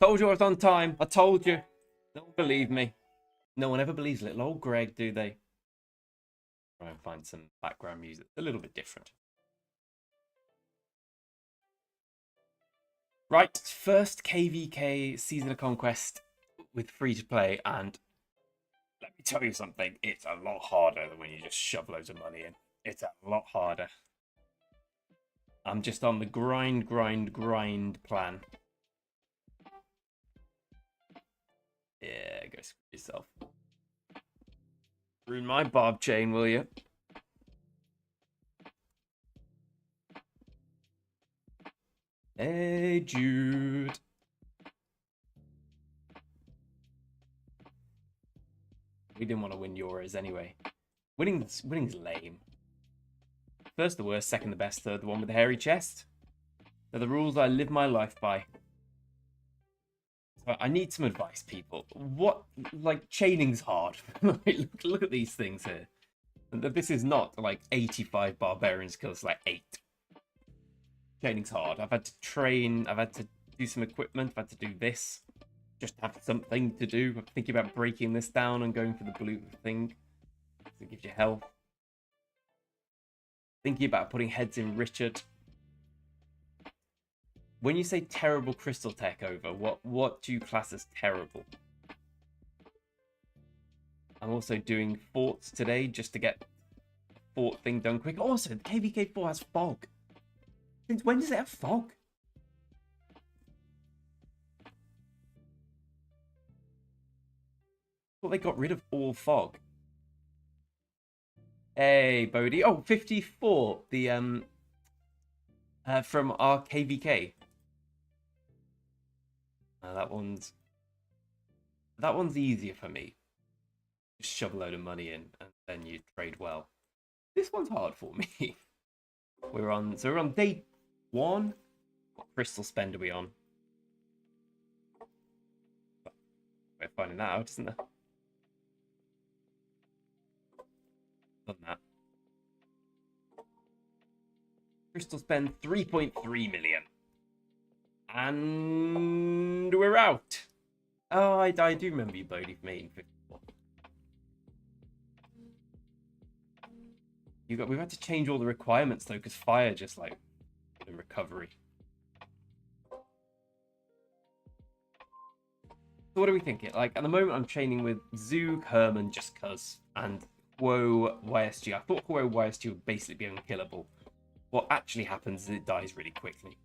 Told you I was on time. I told you. No one believed me. No one ever believes little old Greg, do they? Try and find some background music. A little bit different. Right, first KVK Season of Conquest with free to play, and let me tell you something, it's a lot harder than when you just shove loads of money in. It's a lot harder. I'm just on the grind plan. Yeah, go screw yourself. Ruin my barb chain, will you? Hey, Jude. We didn't want to win Euros anyway. Winning's lame. First the worst, second the best, third the one with the hairy chest. They're the rules I live my life by. So I need some advice, people. What, like, chaining's hard. look at these things here. This is not like 85 barbarians kills like 8. Training's hard. I've had to train, I've had to do some equipment, I've had to do this. Just have something to do. I'm thinking about breaking this down and going for the blue thing. It gives you health. Thinking about putting heads in Richard. When you say terrible crystal tech over, what do you class as terrible? I'm also doing forts today just to get the fort thing done quick. Also, the KVK4 has fog. Since when does it have fog? Well, they got rid of all fog. Hey, Bodhi. Oh, 54. The from our KVK. That one's easier for me. Just shove a load of money in, and then you trade well. This one's hard for me. we're on day 1. What crystal spend are we on? We're finding that out, isn't there? Done that. Crystal spend 3.3 million. And we're out. Oh, I do remember you, Bodhi, from 1854. We've had to change all the requirements though, because fire just like in recovery. So what are we thinking? Like at the moment, I'm training with Zug, Herman, just cuz, and Quo YSG. I thought Quo YSG would basically be unkillable. What actually happens is it dies really quickly.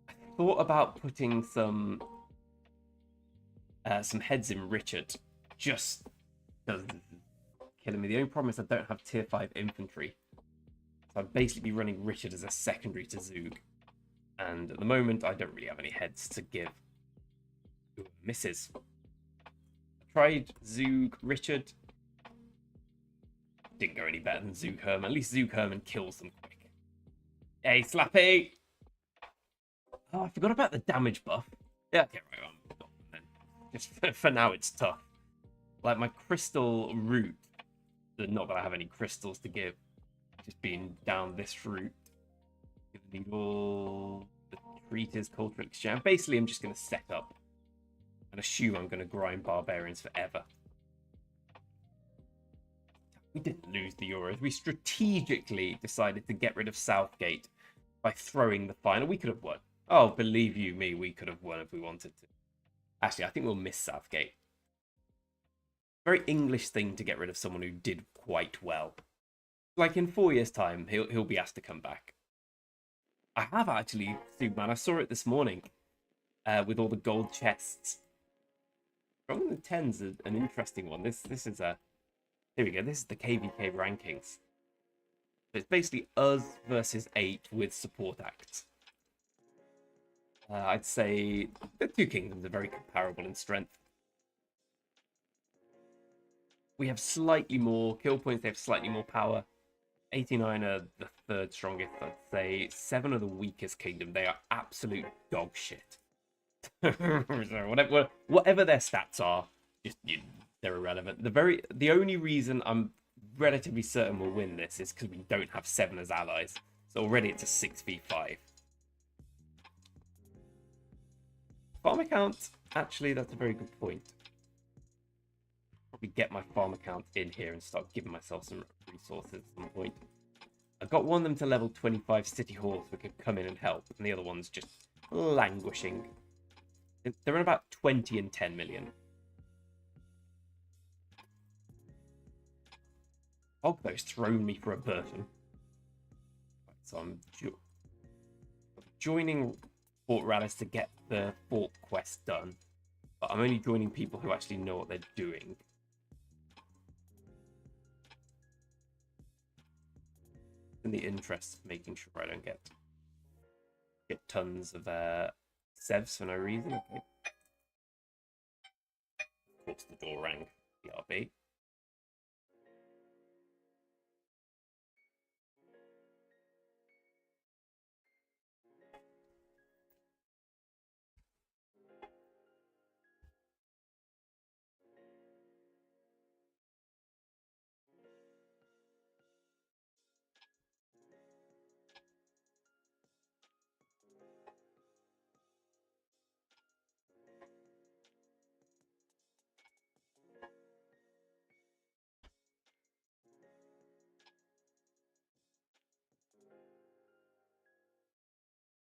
I thought about putting some heads in Richard, just because killing me. The only problem is I don't have tier 5 infantry, so I'd basically be running Richard as a secondary to Zug, and at the moment I don't really have any heads to give. Ooh, misses. I tried Zug Richard, didn't go any better than Zug Herman. At least Zug Herman kills them quick. Hey, Slappy! Oh, I forgot about the damage buff. Yeah, okay, right, then. Just for now, it's tough. Like, my crystal route, not that I have any crystals to give, just being down this route. Need all the treatise, cultural exchange. Basically, I'm just going to set up and assume I'm going to grind barbarians forever. We didn't lose the Euros. We strategically decided to get rid of Southgate by throwing the final. We could have won. Oh, believe you me, we could have won if we wanted to. Actually, I think we'll miss Southgate. Very English thing to get rid of someone who did quite well. Like in 4 years' time, he'll be asked to come back. I have actually, Superman. I saw it this morning with all the gold chests. Strong in the 10's an interesting one. This is a. Here we go. This is the KVK rankings. So it's basically us versus 8 with support acts. I'd say the two kingdoms are very comparable in strength. We have slightly more kill points. They have slightly more power. 89 are the 3rd strongest. I'd say 7 are the weakest kingdom. They are absolute dog shit. So whatever their stats are, just they're irrelevant. The only reason I'm relatively certain we'll win this is because we don't have 7 as allies. So already it's a 6v5. Farm account, actually, that's a very good point. Probably get my farm account in here and start giving myself some resources at some point. I got one of them to level 25 city halls that could come in and help, and the other one's just languishing. They're in about 20 and 10 million. Ogbo's thrown me for a burden. So I'm joining Fort Rallis to get the fort quest done, but I'm only joining people who actually know what they're doing. In the interest of making sure I don't get tons of sevs for no reason. Okay. Of course, the door rang. BRB.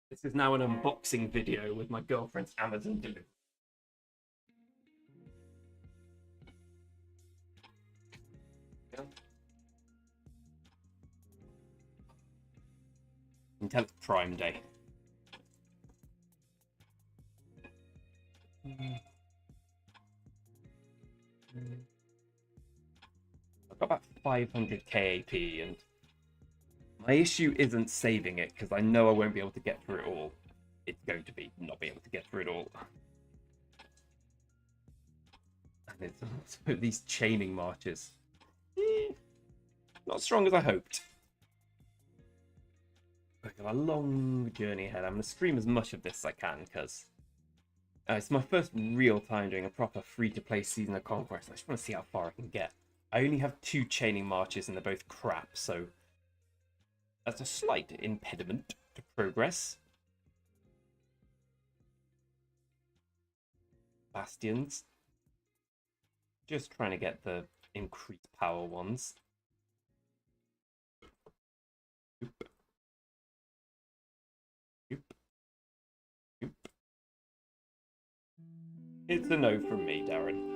This is now an unboxing video with my girlfriend's Amazon delivery. Yeah. Until it's Prime Day. I've got about 500 KAP, and my issue isn't saving it, because I know I won't be able to get through it all. It's going to be not being able to get through it all. And it's also these chaining marches. Not as strong as I hoped. I've got a long journey ahead. I'm going to stream as much of this as I can, because it's my first real time doing a proper free-to-play Season of Conquest. I just want to see how far I can get. I only have 2 chaining marches, and they're both crap, so that's a slight impediment to progress. Bastions. Just trying to get the increased power ones. Oop. Oop. Oop. It's a no from me, Darren.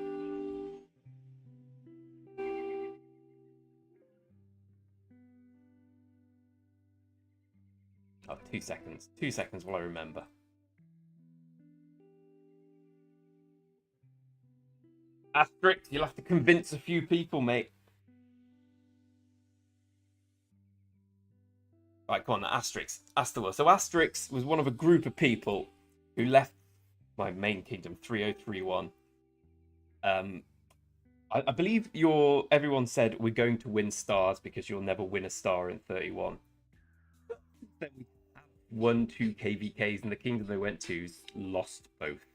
Oh, 2 seconds. 2 seconds while I remember. Asterisk, you'll have to convince a few people, mate. Right, come on, Asterix. Asterix. So Asterix was one of a group of people who left my main kingdom, 3031. I believe everyone said we're going to win stars because you'll never win a star in 31. Then we won 2 KVKs, and the kingdom they went to lost both.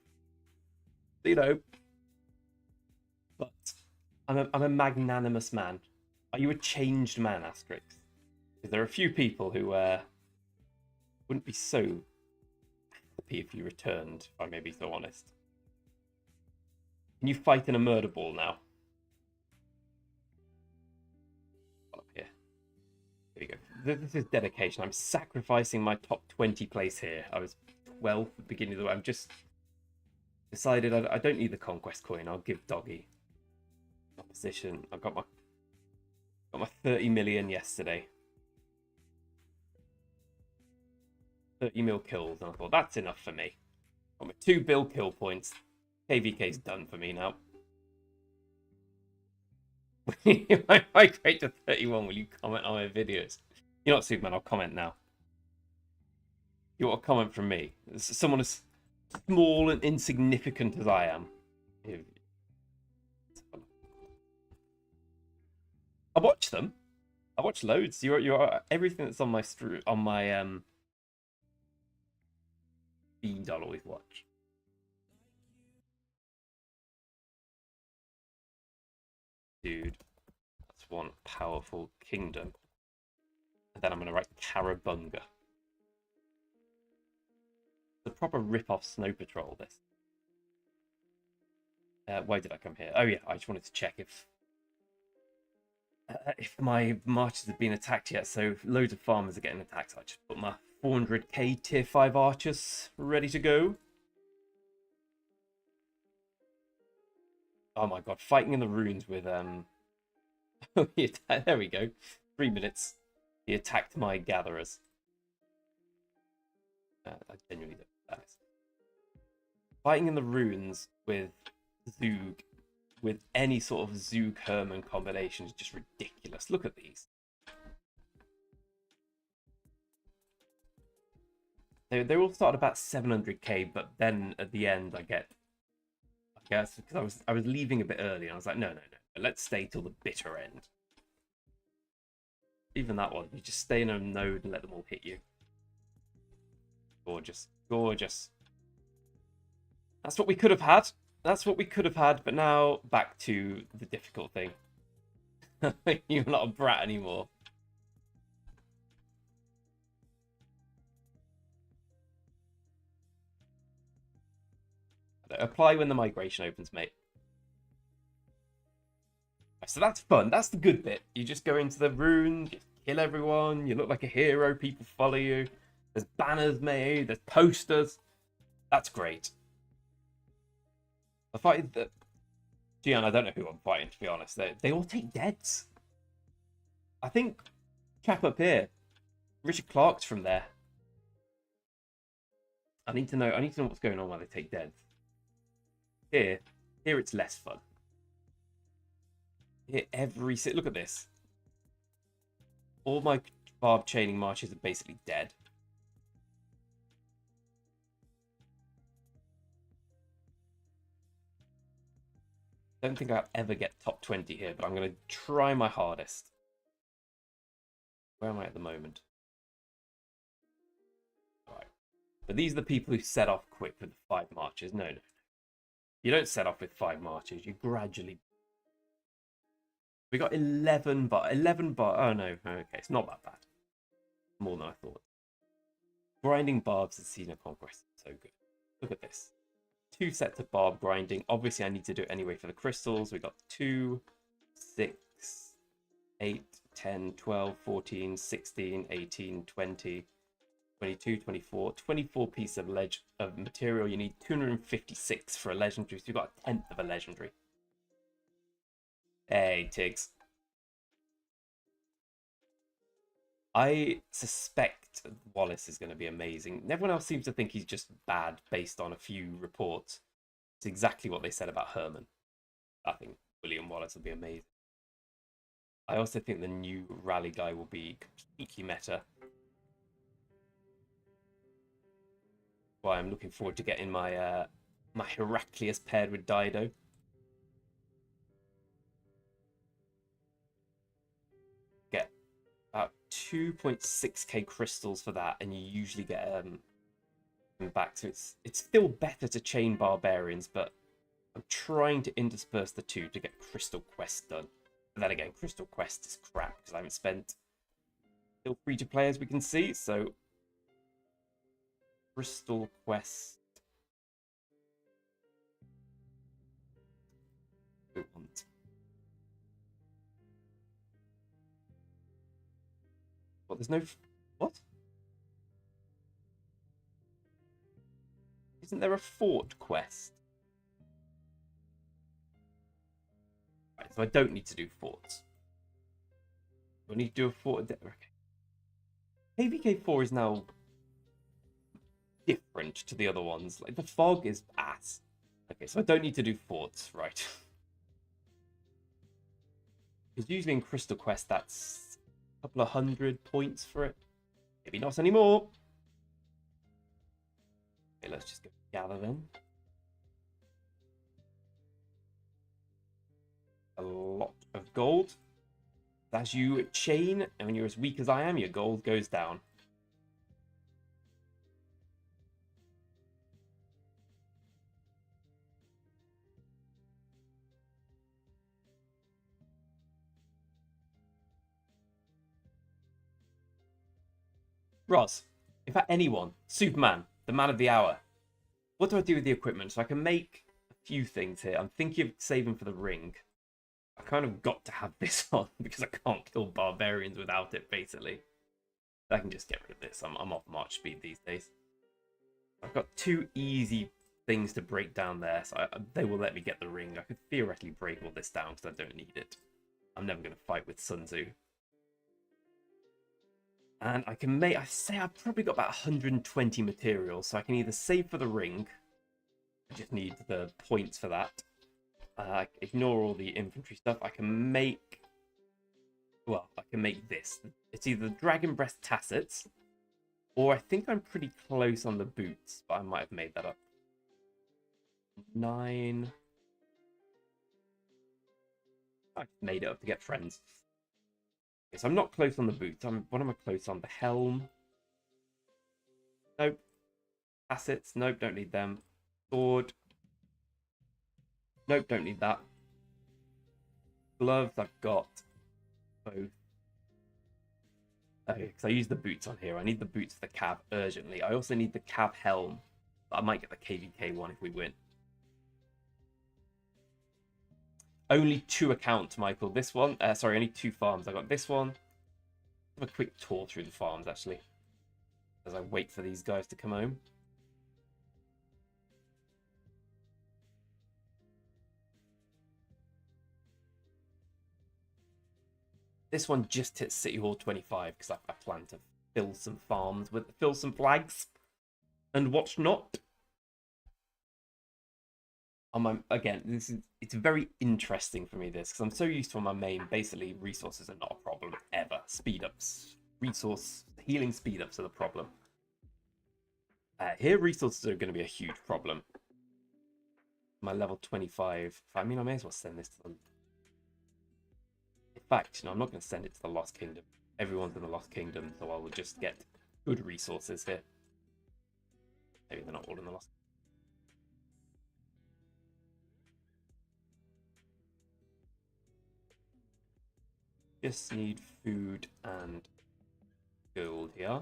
You know, but I'm a magnanimous man. Are you a changed man, Asterix? Because there are a few people who wouldn't be so happy if you returned, if I may be so honest. Can you fight in a murder ball now? Up here. There we go. This is dedication. I'm sacrificing my top 20 place here. I was 12th at the beginning of the way. I've just decided I don't need the conquest coin. I'll give Doggy opposition. I got my 30 million yesterday. 30 mil kills, and I thought that's enough for me. Got my 2 bill kill points. KVK's done for me now. If I migrate to 31, will you comment on my videos? You're not Superman, I'll comment now. You want a comment from me? Someone as small and insignificant as I am. I watch them. I watch loads. You're everything that's on my feed. I'll always watch. Dude, that's one powerful kingdom. And then I'm going to write Carabunga. The proper rip-off snow patrol, this. Why did I come here? Oh yeah, I just wanted to check if my marches have been attacked yet. So loads of farmers are getting attacked. So I just put my 400k tier 5 archers ready to go. Oh my god, fighting in the ruins with there we go. 3 minutes. He attacked my gatherers. I genuinely don't know that. Fighting in the ruins with Zug, with any sort of Zug Herman combination is just ridiculous. Look at these. They all start about 700k, but then at the end I guess because I was leaving a bit early and I was like, no, let's stay till the bitter end. Even that one, you just stay in a node and let them all hit you. Gorgeous, gorgeous. That's what we could have had. That's what we could have had, but now back to the difficult thing. You're not a brat anymore. Apply when the migration opens, mate. So that's fun. That's the good bit. You just go into the ruins, you kill everyone, you look like a hero, people follow you. There's banners made, there's posters. That's great. I fight the Gian, I don't know who I'm fighting, to be honest. They all take deads. I think chap up here, Richard Clark's from there. I need to know what's going on while they take deads. Here it's less fun. Here look at this. All my barb chaining marches are basically dead. Don't think I'll ever get top 20 here, but I'm going to try my hardest. Where am I at the moment? All right. But these are the people who set off quick with the 5 marches. No. You don't set off with 5 marches. You gradually... We got 11 bar. Oh no, okay, it's not that bad. More than I thought. Grinding barbs has seen a conquest. So good. Look at this. 2 sets of barb grinding. Obviously, I need to do it anyway for the crystals. We got 2, 6, 8, 10, 12, 14, 16, 18, 20, 22, 24. 24 pieces of material. You need 256 for a legendary. So you've got a 10th of a legendary. Hey, Tiggs. I suspect Wallace is going to be amazing. Everyone else seems to think he's just bad based on a few reports. It's exactly what they said about Herman. I think William Wallace will be amazing. I also think the new rally guy will be completely meta. Why I'm looking forward to getting my my Heraclius paired with Dido. Get about 2.6k crystals for that, and you usually get them back. So it's still better to chain barbarians, but I'm trying to intersperse the two to get Crystal Quest done. But then again, Crystal Quest is crap because I haven't spent. Still free to play, as we can see. So Crystal Quest. We want. What? There's no. What? Isn't there a fort quest? Right, so I don't need to do forts. Do I need to do a fort? Okay. KVK4 is now different to the other ones. Like, the fog is ass. Okay, so I don't need to do forts, right? Because usually in Crystal Quest, that's a couple of 100 points for it. Maybe not anymore. Okay, let's just go gather then. A lot of gold. As you chain, and when you're as weak as I am, your gold goes down. Roz, in fact, anyone, Superman, the man of the hour, What do I do with the equipment? So I can make a few things here. I'm thinking of saving for the ring. I kind of got to have this on because I can't kill barbarians without it, basically. I can just get rid of this. I'm off March speed these days. I've got 2 easy things to break down there, so they will let me get the ring. I could theoretically break all this down because I don't need it. I'm never going to fight with Sun Tzu. And I can make, I say I've probably got about 120 materials, so I can either save for the ring. I just need the points for that. Ignore all the infantry stuff. I can make, well, I can make this. It's either Dragon Breast Tassets, or I think I'm pretty close on the boots, but I might have made that up. 9. I made it up to get friends. Okay, so I'm not close on the boots. What am I close on? The helm. Nope. Assets. Nope, don't need them. Sword. Nope, don't need that. Gloves, I've got both. Okay, because I use the boots on here. I need the boots for the cav urgently. I also need the cav helm. But I might get the KVK one if we win. Only 2 accounts, Michael. This one, sorry, only 2 farms. I got this one. Have a quick tour through the farms, actually, as I wait for these guys to come home. This one just hit City Hall 25 because I plan to fill some farms fill some flags and what's not. Again, it's very interesting for me this because I'm so used to on my main. Basically, resources are not a problem ever. Speed ups, resource healing speed ups are the problem. Here, resources are going to be a huge problem. My level 25. I mean, I may as well send this to them. In fact, I'm not going to send it to the Lost Kingdom. Everyone's in the Lost Kingdom, so I will just get good resources here. Maybe they're not all in the Lost. Just need food and gold here.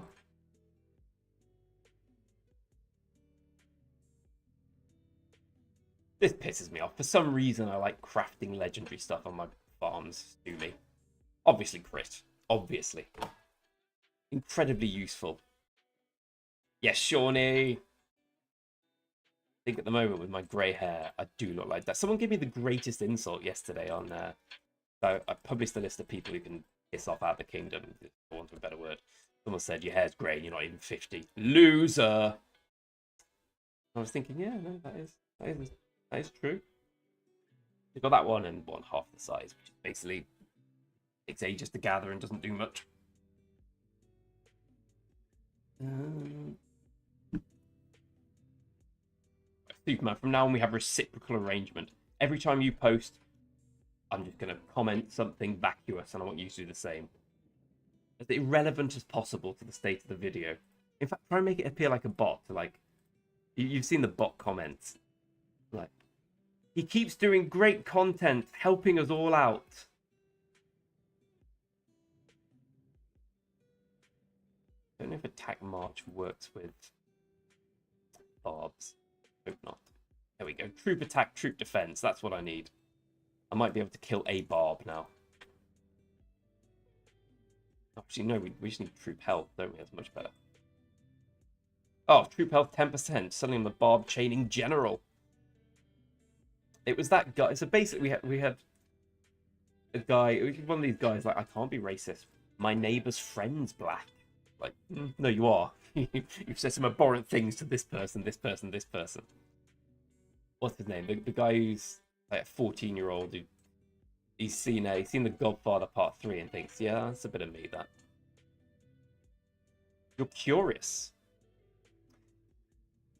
This pisses me off. For some reason, I like crafting legendary stuff on my farms to me. Obviously, crit. Obviously. Incredibly useful. Yes, Shawnee. I think at the moment with my grey hair, I do look like that. Someone gave me the greatest insult yesterday on so I published a list of people who can piss off out the kingdom, for want of a better word. Someone said, your hair's grey and you're not even 50. Loser! I was thinking, yeah, no, that is true. You've got that one and half the size, which basically takes ages to gather and doesn't do much. Superman, from now on we have reciprocal arrangement. Every time you post, I'm just going to comment something vacuous and I want you to do the same. As irrelevant as possible to the state of the video. In fact, try and make it appear like a bot. Like, you've seen the bot comments. Like, he keeps doing great content, helping us all out. I don't know if Attack March works with barbs. Hope not. There we go. Troop attack, troop defense. That's what I need. I might be able to kill a barb now. Actually, no, we just need troop health, don't we? That's much better. Oh, troop health 10%. Suddenly I'm the barb chaining general. It was that guy. So basically, we had a guy, one of these guys, like, I can't be racist. My neighbor's friend's black. Like, no, you are. You've said some abhorrent things to this person, this person, this person. What's his name? The guy who's like a 14-year-old who he's seen The Godfather Part 3 and thinks, yeah, that's a bit of me, that. You're curious.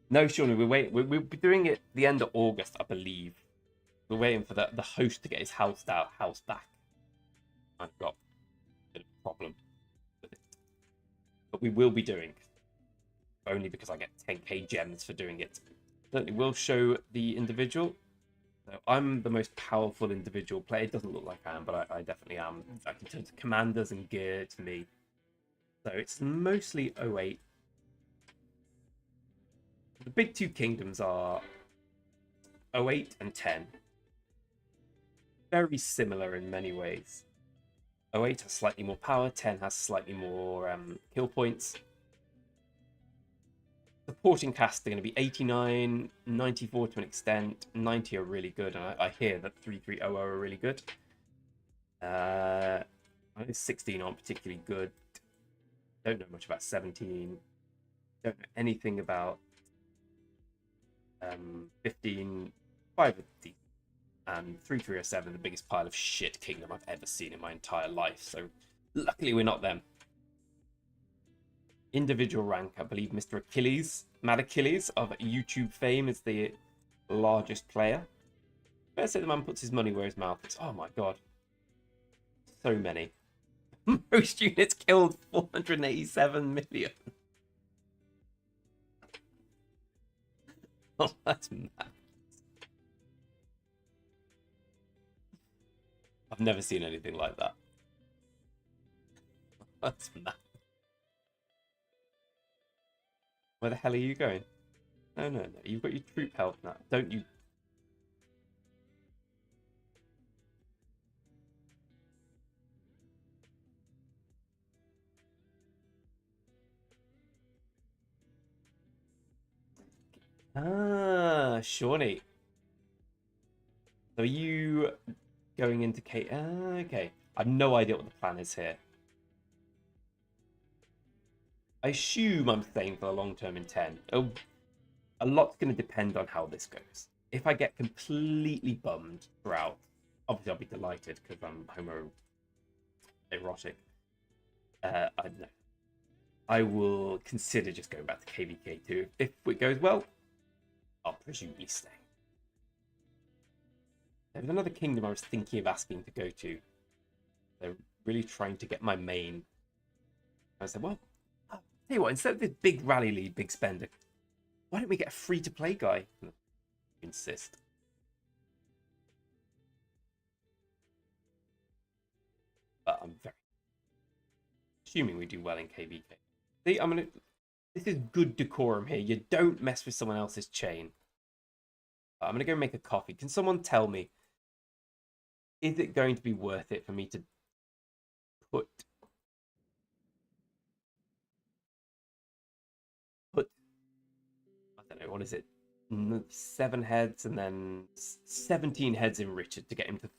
No, Shawnee, we'll be doing it the end of August, I believe. We're waiting for the host to get his house back. I've got a bit of a problem with it. But we will be doing. Only because I get 10k gems for doing it. Certainly will show the individual. So I'm the most powerful individual player. It doesn't look like I am, but I definitely am. Like in terms of commanders and gear, it's me. So it's mostly 08. The big two kingdoms are 08 and 10. Very similar in many ways. 08 has slightly more power, 10 has slightly more kill points. Supporting casts are going to be 89, 94 to an extent, 90 are really good, and I hear that 330 are really good. I think 16 aren't particularly good. Don't know much about 17. Don't know anything about 15. 5 of these. And 3307, the biggest pile of shit kingdom I've ever seen in my entire life. So luckily we're not them. Individual rank, I believe Mr. Achilles, Mad Achilles of YouTube fame, is the largest player. Better say the man puts his money where his mouth is. Oh my god. So many. Most units killed 487 million. Oh, that's mad. I've never seen anything like that. That's mad. Where the hell are you going? No, no, no. You've got your troop health now. Don't you? Ah, Shawnee. So are you going into Kate? Okay. I have no idea what the plan is here. I assume I'm staying for the long term in 10. Oh, a lot's going to depend on how this goes. If I get completely bummed throughout, obviously I'll be delighted because I'm homoerotic. I don't know. I will consider just going back to KVK2. If it goes well, I'll presumably stay. There's another kingdom I was thinking of asking to go to. They're really trying to get my main. I said, well, I'll tell you what, instead of this big rally lead, big spender, why don't we get a free-to-play guy? Insist. But I'm very assuming we do well in KVK. See, this is good decorum here. You don't mess with someone else's chain. I'm gonna go make a coffee. Can someone tell me, is it going to be worth it for me to put I don't know, what is it? 7 heads and then 17 heads in Richard to get him to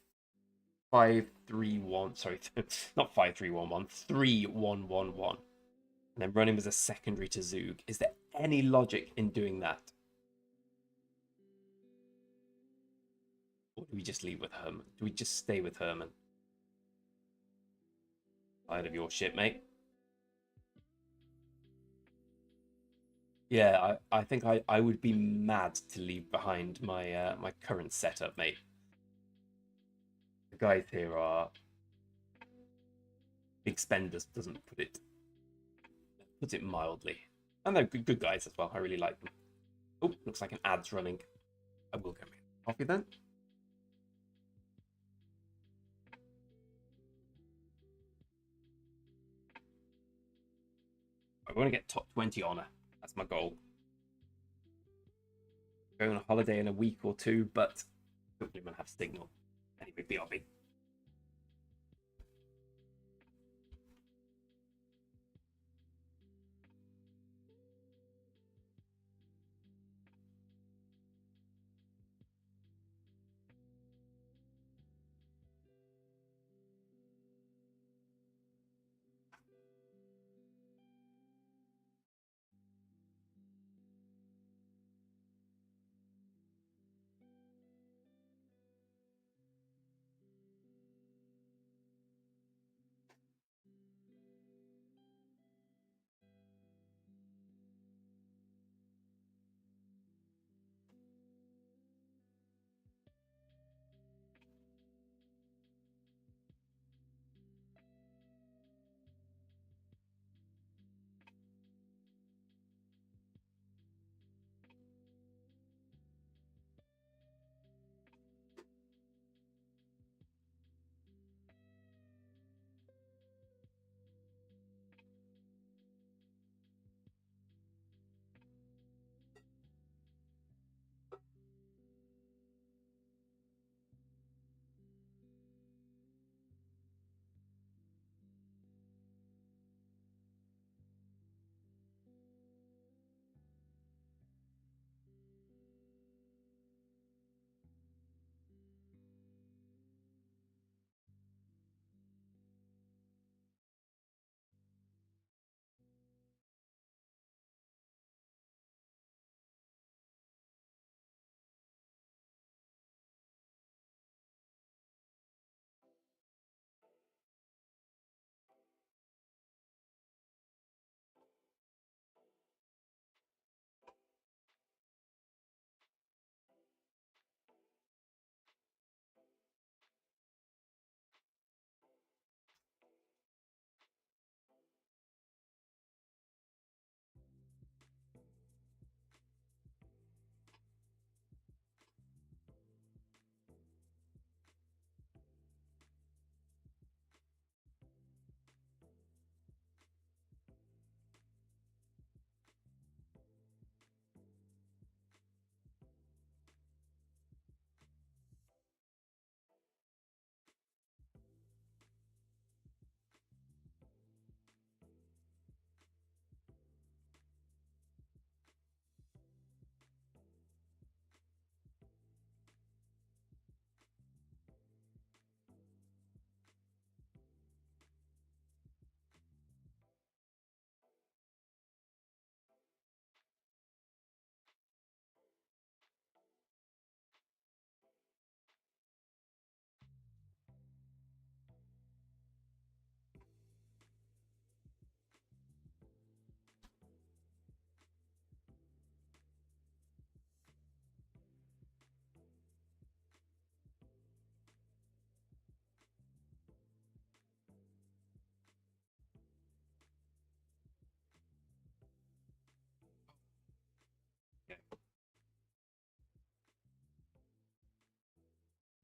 531. Sorry, not 5311, 3111. And then run him as a secondary to Zug. Is there any logic in doing that? Or do we just leave with Herman? Do we just stay with Herman? Tired of your shit, mate. Yeah, I think I would be mad to leave behind my my current setup, mate. The guys here are big spenders, doesn't puts it mildly. And they're good guys as well. I really like them. Oh, looks like an ad's running. I will go make coffee then. I want to get top 20 honor. That's my goal. Going on a holiday in a week or two, but hopefully I'm gonna have signal. Anyway, BRB.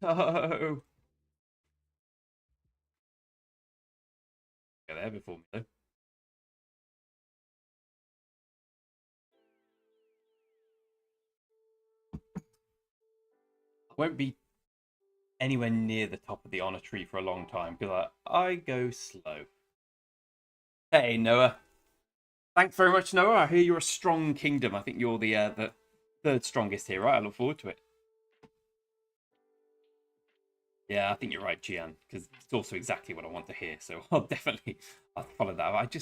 No. Get there before me, though. I won't be anywhere near the top of the honor tree for a long time because I go slow. Hey, Noah. Thanks very much, Noah. I hear you're a strong kingdom. I think you're the third strongest here, right? I look forward to it. Yeah, I think you're right, Gian, because it's also exactly what I want to hear. So I'll follow that.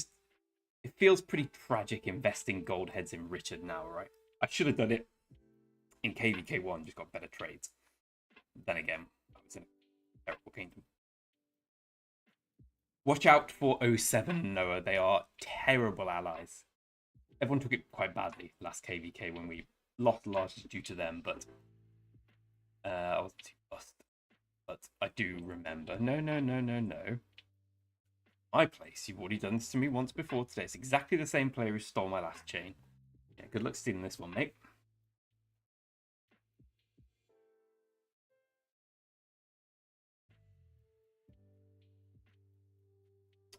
It feels pretty tragic investing gold heads in Richard now, right? I should have done it in KVK1, just got better trades. Then again, I was in a terrible kingdom. Watch out for 07, Noah. They are terrible allies. Everyone took it quite badly last KVK when we lost largely due to them, but I was too lost. But I do remember. No. My place. You've already done this to me once before today. It's exactly the same player who stole my last chain. Yeah, good luck stealing this one, mate.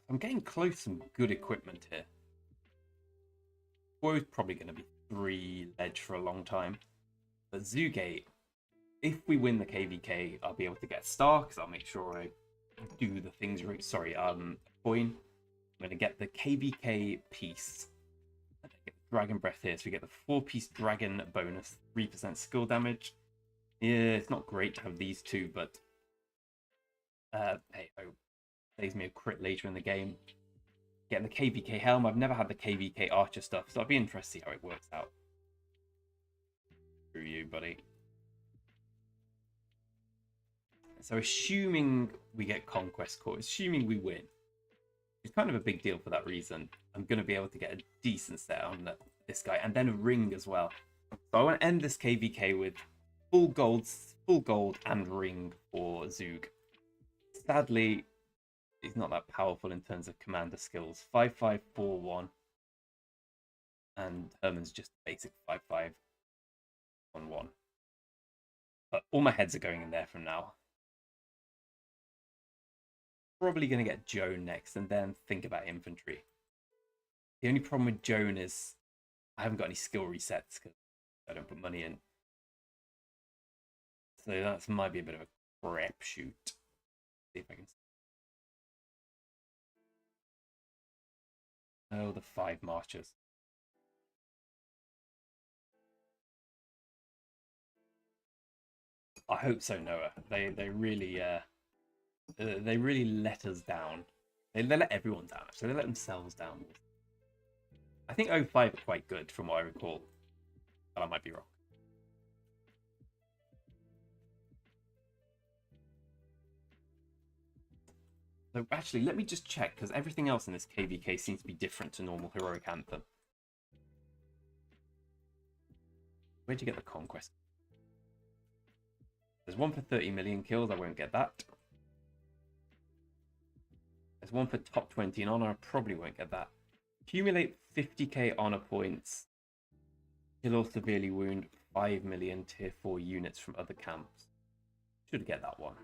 I'm getting close to some good equipment here. Boy's probably going to be 3 ledge for a long time. But Zugate, if we win the KVK, I'll be able to get a star because I'll make sure I do the things right. Sorry, coin. I'm going to get the KVK piece. Get Dragon Breath here, so we get the 4-piece dragon bonus, 3% skill damage. Yeah, it's not great to have these two, but hey, oh, saves me a crit later in the game. Getting the KVK helm. I've never had the KVK archer stuff, so I'd be interested to see how it works out. Through you, buddy. So assuming we get Conquest Core, assuming we win, it's kind of a big deal for that reason. I'm going to be able to get a decent set on this guy, and then a ring as well. So I want to end this KVK with full gold and ring for Zug. Sadly, he's not that powerful in terms of commander skills. 5-5-4-1, and Herman's just basic 5-5-1-1. But all my heads are going in there from now. Probably going to get Joan next, and then think about infantry. The only problem with Joan is I haven't got any skill resets because I don't put money in. So that might be a bit of a crap shoot. See if I can. Oh, the 5 marchers. I hope so, Noah. They really let us down. They let everyone down. Actually, they let themselves down. I think 05 are quite good from what I recall, but I might be wrong. So actually, let me just check, because everything else in this KVK seems to be different to normal Heroic Anthem. Where'd you get the Conquest? There's one for 30 million kills, I won't get that. There's one for top 20 in honor, I probably won't get that. Accumulate 50k honor points. Kill or severely wound 5 million tier 4 units from other camps. Should get that one.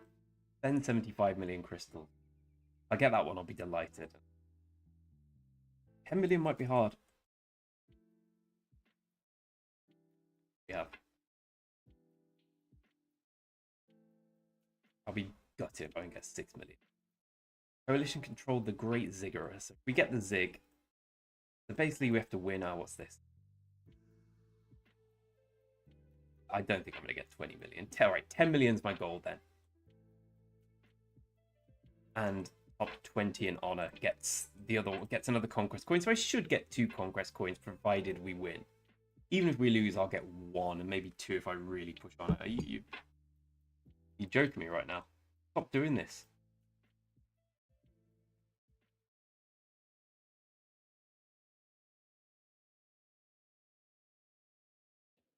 Then 75 million crystals. If I get that one, I'll be delighted. 10 million might be hard. Yeah. I'll be gutted if I don't get 6 million. Coalition controlled the Great Ziggurat. So if we get the Zig, so basically we have to win. What's this? I don't think I'm going to get 20 million. Alright, 10 million is my goal then. And top 20 in honor gets another conquest coin. So I should get 2 conquest coins provided we win. Even if we lose, I'll get 1 and maybe 2 if I really push on it. Are you joking me right now? Stop doing this.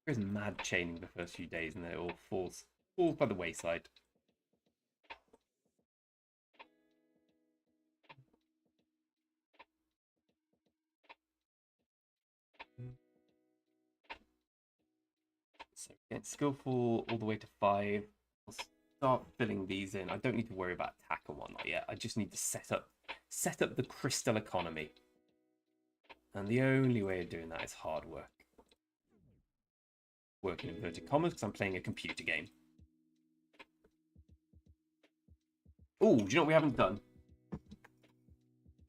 There's mad chaining the first few days and then it all falls by the wayside. So get skillful all the way to 5. start filling these in. I don't need to worry about attack and whatnot yet. I just need to set up the crystal economy. And the only way of doing that is hard work. Work in inverted commas because I'm playing a computer game. Oh, do you know what we haven't done? I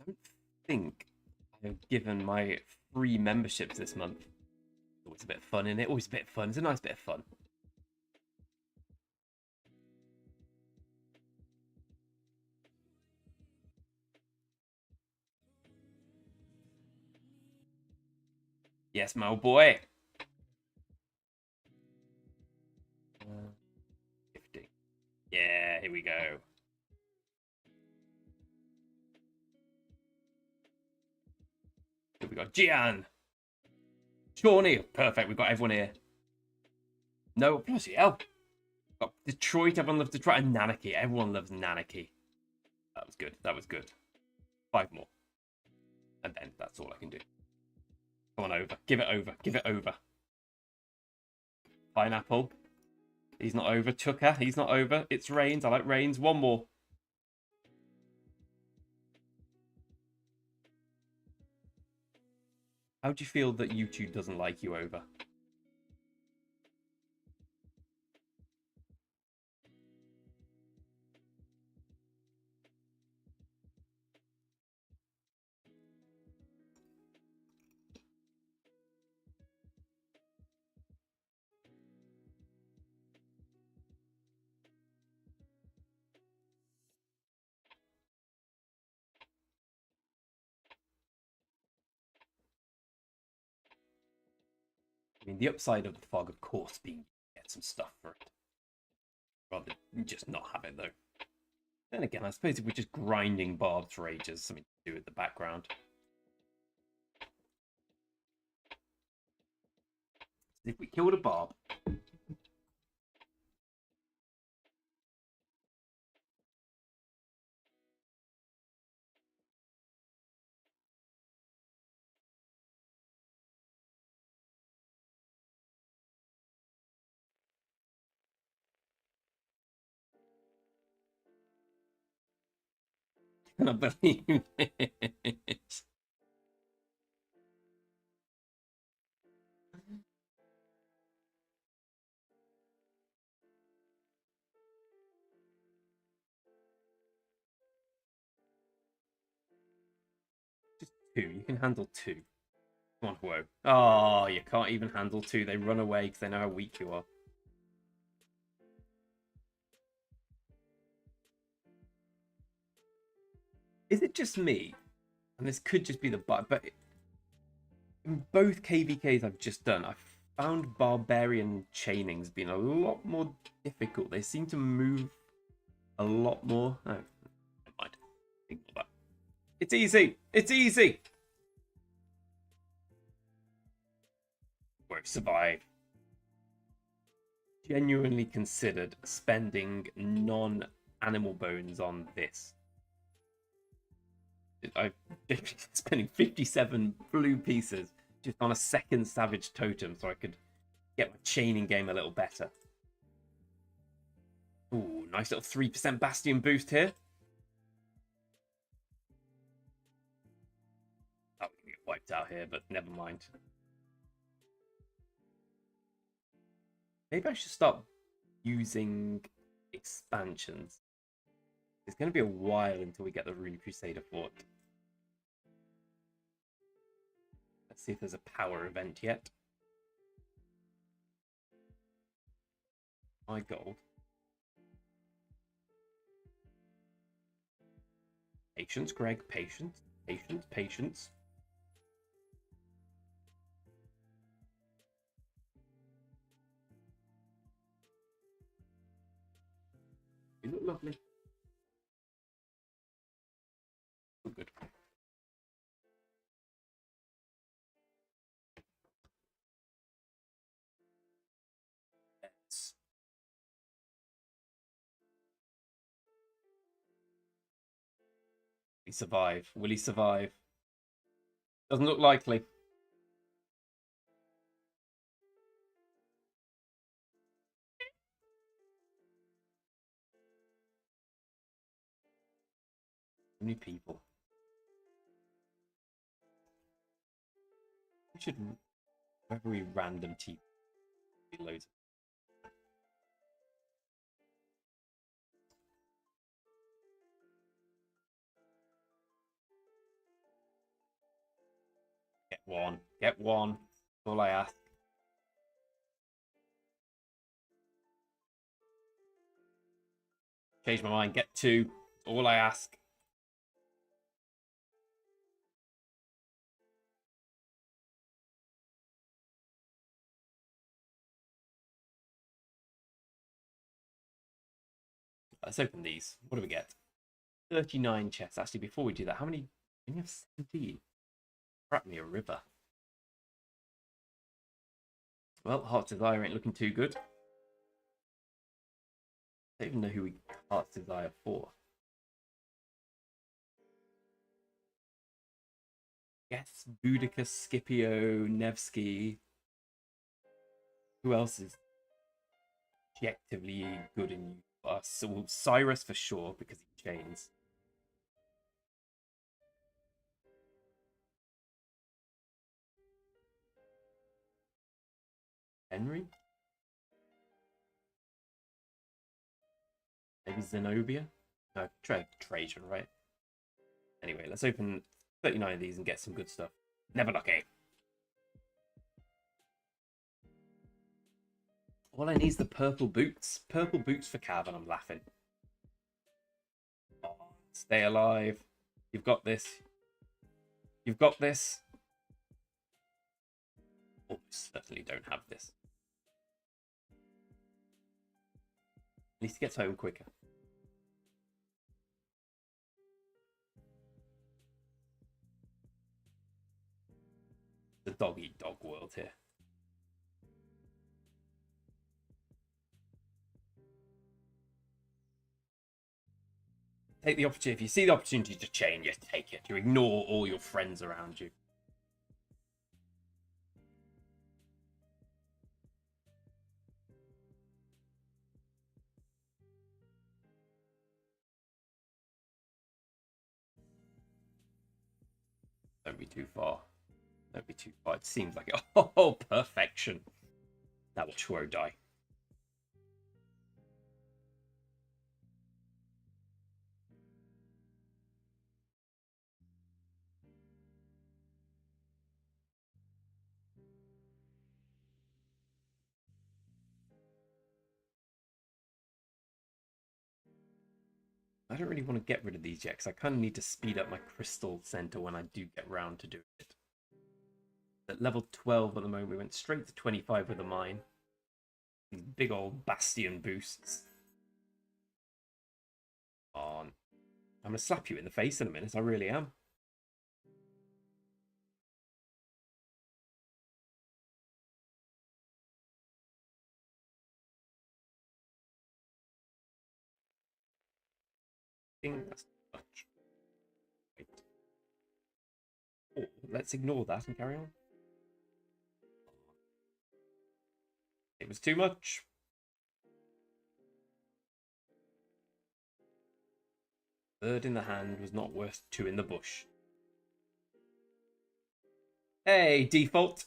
don't think I've given my free memberships this month. Always a bit of fun in it. Always a bit of fun. It's a nice bit of fun. Yes, my old boy. 50. Yeah, here we go. Here we got Gian. Shawnee. Perfect. We've got everyone here. No, bloody hell. Got Detroit. Everyone loves Detroit. And Nanaki. Everyone loves Nanaki. That was good. That was good. 5 more. And then that's all I can do. Come on over. Give it over. Give it over. Pineapple. He's not over. Chuka. He's not over. It's Rains. I like Rains. 1 more. How do you feel that YouTube doesn't like you over? I mean, the upside of the fog, of course, being you get some stuff for it. Rather than just not have it, though. Then again, I suppose if we're just grinding barbs for ages, something to do with the background. If we killed a barb... I cannot believe it. Just 2. You can handle 2. Come on, whoa. Oh, you can't even handle 2. They run away because they know how weak you are. Is it just me? And this could just be the bug, but in both KVKs I've just done, I've found barbarian chainings being a lot more difficult. They seem to move a lot more. Oh, never mind. Ignore that. It's easy. It's easy. We've survived. Genuinely considered spending non-animal bones on this. I'm spending 57 blue pieces just on a second savage totem so I could get my chaining game a little better. Ooh, nice little 3% bastion boost here. Oh, we can get wiped out here, but never mind. Maybe I should start using expansions. It's going to be a while until we get the Rune Crusader fort. Let's see if there's a power event yet. My gold. Patience, Greg. Patience. Patience. Patience. You look lovely. Oh, good. Yes. Will he survive? Will he survive? Doesn't look likely. So many people. We should every random team be loads. Get one. Get one. That's all I ask. Change my mind. Get two. That's all I ask. Let's open these. What do we get? 39 chests. Actually, before we do that, how many? We have 17. Crap me a river. Well, Heart's Desire ain't looking too good. I don't even know who we Heart's Desire for. Yes, Boudica, Scipio, Nevsky. Who else is objectively good in us? So Cyrus for sure, because he chains. Henry? Maybe Zenobia? No, Trajan, right? Anyway, let's open 39 of these and get some good stuff. Never lucky. All I need is the purple boots. Purple boots for Cav, and I'm laughing. Oh, stay alive. You've got this. You've got this. Oh, certainly don't have this. At least he gets home quicker. The dog-eat-dog world here. Take the opportunity. If you see the opportunity to chain, just take it. You ignore all your friends around you. Don't be too far. Don't be too far. It seems like it. Oh, perfection. That will sure die. I don't really want to get rid of these yet, because I kind of need to speed up my crystal center when I do get round to doing it. At level 12 at the moment, we went straight to 25 with the mine. These big old bastion boosts. On. I'm going to slap you in the face in a minute, I really am. I think that's too much. Wait. Oh, let's ignore that and carry on. It was too much. Bird in the hand was not worth two in the bush. Hey, default.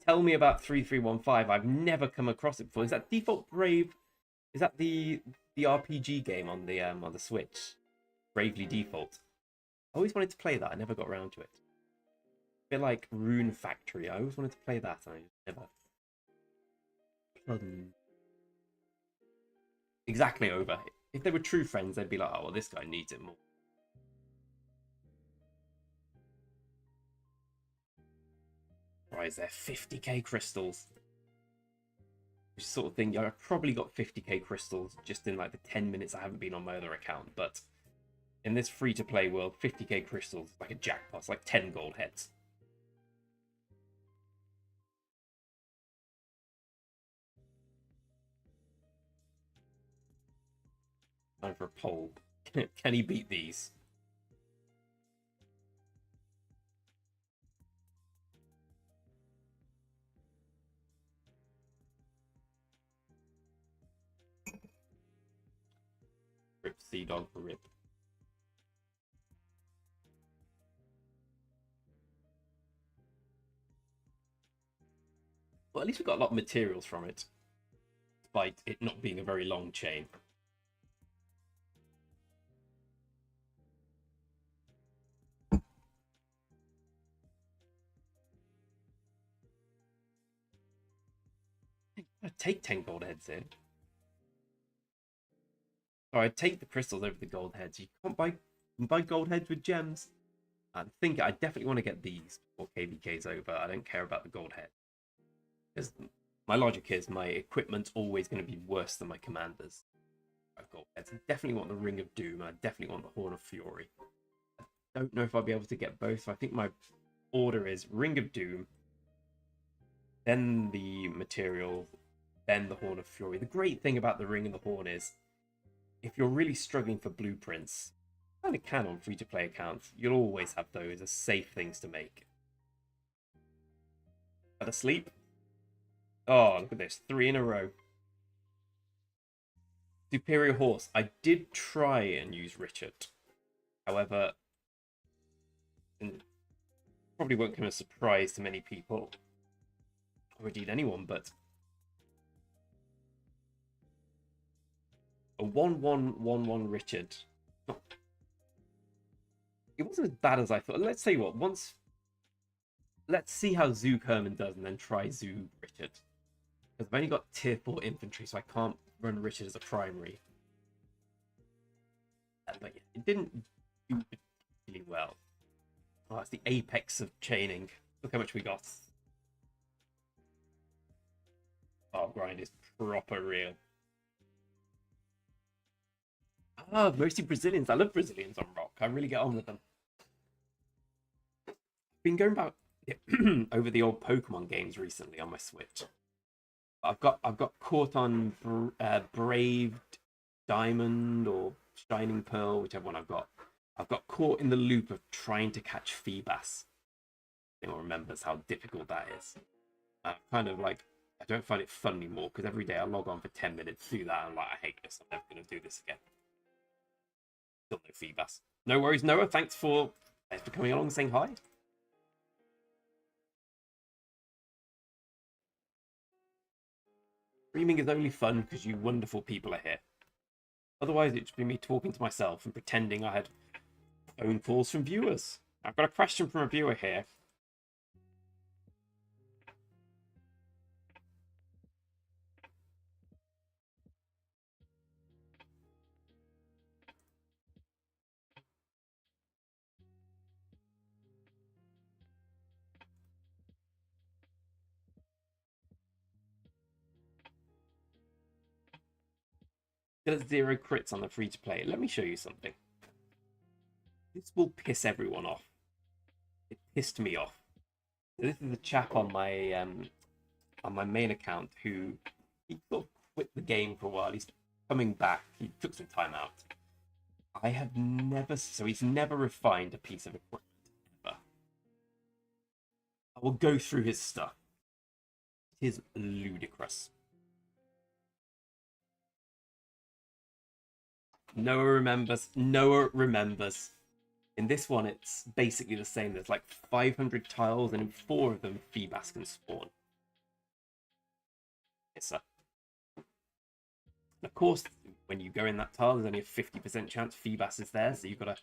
Tell me about 3315. I've never come across it before. Is that Default Brave? Is that the RPG game on the Switch? Bravely Default. I always wanted to play that. I never got around to it. A bit like Rune Factory. I always wanted to play that, and I just never. Exactly over. If they were true friends, they'd be like, "Oh, well, this guy needs it more." Why is there 50k crystals? Which sort of thing. I've probably got 50k crystals just in like the 10 minutes I haven't been on my other account, but in this free-to-play world, 50k crystals is like a jackpot. It's like 10 gold heads. Time for a poll. Can he beat these? Rip Sea Dog for rip. Well, at least we got a lot of materials from it, despite it not being a very long chain. I'd take 10 gold heads here. Or I'd take the crystals over the gold heads. You can't buy gold heads with gems. I think I definitely want to get these before KVK's over. I don't care about the gold head. Because my logic is my equipment's always going to be worse than my commanders. Gold heads. I definitely want the Ring of Doom, and I definitely want the Horn of Fury. I don't know if I'll be able to get both. I think my order is Ring of Doom, then the material, then the Horn of Fury. The great thing about the Ring and the Horn is, if you're really struggling for blueprints, you kind of can on free-to-play accounts, you'll always have those as safe things to make. But asleep? Oh, look at this. 3 in a row. Superior Horse. I did try and use Richard. However, and probably won't come as a surprise to many people, or indeed anyone, but a 1-1-1-1 Richard. It wasn't as bad as I thought. Let's tell you what, let's see how Zoog Herman does and then try Zoog Richard. Because I've only got tier 4 infantry, so I can't run Richard as a primary. But yeah, it didn't do particularly well. Oh, it's the apex of chaining. Look how much we got. Oh, grind is proper real. Ah, mostly Brazilians. I love Brazilians on Rock. I really get on with them. I've been going about over the old Pokemon games recently on my Switch. I've got caught on Braved Diamond or Shining Pearl, whichever one I've got. I've got caught in the loop of trying to catch Feebas. Anyone remembers how difficult that is? Kind of like, I don't find it fun anymore because every day I log on for 10 minutes, do that, and I'm like, I hate this. I'm never going to do this again. Still no Feebas. No worries, Noah. Thanks for coming along and saying hi. Streaming is only fun because you wonderful people are here. Otherwise, it'd just be me talking to myself and pretending I had phone calls from viewers. I've got a question from a viewer here. There's 0 crits on the free-to-play. Let me show you something. This will piss everyone off. It pissed me off. So this is a chap on my main account who he sort of quit the game for a while. He's coming back. He took some time out. He's never refined a piece of equipment ever. I will go through his stuff. It is ludicrous. Noah remembers. In this one, it's basically the same. There's like 500 tiles, and in 4 of them, Feebas can spawn. Yes, sir. Of course, when you go in that tile, there's only a 50% chance Feebas is there, so you've got to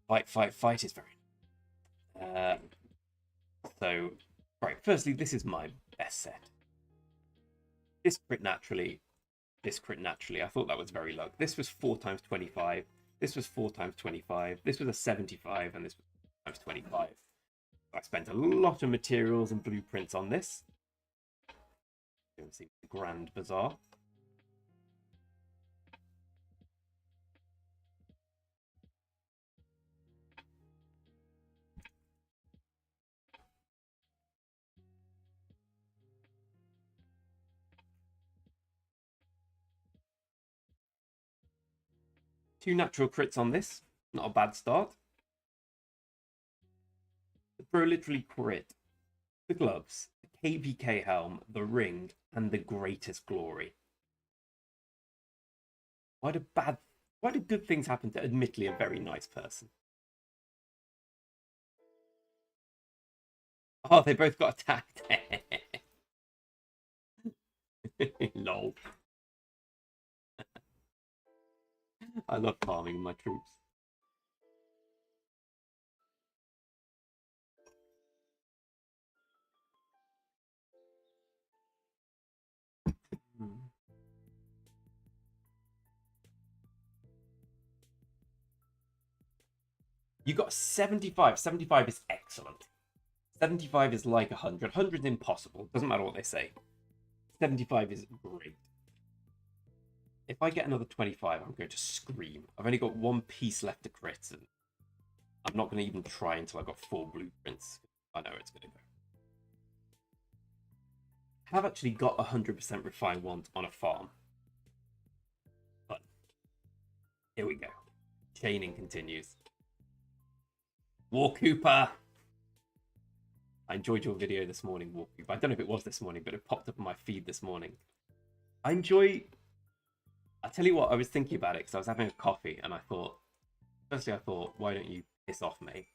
fight is very... So, right, firstly, this is my best set. This crit naturally. I thought that was very low. This was 4 times 25. This was 4 times 25. This was a 75, and this was 4 times 25. I spent a lot of materials and blueprints on this. You can see the Grand Bazaar. Two natural crits on this. Not a bad start. The bro literally crit the gloves, the KVK helm, the ring, and the greatest glory. Why do good things happen to admittedly a very nice person? Oh, they both got attacked. love farming my troops. You got 75. 75 is excellent. 75 is like 100. 100 is impossible. Doesn't matter what they say. 75 is great. If I get another 25, I'm going to scream. I've only got one piece left to crit, and I'm not going to even try until I've got 4 blueprints. I know it's going to go. I have actually got 100% refine want on a farm. But here we go. Chaining continues. War Cooper! I enjoyed your video this morning, War Cooper. I don't know if it was this morning, but it popped up on my feed this morning. I tell you what, I was thinking about it because I was having a coffee and I thought, why don't you piss off, mate?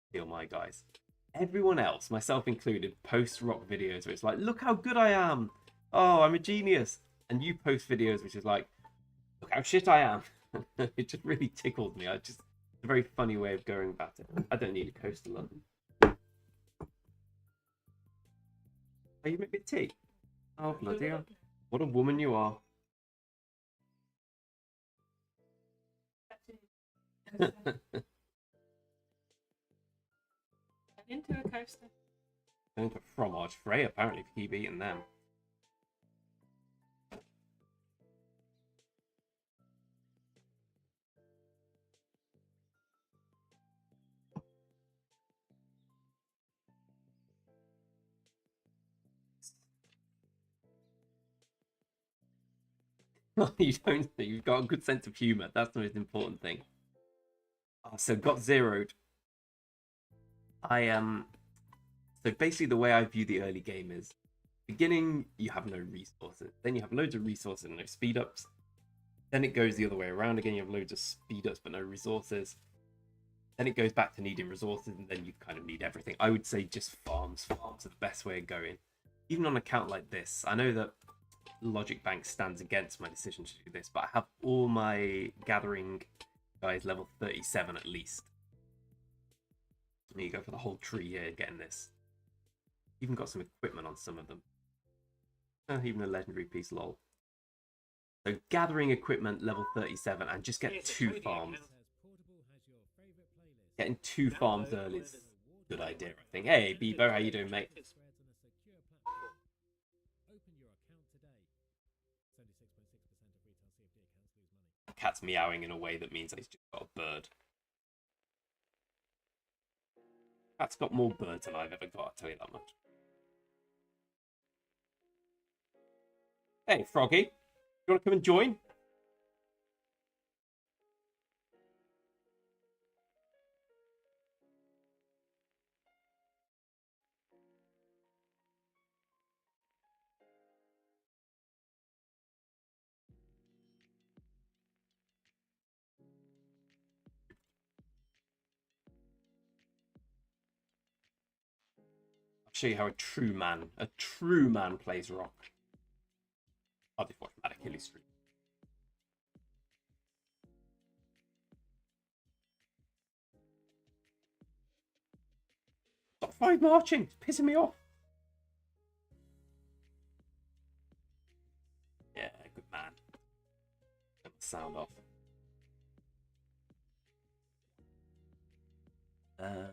Steal my guys. Everyone else, myself included, posts rock videos where it's like, look how good I am. Oh, I'm a genius. And you post videos which is like, look how shit I am. It just really tickled me. It's a very funny way of going about it. I don't need a coaster London. Are you making tea? Oh, bloody hell. What a woman you are. Into a coaster. Into fromage frais, apparently, if you keep eating them. You don't. You've got a good sense of humour. That's the most important thing. Oh, so got zeroed. So basically, the way I view the early game is, beginning you have no resources, then you have loads of resources and no speed ups. Then it goes the other way around again. You have loads of speed ups but no resources. Then it goes back to needing resources, and then you kind of need everything. I would say just farms. Farms are the best way of going. Even on an account like this, I know that Logic Bank stands against my decision to do this, but I have all my gathering guys level 37 at least. And you go for the whole tree here, getting this. Even got some equipment on some of them. Even a legendary piece, lol. So gathering equipment level 37 and just get 2 farms. Getting 2 farms early is a good idea, I think. Hey, Bebo, how you doing, mate? Cat's meowing in a way that means he's just got a bird. Cat's got more birds than I've ever got, I'll tell you that much. Hey, Froggy, you want to come and join? Show you how a true man plays rock. I'll just watch Mad Achilles stream. Stop 5 marching, it's pissing me off. Yeah, good man. Turn the sound off. Okay.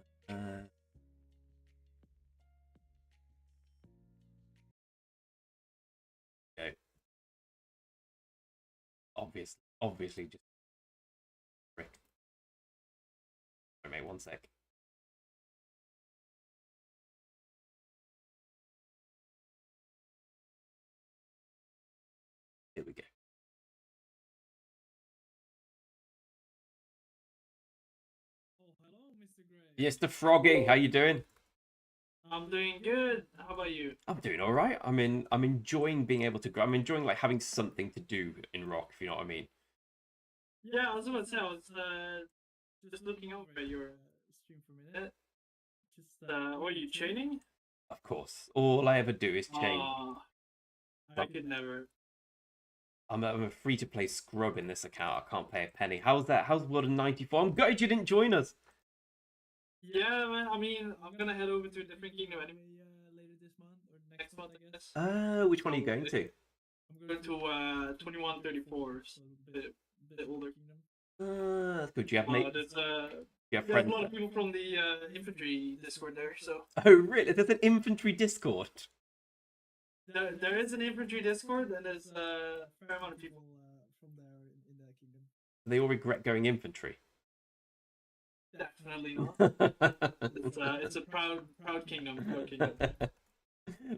Obviously just frick. Sorry, mate, 1 sec. Here we go. Oh, hello, Mr. Gray. Yes, the Froggy, how you doing? I'm doing good. How about you? I'm doing all right. I'm enjoying being able to go. I'm enjoying like having something to do in rock, if you know what I mean. Yeah, I was about to say, I was just looking over your stream for a minute. What are you chaining? Of course. All I ever do is chain. I could never. I'm a free-to-play scrub in this account. I can't pay a penny. How's that? How's World of 94? I'm gutted you didn't join us. Yeah, man. I mean, I'm gonna head over to a different kingdom anyway later this month or next month, I guess. Which one are you going to? I'm going to 2134, so a bit older kingdom. That's good. Do you have mates? There's You have there's a friends? lot of people from the infantry Discord there, so Oh, really? There's an infantry Discord. there is an infantry Discord, and there's a fair amount of people from there in that kingdom. They all regret going infantry. Definitely not. It's a proud kingdom. Proud kingdom.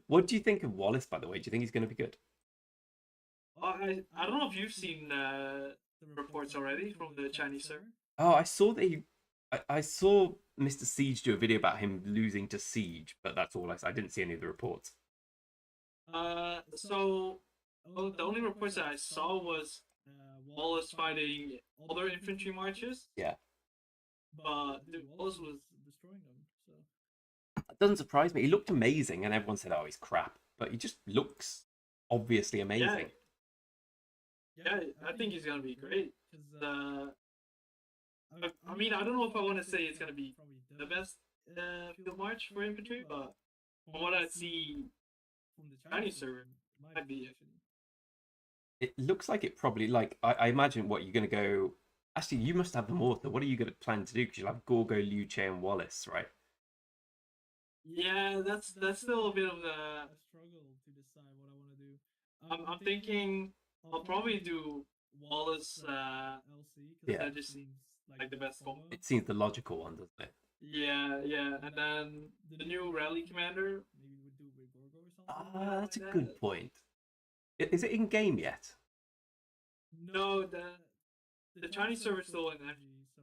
What do you think of Wallace, by the way? Do you think he's going to be good? I don't know if you've seen the reports already from the Chinese server. Oh, I saw that I saw Mr. Siege do a video about him losing to Siege, but that's all I didn't see any of the reports. So the only reports that I saw was Wallace fighting other infantry marches. Yeah. But dude, Wallace was destroying them. So That doesn't surprise me. He looked amazing, and everyone said, "Oh, he's crap," but he just looks obviously amazing. Yeah, I think he's gonna be great. Cause I mean, I don't know if I want to say it's gonna be probably the best field march for infantry, but from what I see from the Chinese server, it might be actually. It looks like it probably I imagine what you're going to go. Actually, you must have them all. What are you going to plan to do? Because you'll have Gorgo, Liu Che, and Wallace, right? Yeah, that's still a bit of a struggle to decide what I want to do. I'm thinking I'll probably do Wallace LC because that just seems like the best combo. It seems the logical one, doesn't it? Yeah, and then the new rally commander maybe would do with Gorgo or something. That's a good point. Is it in game yet? No, the Chinese server's still in FG, so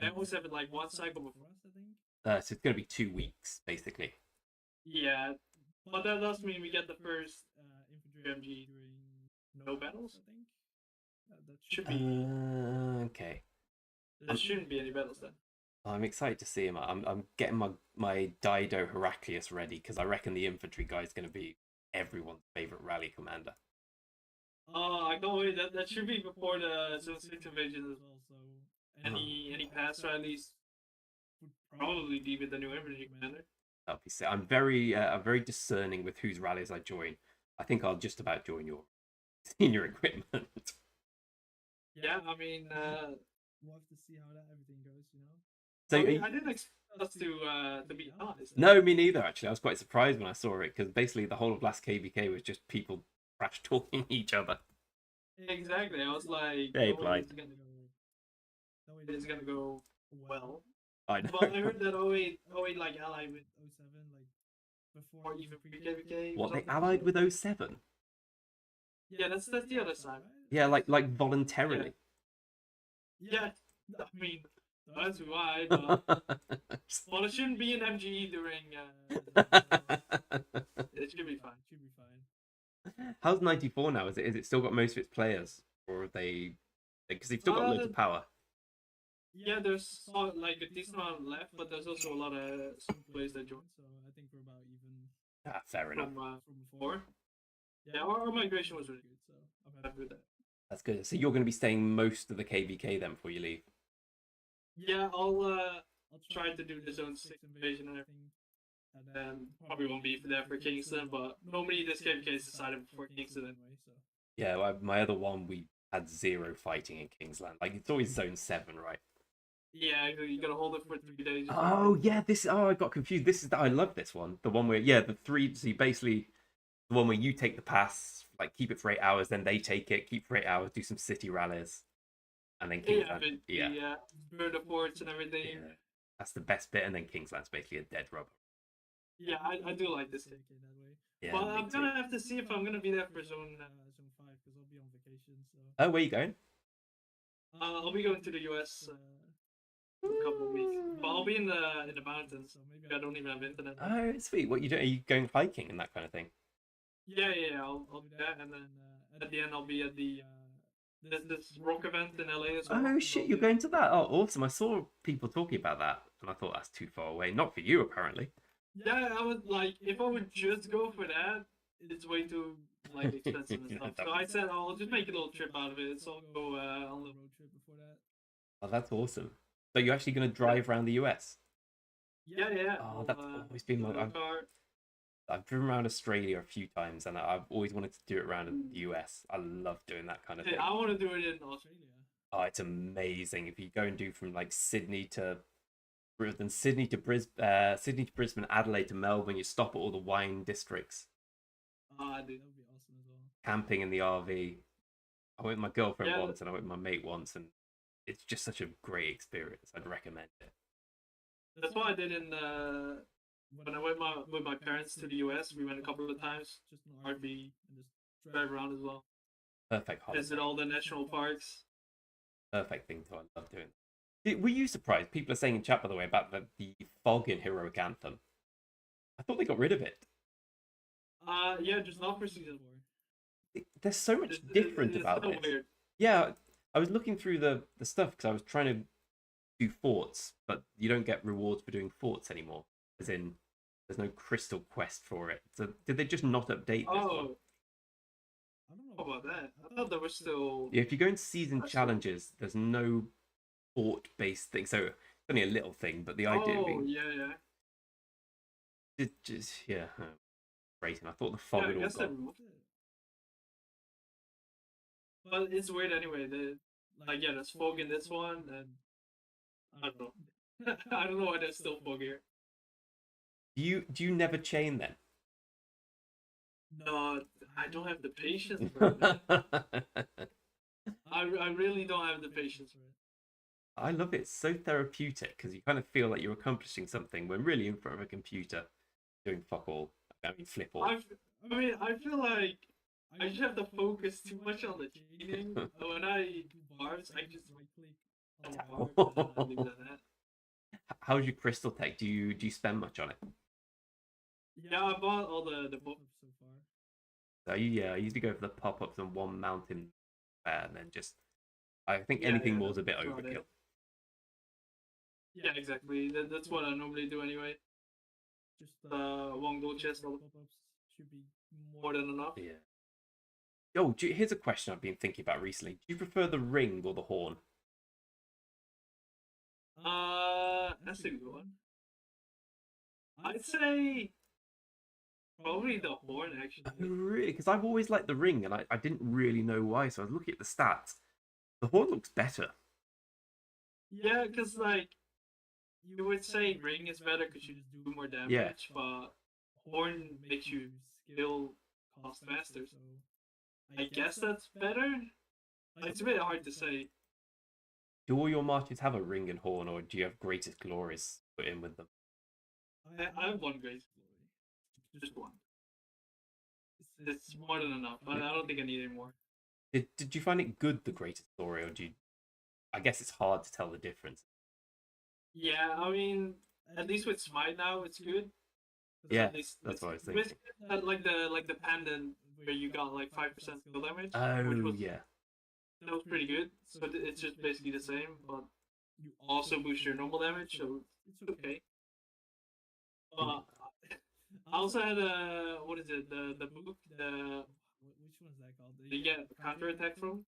they always have it like one cycle before us, I think. So it's going to be 2 weeks, basically. Yeah, but that does mean we get the first infantry MG during no battles, I think. That should be okay. There shouldn't be any battles then. I'm excited to see him. I'm getting my Dido Heraclius ready because I reckon the infantry guy is going to be everyone's favorite rally commander. Oh, I can't wait. That should be before the Zone 6 invasion as well. So any past rallies would probably be with the new infantry commander. That'll be sick. I'm very discerning with whose rallies I join. I think I'll just about join your senior equipment. Yeah, I mean, we'll have to see how everything goes, you know. So I didn't expect us to be honest. No, me neither. Actually, I was quite surprised when I saw it because basically the whole of last KVK was just people trash talking each other. Exactly. I was like, hey, Blight. It's gonna go well. I know. But I heard that 08 like allied with 07 like before even pre-KVK. What, they allied with 07? Yeah, that's the other side. Right? Yeah, like voluntarily. Yeah, I mean, that's why. But well, it shouldn't be an MGE during. It should be fine. Should be fine. How's 94 now? Is it still got most of its players, or are they? Because they've still got loads of power. Yeah, there's like a decent amount left, but there's also a lot of super players that joined. So I think we're about even. Fair enough. From before. Yeah, our migration was really good, so I'm happy with that. That's good. So you're going to be staying most of the KVK then before you leave? Yeah, I'll try to do the Zone 6 invasion and everything. And then probably won't be there for Kingston, but normally this KVK is decided before Kingston anyway, so. Yeah, well, my other one, we had 0 fighting in Kingsland. Like, it's always Zone 7, right? Yeah, you gotta hold it for 3 days. Oh, yeah, I got confused. I love this one. The one where, the 3, so you basically, the one where you take the pass, like, keep it for 8 hours, then they take it, keep for 8 hours, do some city rallies, and then Kingsland. Yeah, burn the forts and everything. Yeah. That's the best bit, and then Kingsland's basically a dead rubber. Yeah, I do like this KVK that way. Yeah, but I'm gonna have to see if I'm gonna be there for Zone 5, because I'll be on vacation, so. Oh, where are you going? I'll be going to the US a couple of weeks. But I'll be in the mountains, so maybe I don't even have internet. Oh, sweet. What you doing? Are you going hiking and that kind of thing? Yeah, I'll do that, and then at the end I'll be at the this rock event in LA as well. Oh shit, you're going to that? Oh, awesome. I saw people talking about that, and I thought that's too far away. Not for you, apparently. Yeah, I would like, if I would just go for that, it's way too like expensive and Yeah, stuff. that So I was- said, I'll just make a little trip out of it. So I'll go on a road trip before that. Oh, that's awesome. So you're actually going to drive around the US? Yeah, yeah. Oh, that's always been my. Get a car. I've driven around Australia a few times, and I've always wanted to do it around the US. I love doing that kind of Hey, thing. I want to do it in Australia. Oh, it's amazing if you go and do from like Sydney to then Sydney to Brisbane, Adelaide to Melbourne. You stop at all the wine districts, Ah, dude, that would be awesome as well. camping in the RV. I went with my girlfriend Yeah. once, and I went with my mate once, and it's just such a great experience. I'd recommend it. That's what I did in when I went with my parents to the US. We went a couple of times, just an RV and just drive around as well. Perfect holiday. Visit all the national parks. Perfect thing to. I love doing. Were you surprised? People are saying in chat, by the way, about the fog in Heroic Anthem. I thought they got rid of it. Yeah, just not for season 4. There's so much different about so this. weird. Yeah, I was looking through the stuff because I was trying to do forts, but you don't get rewards for doing forts anymore. As in, there's no crystal quest for it. So did they just not update this one? Oh, I don't know about that. I thought there was still. Yeah, if you go in season That's challenges, there's no fort-based thing. So it's only a little thing, but the idea Oh, being yeah. it just great. And I thought the fog Yeah, I had all guess they gone. removed it. But it's weird anyway. There's fog in this one, and I don't know. I don't know why there's still fog here. Do you never chain then? No, I don't have the patience for it. Man. I really don't have the patience for it. I love it. It's so therapeutic because you kind of feel like you're accomplishing something when really in front of a computer doing fuck all. I mean, flip all. I feel like I just have to focus too much on the cheating. When I do bars, I just right click on the bar and I leave it at that. How's your crystal tech? Do you spend much on it? Yeah, I bought all the pop-ups so far. I usually go for the pop-ups on one mountain, and then just I think Yeah, anything yeah, more is a bit that's about overkill. it. Yeah, exactly. That's what I normally do anyway. Just one gold chest, all the pop-ups should be more than enough. Yeah. Oh, here's a question I've been thinking about recently. Do you prefer the ring or the horn? That's a good one. I'd say probably the horn actually. Oh, really? Because I've always liked the ring, and I didn't really know why. So I was looking at the stats. The horn looks better. Yeah, because like you would say ring is better because you just do more damage, but horn makes you skill cost faster. So I guess that's better. Like, it's a bit hard to say. Do all your marches have a ring and horn, or do you have greatest glories put in with them? I have one grace glory, just one. It's more than enough. I don't think I need any more. Did you find it good, the greatest glory, or do you? I guess it's hard to tell the difference. Yeah, I mean, at least with Smite now, it's good. Yeah, that's what I was thinking. Like the pendant where you got like 5% skill damage. Oh, yeah. That was pretty good. So it's just basically the same, but you also boost your normal damage, so it's okay. I also had what is it? The book, which one is that called? You get counter attack from?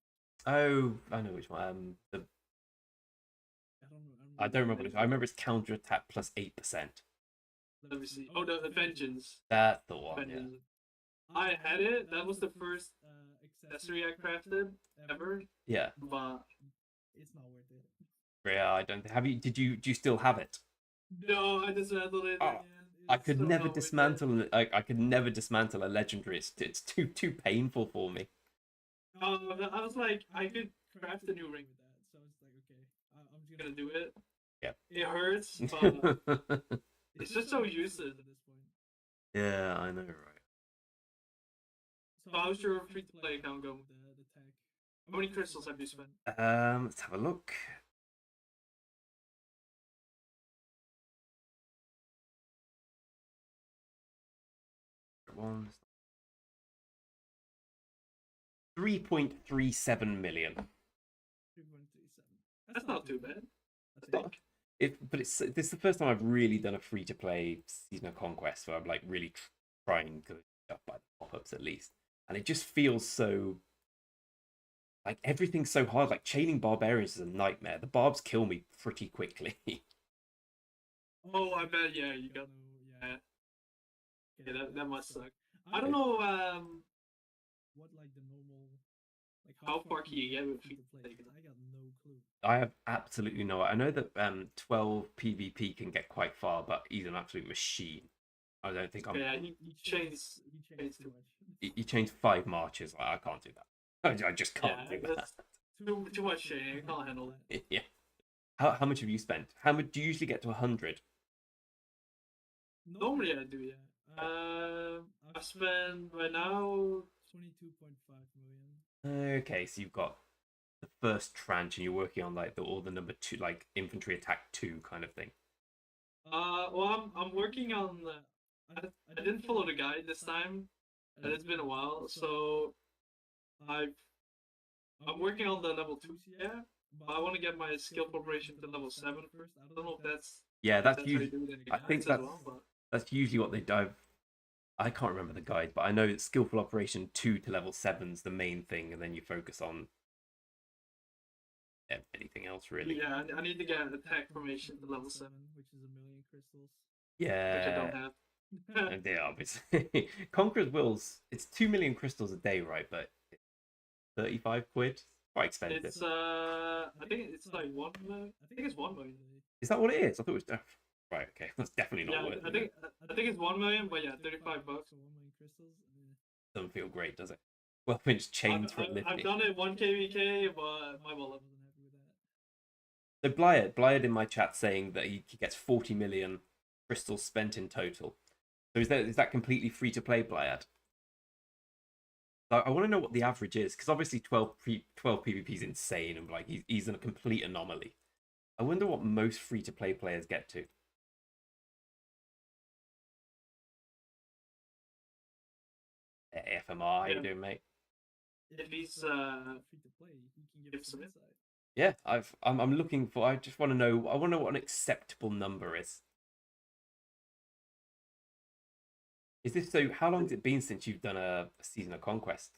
Oh, I know which one. I don't remember. I remember it's counter attack plus 8%. Let me see. Oh, the Vengeance. That's the one. Vengeance. Yeah. I had it. That was the first accessory I crafted ever. Yeah. But it's not worth it. Yeah, I don't. Have you? Do you still have it? No, I dismantled it. Oh, I could never dismantle. I could never dismantle a legendary. It's too painful for me. I was like, I could craft a new ring with that, so I was like, okay, I'm just gonna do it. Yeah. It hurts, but it's just so useless at this point. Yeah, I know, right? So how's your free-to-play account going with the tag? How many crystals have you spent? Let's have a look. One. 3.37 million. 3.37. That's not too bad. This is the first time I've really done a free-to-play season of Conquest, where I'm like really trying to get up by the pop-ups at least. and it just feels so like everything's so hard. Like chaining barbarians is a nightmare. The barbs kill me pretty quickly. Oh, I bet. Yeah, you got. Yeah. Yeah, that must suck. I don't know. How far can you get with free to play? 'Cause I got no clue. I have absolutely no. I know that 12 PvP can get quite far, but he's an absolute machine. I don't think I'm. Yeah, he chains. He chains too much. He changed 5 marches. Like, I can't do that. I just can't Yeah, do that. that's too much chaining. I can't handle that. Yeah. How much have you spent? How much do you usually get to 100? Normally I do, yeah. I've spent right now 22.5 million. Okay, so you've got the first tranche, and you're working on like all the number 2, like infantry attack 2 kind of thing. Well, I'm working on. I didn't follow the guide this time, and it's been a while, so I've I'm working on the level 2 yeah, but I want to get my skill preparation to level 7 first. I don't know if that's Yeah, that's how you usually. do it in the I think guides as well, but that's usually what they dive. I can't remember the guide, but I know it's skillful operation 2 to level 7's the main thing, and then you focus on anything else really. yeah, I need to get attack formation to level 7, which is 1,000,000 crystals, which I Yeah, don't have. and they are obviously Conqueror's Wills. It's 2 million crystals a day, right? But 35 quid, quite expensive. It's I think it's like 1 million. I think it's 1 million. Is that what it is? I thought it was. Right, okay, that's definitely not Yeah, worth I it. think it's 1 million, but yeah, 35 bucks for 1 million crystals. Doesn't feel great, does it? Well, pinch chains for a living. I've done it 1 kvk, but my wallet wasn't happy with that. So Blyard in my chat saying that he gets 40 million crystals spent in total. So is that completely free to play, Blyard? I want to know what the average is, because obviously 12 PvP is insane, and like he's a complete anomaly. I wonder what most free to play players get to. FMR, how you doing, mate? If he's free to play, he can give some insight. Yeah, I'm looking for. I just want to know. I want to know what an acceptable number is. Is this so? How long has it been since you've done a season of Conquest?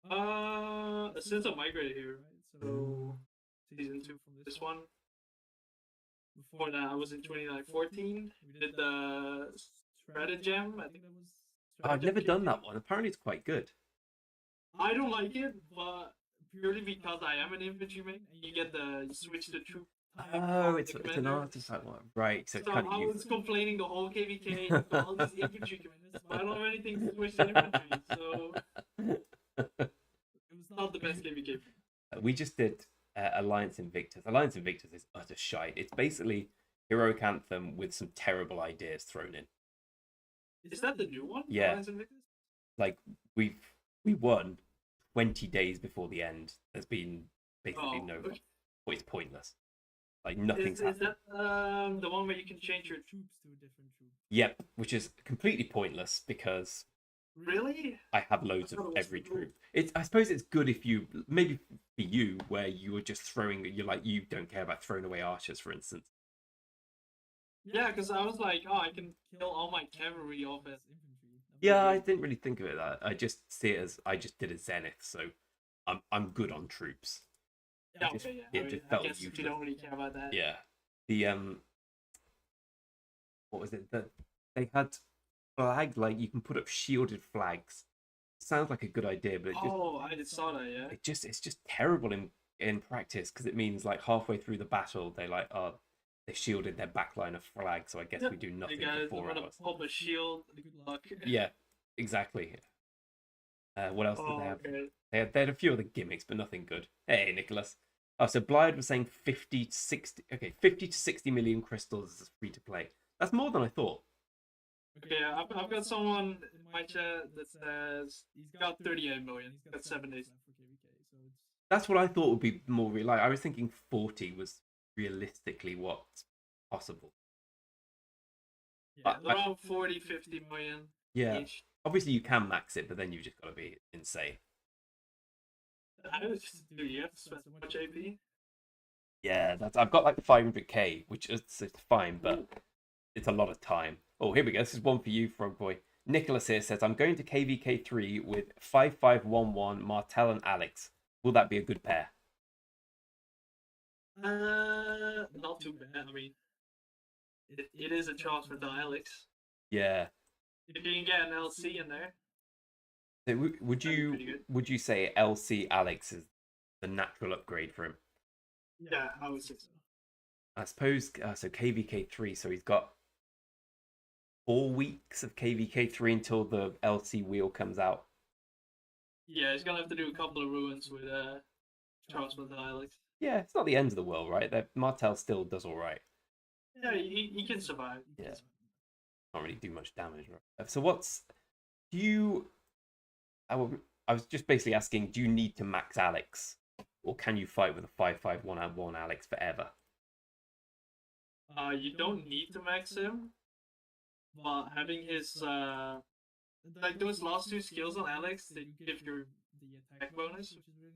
Since I migrated here, right? So season 2 from this one. Before that, I was in 2014. We did the Stratagem. I think that was. I've never done that one. Apparently, it's quite good. I don't like it, but purely because I am an infantryman, and you switch the troop. Oh, it's an artifact one, right? So I was complaining the whole KVK about all these infantry commanders, but I don't have anything to switch to infantry, so it was not the best KVK. We just did Alliance Invictus. Alliance Invictus is utter shite. It's basically Heroic Anthem with some terrible ideas thrown in. Is that the new one? Yeah. Alliance Invictus? Like we won 20 days before the end. There's been basically no. Well, it's pointless. Like nothing's happened. Is that the one where you can change your troops to a different troop? Yep, which is completely pointless because really I have loads of every troop. I suppose it's good if you maybe for you where you were just throwing. You don't care about throwing away archers, for instance. Yeah, because I was like, oh, I can kill all my cavalry off as infantry. Yeah, I didn't really think of it that. I just see it as I just did a zenith, so I'm good on troops. Yeah, okay, yeah. I guess you don't really care about that. Yeah, the what was it? They had flag, like you can put up shielded flags. Sounds like a good idea, but I just saw that. Yeah, it's just terrible in practice because it means like halfway through the battle they shielded their backline of flag, so I guess we do nothing for 4 hours. Pop a shield. Good luck. Yeah, exactly. What else did they have? Okay. They had a few other gimmicks, but nothing good. Hey, Nicholas. Oh, so Blyde was saying 50 to 60. Okay, 50 to 60 million crystals is free to play. That's more than I thought. Okay, I've got someone in my chat that says he's got 38 million. He's got 7 days left for KVK. So that's what I thought would be more real. Like, I was thinking 40 was realistically what's possible. Yeah, around 40, 50 million. Yeah. Each. Obviously, you can max it, but then you've just got to be insane. I was just do you have to spend so much AP? Yeah, I've got like 500k, which is fine, but it's a lot of time. Oh, here we go. This is one for you, Frog Boy. Nicholas here says, I'm going to KVK3 with 5511, Martel and Alex. Will that be a good pair? Not too bad. I mean, it is a chance for the Alex. Yeah. If you can get an LC in there. So would that'd be pretty good. you say LC Alex is the natural upgrade for him? Yeah, I would say so. I suppose so. KVK3, so he's got 4 weeks of KVK3 until the LC wheel comes out. Yeah, he's gonna have to do a couple of ruins with Charles with Alex. Yeah, it's not the end of the world, right? Martel still does all right. Yeah, he can survive. Yeah, can't really do much damage, right? So do you? I was just basically asking, do you need to max Alex, or can you fight with a 5.5 1 Alex forever? You don't need to max him, but having his like those last 2 skills on Alex, they give you the attack bonus, which is really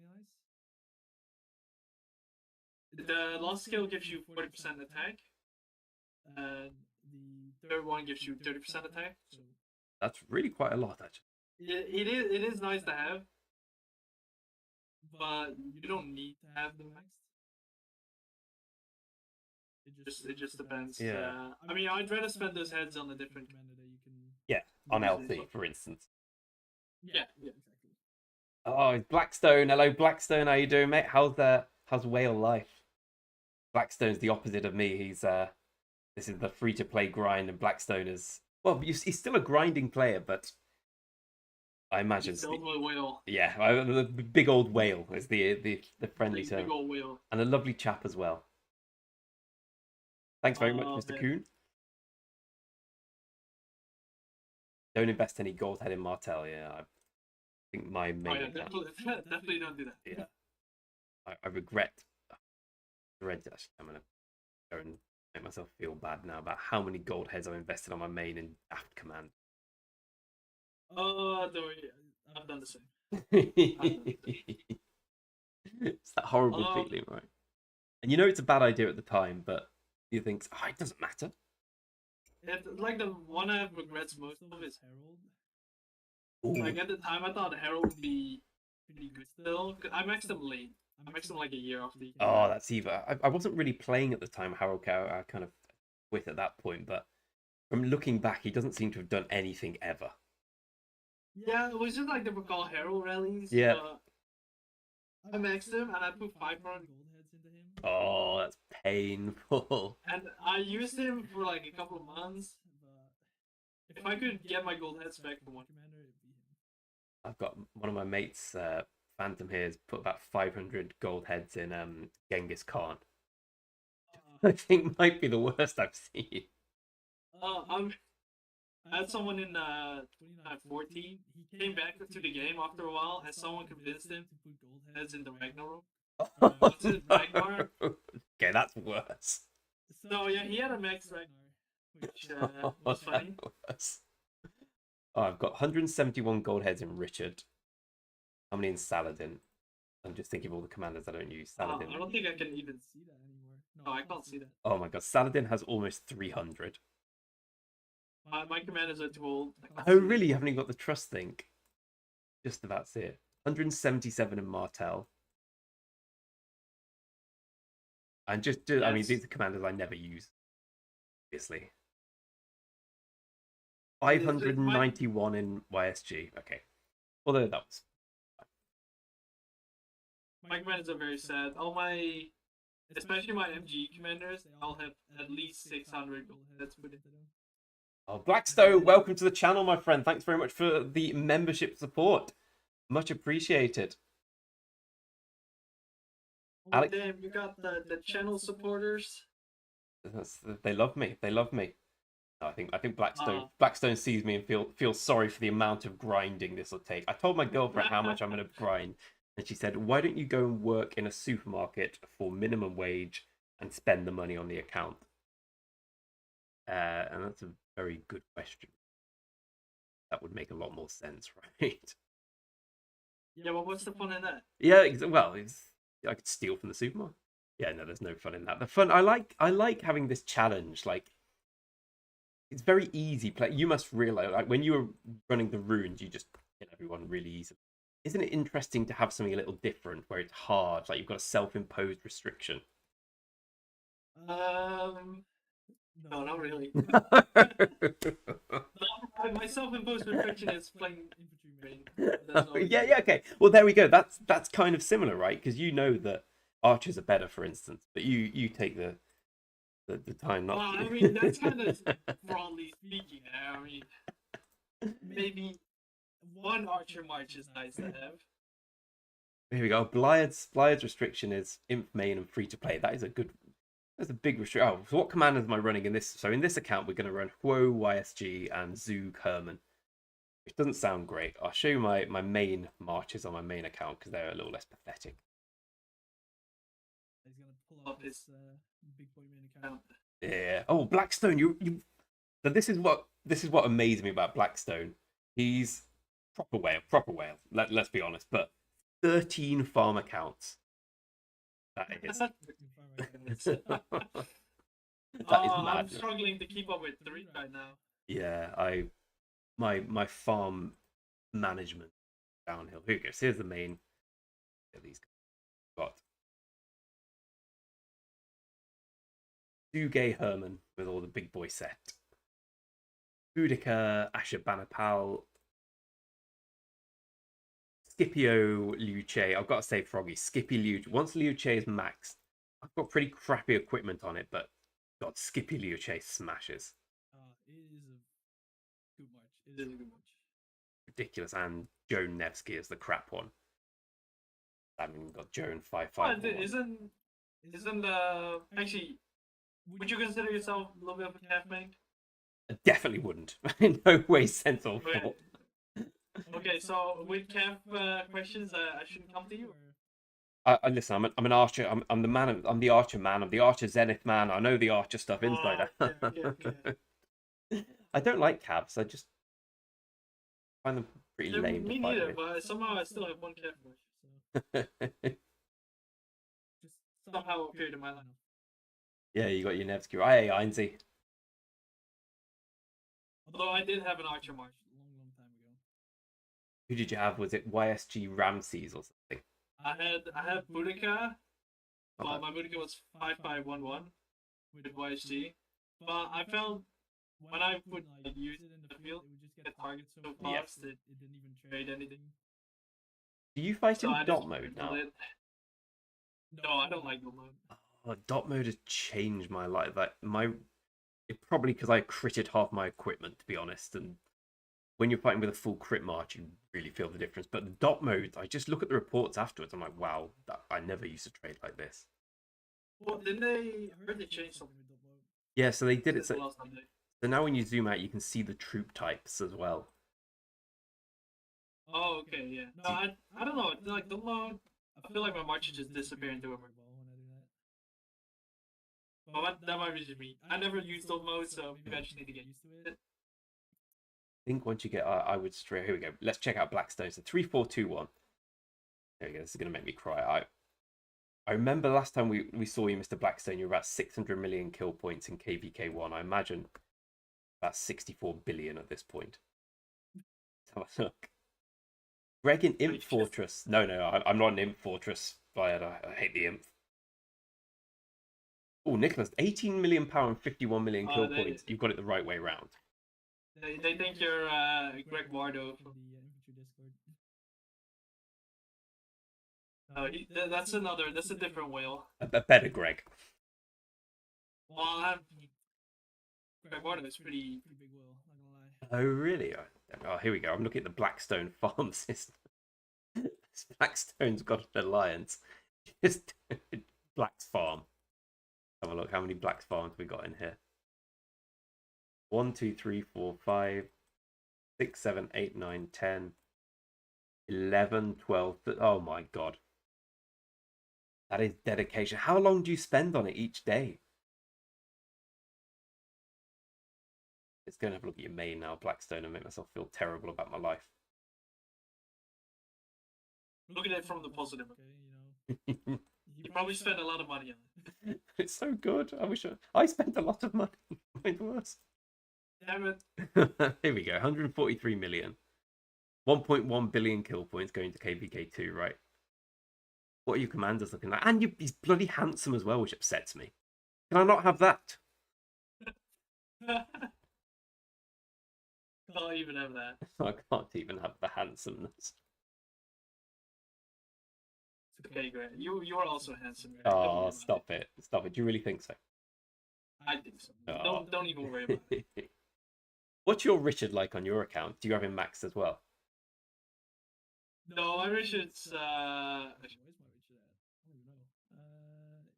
nice. The last skill gives you 40% attack, and the third one gives you 30% attack. So that's really quite a lot, actually. It is nice to have, but you don't need to have the max. It just depends. Yeah. I mean, I'd rather spend those heads on a different commander that you can. Yeah, on LC, for instance. Yeah, exactly. Oh, Blackstone. Hello, Blackstone. How you doing, mate? How's whale life? Blackstone's the opposite of me. This is the free-to-play grind, and Blackstone is, well, he's still a grinding player, but I imagine he's still a whale. Yeah, the big old whale is the friendly term. Big old whale. And a lovely chap as well. Thanks very much, Mr. Kuhn. Don't invest any gold head in Martel. Yeah, I think my main. Definitely don't do that. Yeah, I regret. Actually, I'm gonna go and make myself feel bad now about how many gold heads I've invested on my main in Daft Command. Oh, don't worry. I've done the same. It's that horrible feeling, right? And you know it's a bad idea at the time, but you think, oh, it doesn't matter. Like the one I have regrets most of is Herald. Ooh. Like at the time, I thought Herald would be pretty good still. I maxed him late. I maxed him like a year after. Oh, that's either. I wasn't really playing at the time Herald Cow. I kind of quit at that point, but from looking back, he doesn't seem to have done anything ever. Yeah, it was just like the Recall Herald rallies. Yeah. I maxed him and I put 500 gold heads into him. Oh, that's painful. And I used him for like a couple of months. But if I could get my gold heads back from one commander, it'd be him. I've got one of my mates, Phantom here, has put about 500 gold heads in Genghis Khan. I think might be the worst I've seen. I had someone in 2014. He came back to the game after a while, and someone convinced him to put gold heads in the Ragnarok. What's it, Ragnar? Okay, that's worse. So yeah, he had a max Ragnar, which was funny. Oh, I've got 171 gold heads in Richard. How many in Saladin? I'm just thinking of all the commanders I don't use. Saladin. I don't think I can even see that anymore. No, I can't see that. Oh my god, Saladin has almost 300. My commanders are too old. Oh really? You haven't even got the trust thing? Just about see it. 177 in Martel. And yes. I mean, these are commanders I never use. Obviously. 591 in YSG. Okay. Although that was... My commanders are very sad. Especially my MG commanders, they all have at least 600 gold heads put into them. Oh, Blackstone, welcome to the channel, my friend. Thanks very much for the membership support. Much appreciated. Oh, Alex... damn, you got the channel supporters. They love me. They love me. No, I think Blackstone sees me and feels sorry for the amount of grinding this will take. I told my girlfriend how much I'm going to grind, and she said, "Why don't you go and work in a supermarket for minimum wage and spend the money on the account?" And that's a very good question. That would make a lot more sense, right? Yeah, well, what's the fun in that? Yeah, well, I could steal from the supermarket. Yeah, no, there's no fun in that. The fun, I like having this challenge. Like, It's very easy play. You must realize, like when you were running the runes, you just kill everyone really easily. Isn't it interesting to have something a little different where it's hard, like you've got a self-imposed restriction? Um, no, not really. My self-imposed restriction is playing infantry main. That's all. Yeah, yeah, okay. Well, there we go. That's kind of similar, right? Because you know that archers are better, for instance, but you take the time not Well, to. I mean, that's kind of broadly speaking. I mean, maybe one archer march is nice to have. Here we go. Blythe's restriction is inf main and free to play. That is a good. That's a big restriction. Oh, so what commanders am I running in this? So in this account, we're going to run Huo, YSG, and Zug Herman, which doesn't sound great. I'll show you my main marches on my main account because they're a little less pathetic. He's gonna pull up his big boy main account. Yeah. Oh, Blackstone. You. So this is what amazed me about Blackstone. He's proper whale, proper whale. Let's be honest, but 13 farm accounts. That is that is I'm mad. struggling to keep up with 3 right now. Yeah, my farm management downhill. Here we go. So here's the main. At these got Sugay Herman with all the big boy set. Boudica, Ashurbanipal, Scipio Luce. I've got to say, Froggy, Skippy Luce. Once Luce is maxed, I've got pretty crappy equipment on it, but God, Skippy Luce smashes. It is a good match. It is a good match. Ridiculous. And Joe Nevsky is the crap one. I mean, got Joan 5-5. Isn't actually? Would you consider yourself a little bit of a calf main? I definitely wouldn't. In no way, sense, or form. Okay, so with calf questions, I shouldn't come to you. Listen, I'm an archer. I'm the man. I'm the archer man. I'm the archer zenith man. I know the archer stuff inside out. Okay. I don't like cabs. I just find them pretty lame. Me neither, but somehow I still have one calf question. So. Just somehow appeared in my life. Yeah, you got your Nevsky. Aye, Einzie. Although I did have an archer march a long time ago. Who did you have? Was it YSG Ramses or something? I had Boudica, but my Boudica was 5511 with YSG. But I found when I would use it in the field, it would just get targeted so fast that it didn't even trade anything. Do you fight in dot mode now? No, I don't like dot mode. Oh, dot mode has changed my life. It probably because I critted half my equipment, to be honest. And when you're fighting with a full crit march, you really feel the difference. But the dot mode, I just look at the reports afterwards. I'm like, wow, I never used to trade like this. Well, didn't they? I heard they changed something with dot mode. Yeah, so they did it. So now when you zoom out, you can see the troop types as well. Oh, okay, yeah. No, I don't know. Like dot mode, I feel like my marches just disappear into a brick wall when I do that. But that might be just me. I never used dot mode, so maybe I just need to get used to it. I think once you get, I would straight. Here we go. Let's check out Blackstone. So 3-4-2-1. There we go. This is gonna make me cry. I remember last time we saw you, Mr. Blackstone. You were about 600 million kill points in KVK1. I imagine about 64 billion at this point. Let's have a look. Greg in Imp Fortress. No, I'm not an Imp Fortress player. I hate the Imp. Oh, Nicholas, 18 million power and 51 million kill points. You've got it the right way round. They think you're Greg Wardo from the Infantry Discord. That's a different whale. A better Greg. Well, Greg Wardo is pretty big whale, not gonna lie. Oh, really? Oh, here we go. I'm looking at the Blackstone farm system. Blackstone's got an alliance. Just Black's farm. Have a look. How many Black's farms we got in here? 1, 2, 3, 4, 5, 6, 7, 8, 9, 10, 11, 12. Oh my god. That is dedication. How long do you spend on it each day? Let's go and have a look at your main now, Blackstone, and make myself feel terrible about my life. Look at it from the positive, okay? You probably spend a lot of money on it. It's so good. I wish I spent a lot of money. It was. Damn it. Here we go. 143 million. 1.1 billion kill points going to KVK2, right? What are your commanders looking like? And he's bloody handsome as well, which upsets me. Can I not have that? Can't even have that. I can't even have the handsomeness. It's okay, Grant. You're also handsome. Grant. Don't Oh, worry about stop it. Stop it. Do you really think so? I think so. Oh. Don't even worry about it. What's your Richard like on your account? Do you have him maxed as well? No, I wish it's actually, where's my Richard at? I don't even know.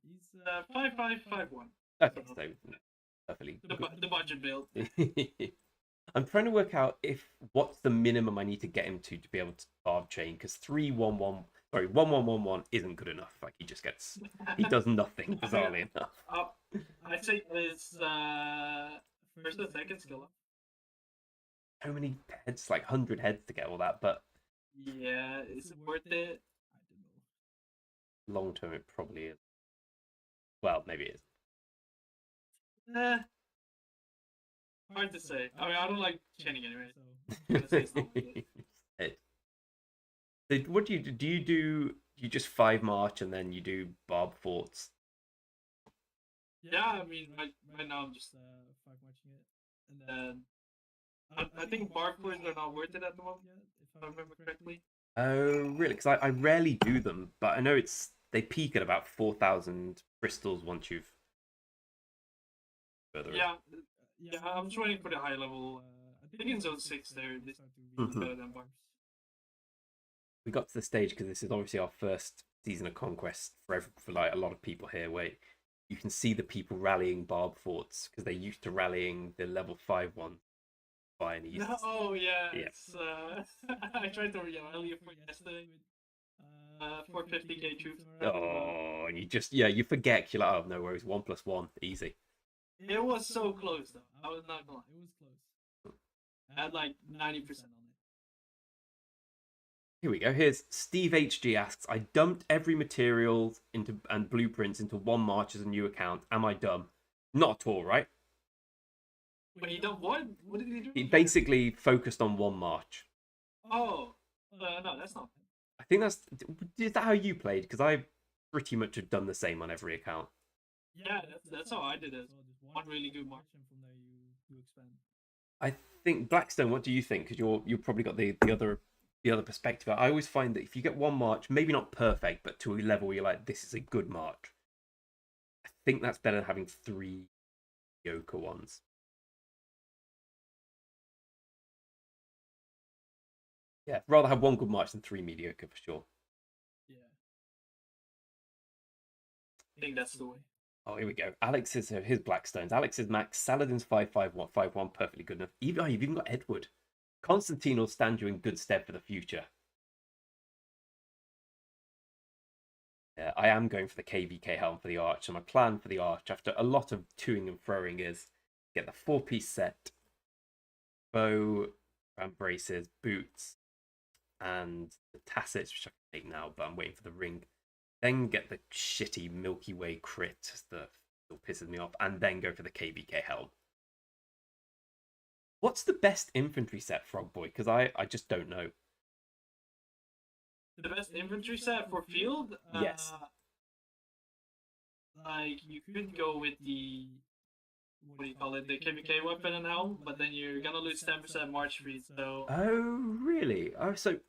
He's 5551. Okay, so perfectly. The budget build. I'm trying to work out what's the minimum I need to get him to be able to barb chain, because 1111 isn't good enough. Like he does nothing, bizarrely enough. I'd say it's first or second skill up. How many heads? Like 100 heads to get all that, but yeah, is it worth it? I don't know. Long term it probably is. Well, maybe it is. Hard to say. I mean, I don't like chaining anyway, so I'm gonna say it's not worth it. So what do you do? Do you just 5 march and then you do barb forts? Yeah, I mean, right now I'm just 5 marching it, and then I think barb forts are not worth it at the moment, if I remember correctly. Oh, really? Because I rarely do them, but I know they peak at about 4,000 crystals once you've further. Yeah, I'm just waiting for the high level. I think in zone 6 they start to be better than barbs. We got to the stage because this is obviously our first season of Conquest for like a lot of people here, where you can see the people rallying barb forts because they're used to rallying the level 5 one. Oh yeah, it's I tried to rally it for yesterday with 450k troops. Oh, and you forget. You're like, oh no worries, 1+1, easy. It was so close though. I was not gonna lie. It was close. I had like 90% on it. Here we go. Here's Steve HG asks, I dumped every material and blueprints into 1 march as a new account. Am I dumb? Not at all, right? When you dumped what? What did he do? He basically focused on 1 march. Oh, no, that's not. I think is that how you played? Because I pretty much have done the same on every account. Yeah, that's how I did it. One really good march, and from there you expand. I think Blackstone. What do you think? Because you've probably got the other perspective. I always find that if you get 1 march, maybe not perfect, but to a level where you're like, this is a good march, I think that's better than having 3 mediocre ones. Yeah, rather have 1 good march than 3 mediocre for sure. Yeah, I think that's the way. Oh, here we go. Alex is his Blackstones. Alex is max. Saladin's 5-5-1, perfectly good enough. You've even got Edward. Constantine will stand you in good stead for the future. Yeah, I am going for the KVK helm for the arch, and my plan for the arch, after a lot of toing and froing, is get the 4-piece set, bow, braces, boots, and the tassets, which I can take now, but I'm waiting for the ring. Then get the shitty Milky Way crit that still pisses me off, and then go for the KVK helm. What's the best infantry set, Frogboy? Because I just don't know. The best infantry set for field? Yes. Like, you could go with the, what do you call it, the KVK weapon and helm, but then you're gonna lose 10% march speed, so... Oh, really? Oh, so...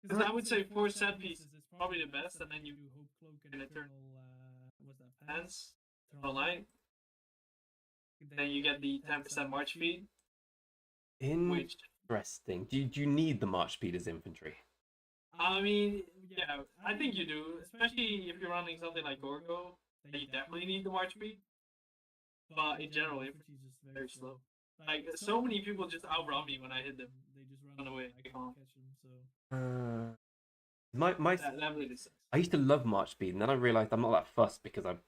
Because I would say 4 set pieces is probably the best, and then you do Hope Cloak and Eternal, what's that, Pants? Eternal Light. Then you get the 10% march speed. Interesting. Do you need the march speed as infantry? I mean, yeah, I think you do, especially if you're running something like Gorgo, then you definitely need the march speed. But in general, infantry is just very slow. Like, so many people just outrun me when I hit them. They just run away. I can't catch them, so... That really sucks. I used to love march speed, and then I realized I'm not that fussed because I'm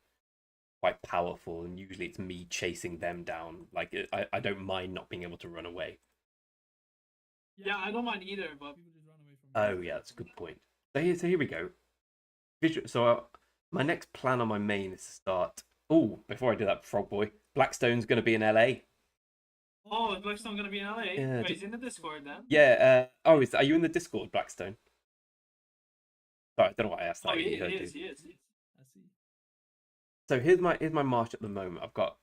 quite powerful, and usually it's me chasing them down. Like, I don't mind not being able to run away. Yeah, I don't mind either, but people just run away from me. Oh, yeah, that's a good point. So here we go. So my next plan on my main is to start... Oh, before I do that, Frogboy, Blackstone's going to be in LA. Oh, is Blackstone gonna be in LA? Yeah, Wait, he's in the Discord then. Yeah. Oh, are you in the Discord, Blackstone? Sorry, I don't know why I asked that. Oh, He heard he you. is. I see. So here's my march at the moment. I've got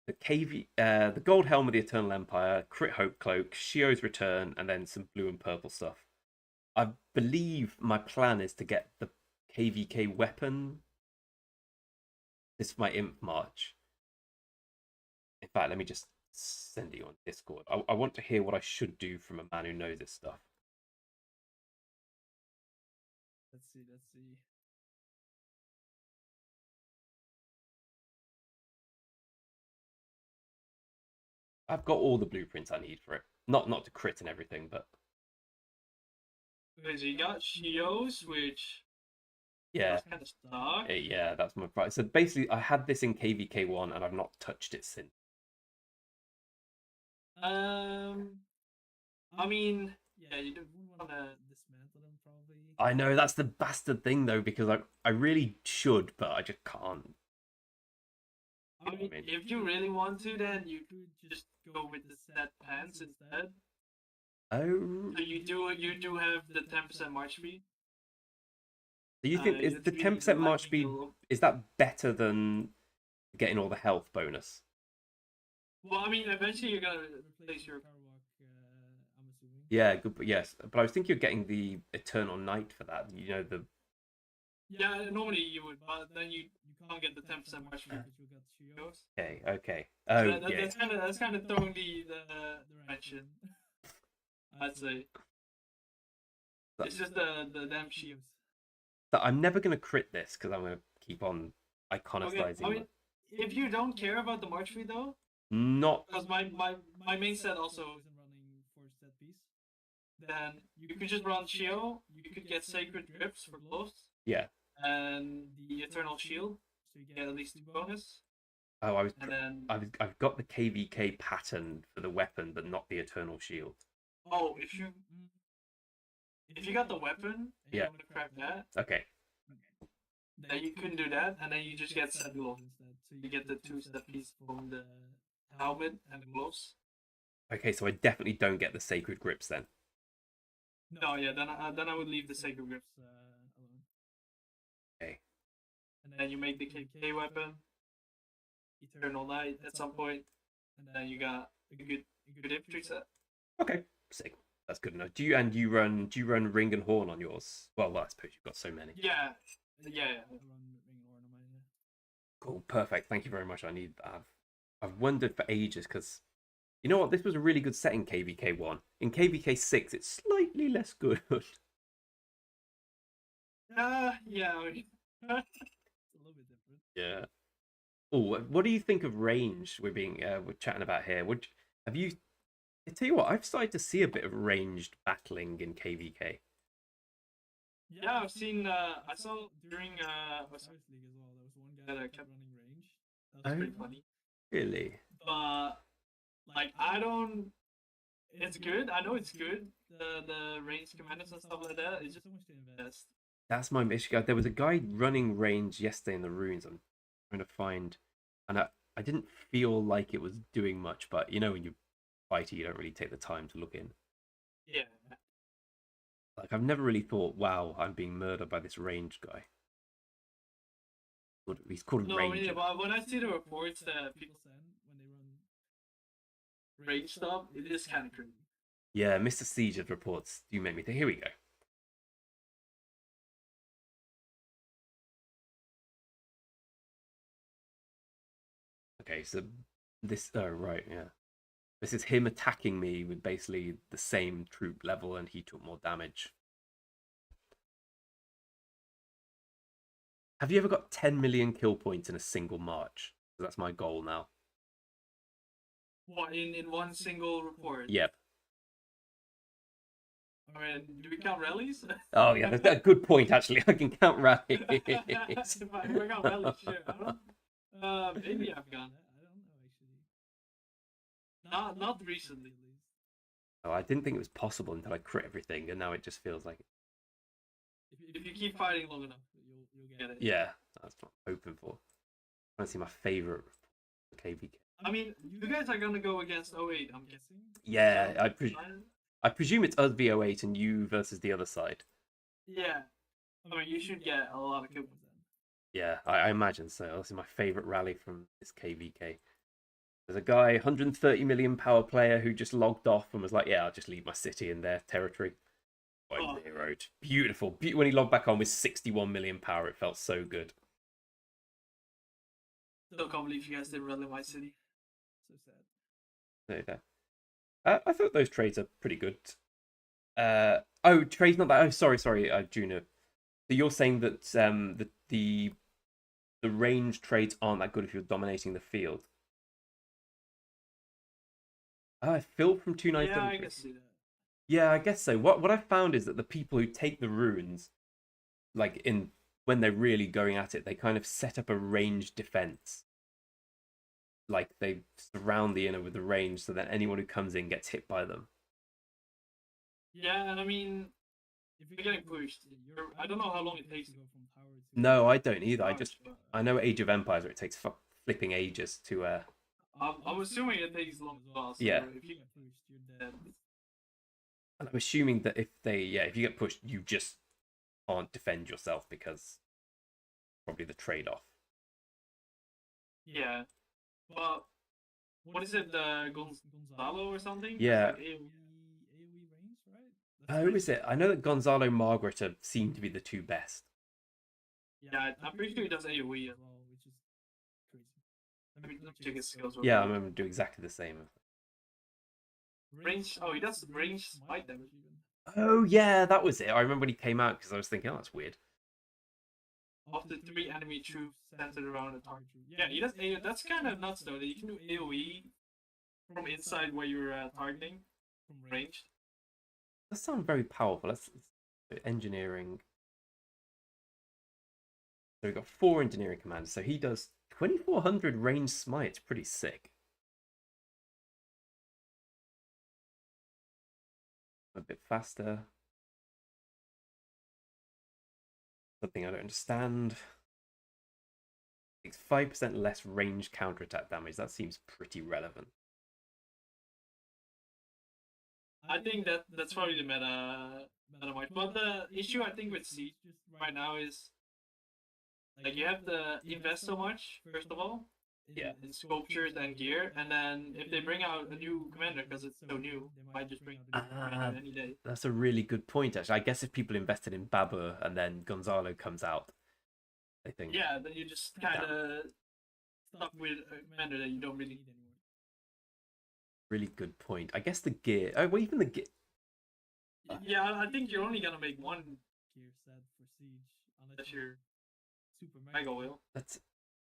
the the gold helm of the Eternal Empire, Crit Hope cloak, Shio's return, and then some blue and purple stuff. I believe my plan is to get the KVK weapon. This is my imp march. In fact, let me just send it on Discord. I want to hear what I should do from a man who knows this stuff. Let's see. I've got all the blueprints I need for it. Not to crit and everything, but Because you got Shios, which yeah, that's kind of stuck. yeah, that's my price. So basically, I had this in KVK1 and I've not touched it since. I mean, yeah, you don't want to dismantle them probably. I know that's the bastard thing though, because I really should, but I just can't. I mean, if you really want to, then you could just go with the set pants instead. Oh. So you do have the 10% march speed. Do you think is the 10% march speed, is that better than getting all the health bonus? Well, I mean, eventually you're gonna replace your. I'm assuming. Yeah, good. But yes, but I was thinking you're getting the Eternal Night for that. You know the. Yeah, normally you would, but then you can't get the 10% march speed because you got Shios. Okay. Oh, So yeah. That's kind of throwing the wrench in. I'd say. It's just the damn Shios. So I'm never gonna crit this because I'm gonna keep on iconicizing. Okay, I mean, if you don't care about the march speed though, not because my main set also isn't running for set piece. then you could just run Shio. You could get Sacred Grips for gloves. yeah. And the Eternal Shield, so you get at least 2 bonus. Oh, And then I've got the KVK pattern for the weapon, but not the Eternal Shield. oh, if you got the weapon, and Yeah. you want to craft that, Okay. then you couldn't do that, and then you just get set gloves instead. So you get the 2 set piece from the helmet and the gloves. Okay, so I definitely don't get the Sacred Grips then. No, yeah, then I would leave the Sacred Grips alone. Okay. And then you make the KK weapon, Eternal Night at some point, and then you got a good infantry set. Okay, sick. That's good enough. Do you run Ring and Horn on yours? Well, I suppose you've got so many. Yeah. I run ring ornament. Yeah. Cool, perfect. Thank you very much. I've wondered for ages because you know what? This was a really good set in KVK1. In KVK6, it's slightly less good. Yeah. I mean, It's a little bit different. Yeah. Oh, what do you think of range? We're chatting about here. Have you? I tell you what, I've started to see a bit of ranged battling in KVK. yeah, I've seen. I saw during Cyrus League as well. There was one guy that kept running range. that was pretty funny. Really? But like, I don't. It's good. I know it's good. The range commanders and stuff like that. It's just so much to invest. That's my issue. There was a guy running range yesterday in the runes. I'm trying to find, and I didn't feel like it was doing much. But you know, when you fight it, you don't really take the time to look in. Yeah. Like I've never really thought, wow, I'm being murdered by this range guy. He's called No, Ranger. yeah, but when I see the reports that people send when they run range stuff, it is kind of crazy. Yeah, Mr. Siege's reports do make me think. Here we go. Okay, so this. Oh, right, yeah. This is him attacking me with basically the same troop level, and he took more damage. Have you ever got 10 million kill points in a single march? That's my goal now. What, in one single report? Yep. I mean, do we count rallies? Oh yeah, that's a good point actually. I can count rallies. if I count rallies, shit, I don't. Maybe I've gone. I don't know actually. Not recently. Oh, I didn't think it was possible until I crit everything, and now it just feels like. If you keep fighting long enough, you'll get it. Yeah, that's what I'm hoping for. I want to see my favorite KVK. I mean, you guys are gonna go against 08, I'm guessing. Yeah, So, I presume it's us v08 and you versus the other side. yeah. I mean, you should get a lot of kills. Yeah, I imagine so. This is my favorite rally from this KVK. There's a guy, 130 million power player, who just logged off and was like, "Yeah, I'll just leave my city in their territory." Oh. Zeroed. Beautiful. When he logged back on with 61 million power, it felt so good. Still can't believe you guys didn't rally my city. So sad. There you go. I thought those trades are pretty good. Oh, trades not that. Oh, sorry, Juno. So you're saying that the range trades aren't that good if you're dominating the field. Phil from 297. Yeah, I can see that. Yeah, I guess so. What I found is that the people who take the runes, like when they're really going at it, they kind of set up a ranged defense. Like they surround the inner with the range so that anyone who comes in gets hit by them. Yeah, and I mean, if you're getting pushed, I don't know how long it takes to go from tower to. No, I don't either. I know Age of Empires where it takes flipping ages to. I'm assuming it takes long as well. So Yeah. If you get pushed, you're dead. And I'm assuming that if you get pushed, you just can't defend yourself because probably the trade-off. Yeah, but what is it, Gonzalo or something? Yeah. Like AoE range, right? Who is it? I know that Gonzalo Margaret seem to be the two best. Yeah, I'm pretty sure he does AoE as well, which is crazy. Let me check his skills. Yeah, I'm going to do exactly the same. Range. Oh, he does range smite damage even. Oh yeah, that was it. I remember when he came out because I was thinking, oh, that's weird. Of the 3 enemy troops centered around the target. Yeah, he does AoE. That's kind of nuts though. That you can do AoE from inside where you're targeting, from range. That sounds very powerful. Let's engineering. So we've got 4 engineering commanders. So he does 2400 range smite. It's pretty sick. A bit faster. Something I don't understand. It's 5% less range counterattack damage. That seems pretty relevant. I think that's probably the meta mark. But the issue I think with Siege right now is like you have to invest so much first of all. Yeah. In sculptures and gear, and then if they bring out a new commander because it's so new, they might just bring out a new commander any day. That's a really good point, actually. I guess if people invested in Babu and then Gonzalo comes out, I think. Yeah, then you just kind of stuck with a commander that you don't really need anymore. Really good point. I guess the gear. Oh, well, even the gear. Yeah, I think you're only gonna make one gear set for Siege unless you're super mega oil.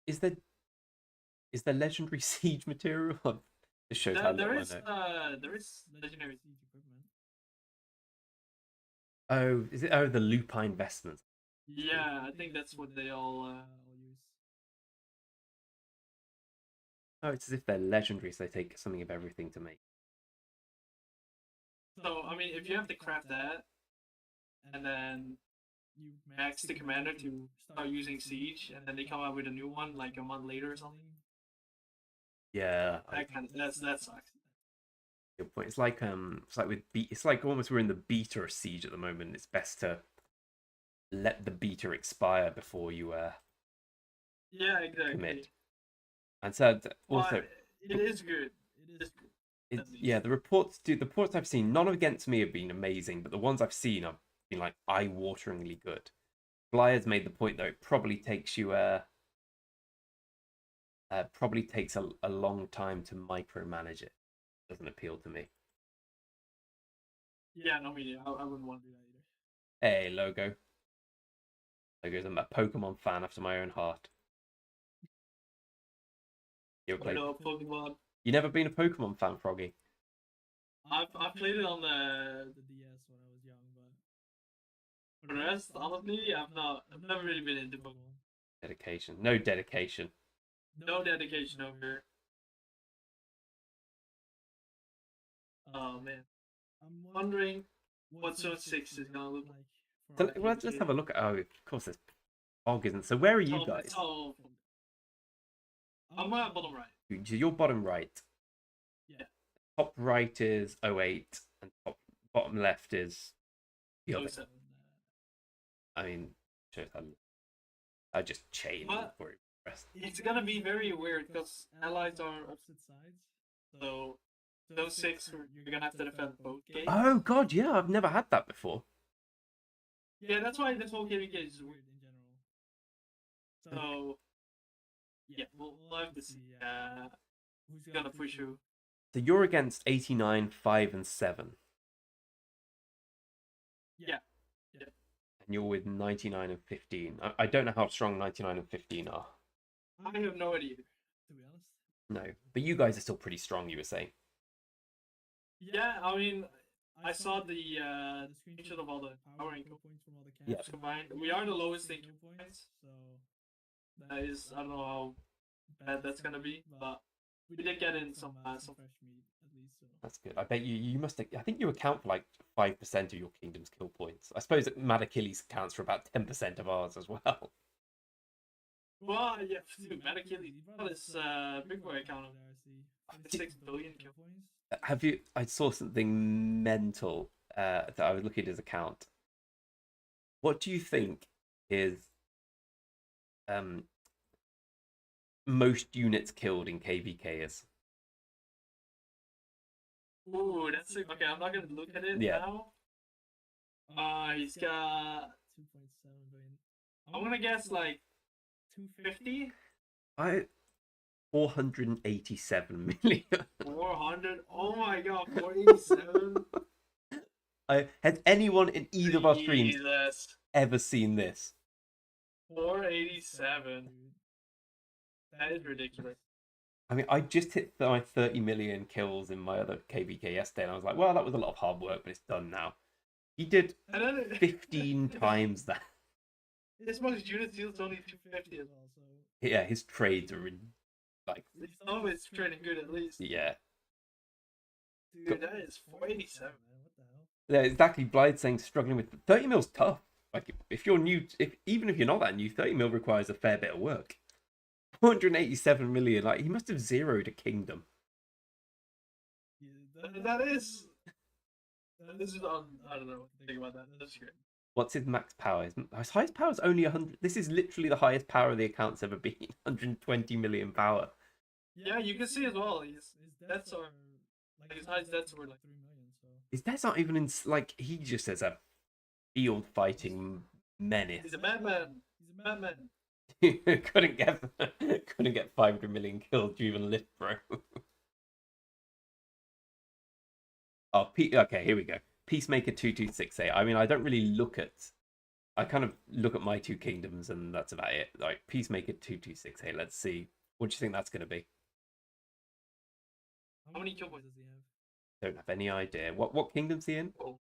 Is there legendary siege material? This shows how little I know. There is legendary siege equipment. Oh, is it? Oh, the lupine vestments. Yeah, I think that's what they all use. Oh, it's as if they're legendary, so they take something of everything to make. So, I mean, if you have to craft that, and then you max the commander to start using Siege, and then they come out with a new one like a month later or something. Yeah, that sucks. Good point. It's like it's like almost we're in the beta of Siege at the moment. It's best to let the beta expire before you yeah, exactly. Commit. And so also it is good. Yeah, the reports I've seen, none against me have been amazing, but the ones I've seen have been like eye-wateringly good. Blyer's made the point though, it probably takes you probably takes a long time to micromanage it. Doesn't appeal to me. Yeah, no, me. I wouldn't want to do that either. Hey, Logo. Logo's a Pokemon fan after my own heart. You ever played? Pokemon. You never been a Pokemon fan, Froggy? I've played it on the DS when I was young, but for the rest, honestly, I've never really been into Pokemon. Dedication. No dedication. No dedication over here. Oh man, I'm wondering what Zone 6 is gonna look like. So, well, let's have a look at. Oh, of course, there's fog, isn't. So where are you guys? I'm at bottom right. Your bottom right. Yeah. Top right is 08, and bottom left is the other. 07. I mean, shows how I just chain But for impressed. it's gonna be very weird because allies are opposite sides. So those 6 you're gonna have to defend both gates. Oh god, yeah, I've never had that before. Yeah, that's why this whole KVK is weird in general. So yeah, we'll have to see who's gonna push who. So you're against 89, 5, and 7. Yeah. And you're with 99 and 15. I don't know how strong 99 and 15 are. I have no idea, to be honest. No, but you guys are still pretty strong, you were saying. Yeah, I mean, I saw the screenshot of all the power and kill points from all the camps combined. We are the lowest in kill points, so that is, I don't know how bad that's gonna be, but we did get in some fresh meat at least. So. That's good. I bet you must. I think you account for like 5% of your kingdom's kill points. I suppose that Mad Achilles accounts for about 10% of ours as well. Well, yeah, dude, Mad Achilles, he brought his big boy account over there. 6 billion kill points. Have you? I saw something mental that I was looking at his account. What do you think is most units killed in KVK is? Ooh, that's okay. I'm not gonna look at it now. He's got 2.7 billion. I'm gonna guess like 250. 487 million. 400. Oh my god, 487. Has anyone in either of our streams Jesus. ever seen this? 487. That is ridiculous. I mean, I just hit my 30 million kills in my other KVK yesterday, and I was like, well, that was a lot of hard work, but it's done now. He did 15 times that. His most unit steals only 250 as well, so. Yeah, his trades are in, like. Some of it's trading good at least. Yeah. Dude, that is 487, man. What the hell? Yeah, exactly. Blythe's saying struggling with 30 mil's tough. Like, if you're new, even if you're not that new, 30 mil requires a fair bit of work. 487 million, like he must have zeroed a kingdom. Yeah, that is. This is I don't know what to think about that. That's great. What's his max power? His highest power is only 100. This is literally the highest power the account's ever been. 120 million power. Yeah, you can see as well. His deaths are like his highest deaths were like 3 million. So his deaths aren't even in like he just has a field fighting menace. He's a madman. He's a madman. couldn't get 500 million kills to even live, bro. Oh, okay, here we go. Peacemaker 2268. I mean, I don't really look at. I kind of look at my two kingdoms, and that's about it. Like Peacemaker 2268. Let's see. What do you think that's going to be? How many kill points does he have? Don't have any idea. What kingdom's he in? Oh.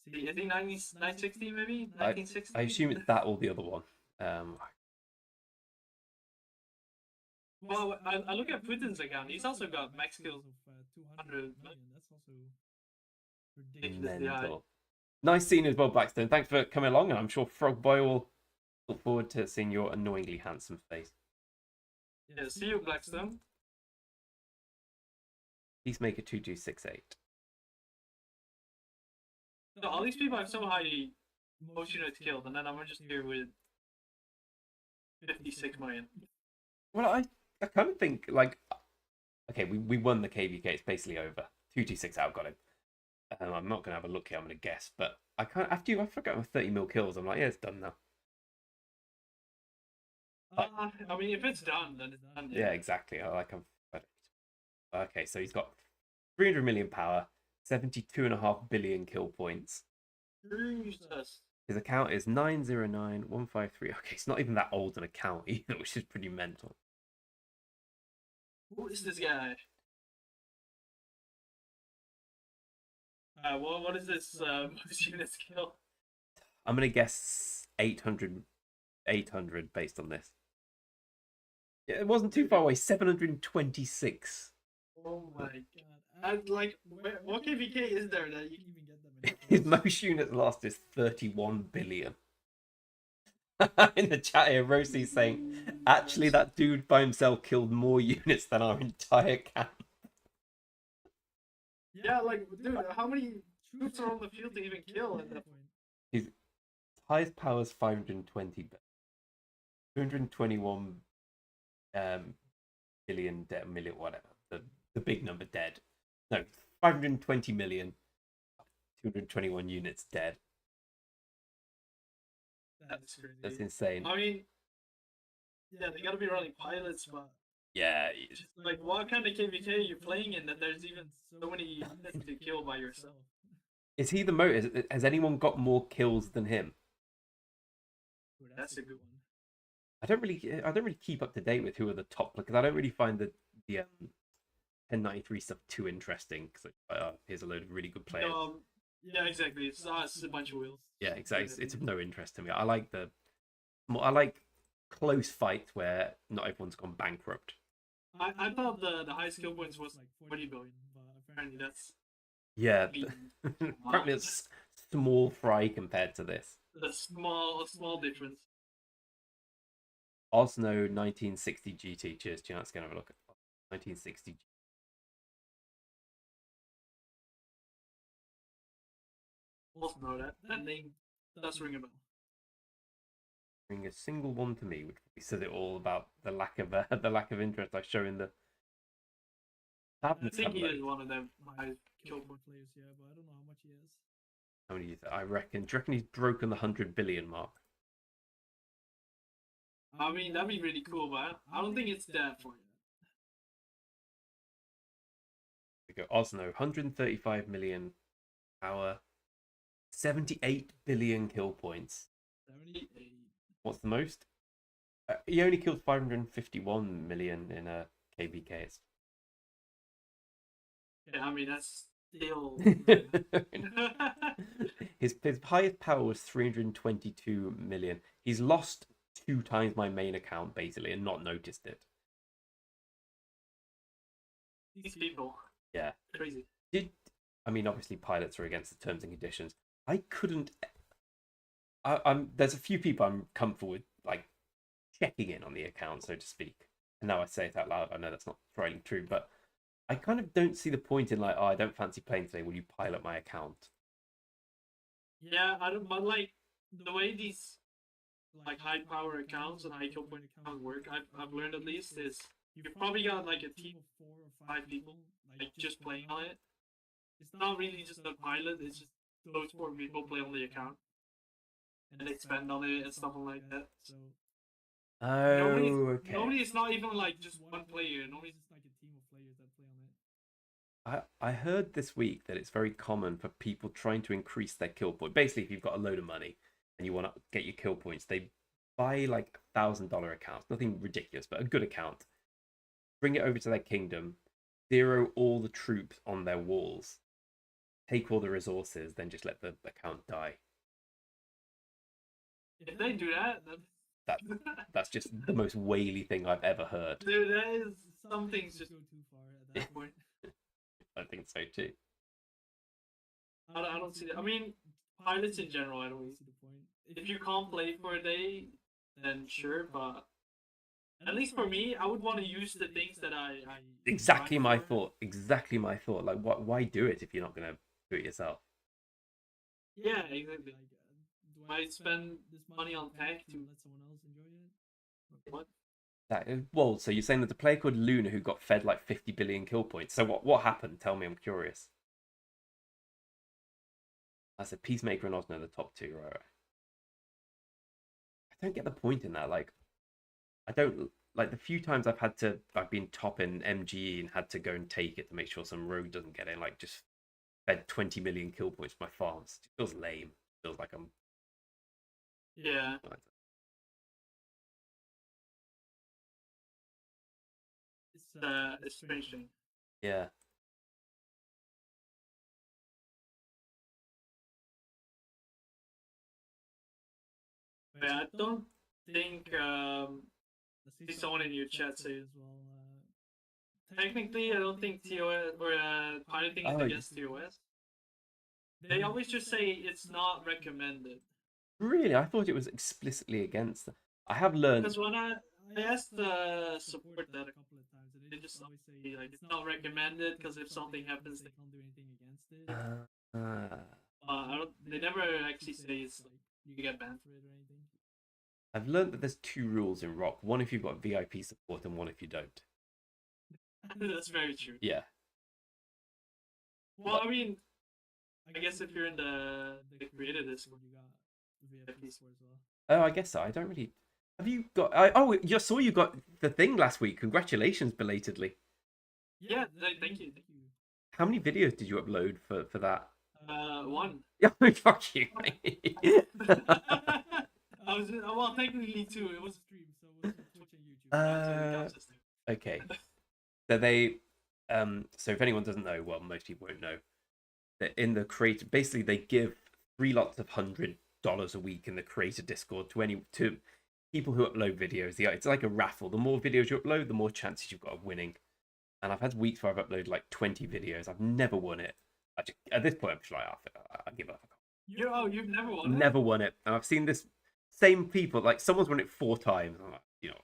See, is he 960 maybe? 1960? I assume it's that or the other one. Well, I look at Putin's account. He's also got max kills of 200 million. That's also ridiculously high. Nice scene as well, Blackstone. Thanks for coming along, and I'm sure Frogboy will look forward to seeing your annoyingly handsome face. Yeah, see you, Blackstone. Peacemaker 2268. So all these people have so high most units killed, and then I'm just here with 56 million. Well, I kind of think, like, okay, we won the KVK. It's basically over. 226 out, got him. I'm not going to have a look here, I'm going to guess. But I kind of, after I forgot my 30 mil kills, I'm like, yeah, it's done now. I mean, if it's done, then it's done. Yeah, exactly. Okay, so he's got 300 million power, 72.5 billion kill points. Jesus. His account is 909153. Okay, it's not even that old an account either, which is pretty mental. Who is this guy? What is this most units kill? I'm gonna guess 800 based on this. Yeah, it wasn't too far away. 726. Oh my god! Like, what KVK is there that you can even get them? His most units lost is 31 billion. In the chat here, Rosie's saying, actually, that dude by himself killed more units than our entire camp. Yeah, like, dude, how many troops are on the field to even kill at that point? His highest power is 520, 221 billion dead, million, whatever. The big number dead. No, 520 million, 221 units dead. That's crazy. That's insane. I mean, yeah, they gotta be running pilots, but Yeah. just like, what kind of KVK are you playing in that there's even so many units to kill by yourself? Is he the most? Has anyone got more kills than him? That's a good one. I don't really keep up to date with who are the top, because I don't really find the 1093 stuff too interesting. Because here's a load of really good players. Yeah, exactly. It's a bunch of wheels. Yeah, exactly. It's of no interest to me. I like close fights where not everyone's gone bankrupt. I thought the highest kill points was like 40 billion, but apparently that's apparently it's small fry compared to this. a small difference. Osno 1960 GT. Cheers, Gina. Let's go have a look at 1960. Also know that name does ring a bell. Bring a single one to me, which says it all about the lack of interest I show in the. I think he is one of them highest kill point players, yeah, but I don't know how much he is. How many? I reckon. Do you reckon he's broken the 100 billion mark? I mean, that'd be really cool, but I don't think it's that for you. We go Osno, 135 million power, 78 billion kill points. 78. What's the most? He only killed 551 million in a KVK. Yeah, I mean that's still. his highest power was 322 million. He's lost 2 times my main account basically and not noticed it. These people. Yeah. Crazy. I mean, obviously pilots are against the terms and conditions. I couldn't. I'm there's a few people I'm comfortable with, like checking in on the account, so to speak. And now I say it out loud. I know that's not entirely true, but I kind of don't see the point in like, oh, I don't fancy playing today. Will you pilot my account? Yeah, I don't. But like the way these like high power accounts and high kill point accounts work, I've learned at least is you've probably got like a team of 4 or 5 people like just playing on it. It's not really just a pilot. It's just those 4 people play on the account and they spend on it and stuff like that. So okay. Nobody is not even like just one player. Nobody's just like a team of players that play on it. I heard this week that it's very common for people trying to increase their kill point. Basically, if you've got a load of money and you want to get your kill points, they buy like $1,000 accounts, nothing ridiculous, but a good account. Bring it over to their kingdom, zero all the troops on their walls, take all the resources, then just let the account die. If they do that, that's just the most whaley thing I've ever heard. Dude, that is some things just go too far at that point. I think so too. I don't see that. I mean, pilots in general, I don't really see the point. If you can't play for a day, then sure, but at least for me, I would want to use the things that I exactly my thought. Exactly my thought. Like, why do it if you're not going to do it yourself? Yeah, exactly. Do I spend this money on tech to let someone else enjoy it? What? Well, so you're saying that the player called Luna who got fed like 50 billion kill points. So what happened? Tell me, I'm curious. I said Peacemaker and Osno, the top 2, right? I don't get the point in that. Like, I don't like the few times I've been top in MGE and had to go and take it to make sure some rogue doesn't get in. Like, just fed 20 million kill points to my farms. It feels lame. It feels like I'm. Yeah. It's a strange thing. Yeah. Yeah, I don't think I see someone in your chat say as well. Technically, I don't think TOS or piloting is against TOS. They always just say it's not recommended. Really, I thought it was explicitly against. I have learned. Because when I asked the support that a couple of times, and they just always say like it's not recommended because if something happens, they can't do anything against it. I don't. They never actually say it's like you get banned for it or anything. I've learned that there's two rules in Rock. One if you've got VIP support, and one if you don't. That's very true. Yeah. Well, I mean, I guess if you're in the creator Discord, you got VIP support as well. Oh, I guess so. I don't really. Have you got? I saw you got the thing last week. Congratulations, belatedly. Yeah, thank you. How many videos did you upload for that? One. Yeah, fuck you. I was well, technically two. It was a stream, so it was Twitch and YouTube. Okay. So they, so if anyone doesn't know, well, most people won't know that in the creator, basically they give 3 lots of $100 a week in the creator Discord to people who upload videos. It's like a raffle. The more videos you upload, the more chances you've got of winning. And I've had weeks where I've uploaded like 20 videos. I've never won it. At this point, I'm just like, I give up. You've never won it? Never won it. And I've seen this same people, like someone's won it 4 times. I'm like, you know.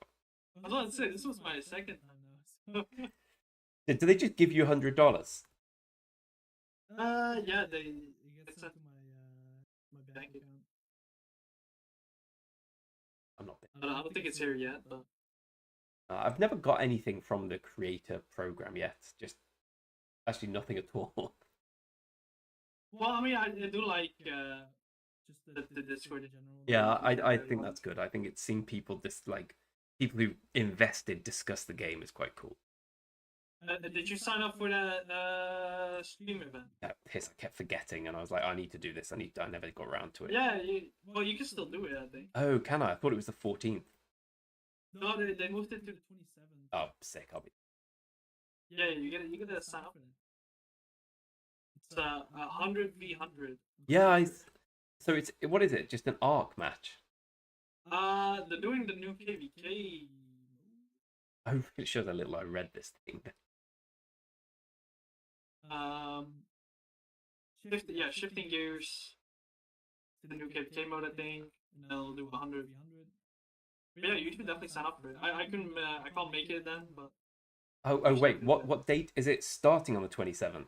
I was about to say, this was my second time now. So. Do they just give you $100? Yeah, they get sent to my bank account. I'm not. I don't think it's here yet, but I've never got anything from the creator program yet. Just actually nothing at all. Well, I mean, I do like just the Discord in general. Yeah, I think that's good. I think it's seeing people people who invested discuss the game is quite cool. Did you sign up for that stream event? Yes, I kept forgetting, and I was like, I need to do this. I never got around to it. Yeah, you can still do it, I think. Oh, can I? I thought it was the 14th. No, they moved it to the 27th. Oh, sick! I'll be. Yeah, you get to sign up for it. It's 100v100. Yeah, so it's what is it? Just an arc match? They're doing the new KVK. Oh, it shows how little I read this thing. Shifting gears to the new KVK mode, I think. And they'll do 100v100. But yeah, you should definitely sign up for it. I can't make it then, but. Oh wait, what date is it starting on the 27th?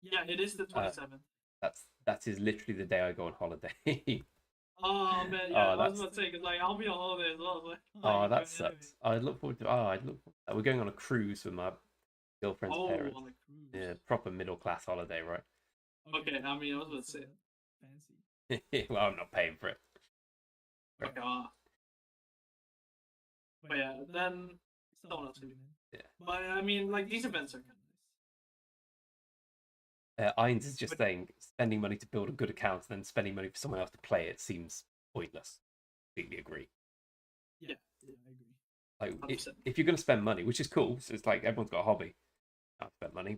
Yeah, it is the 27th. That is literally the day I go on holiday. Oh man, yeah, I was about to say because like I'll be on holiday as well. Oh, that sucks. I'd look forward to. That. We're going on a cruise with my girlfriend's parents. On a cruise. Yeah, proper middle class holiday, right? Okay, I mean I was about to say fancy. Well, I'm not paying for it. Okay. But yeah, then someone else can. Yeah. But I mean, like these events are kind of nice. Ainz is just saying spending money to build a good account and then spending money for someone else to play it seems pointless. Completely agree. Yeah, I agree. Like if you're going to spend money, which is cool, so it's like everyone's got a hobby. I've spent money.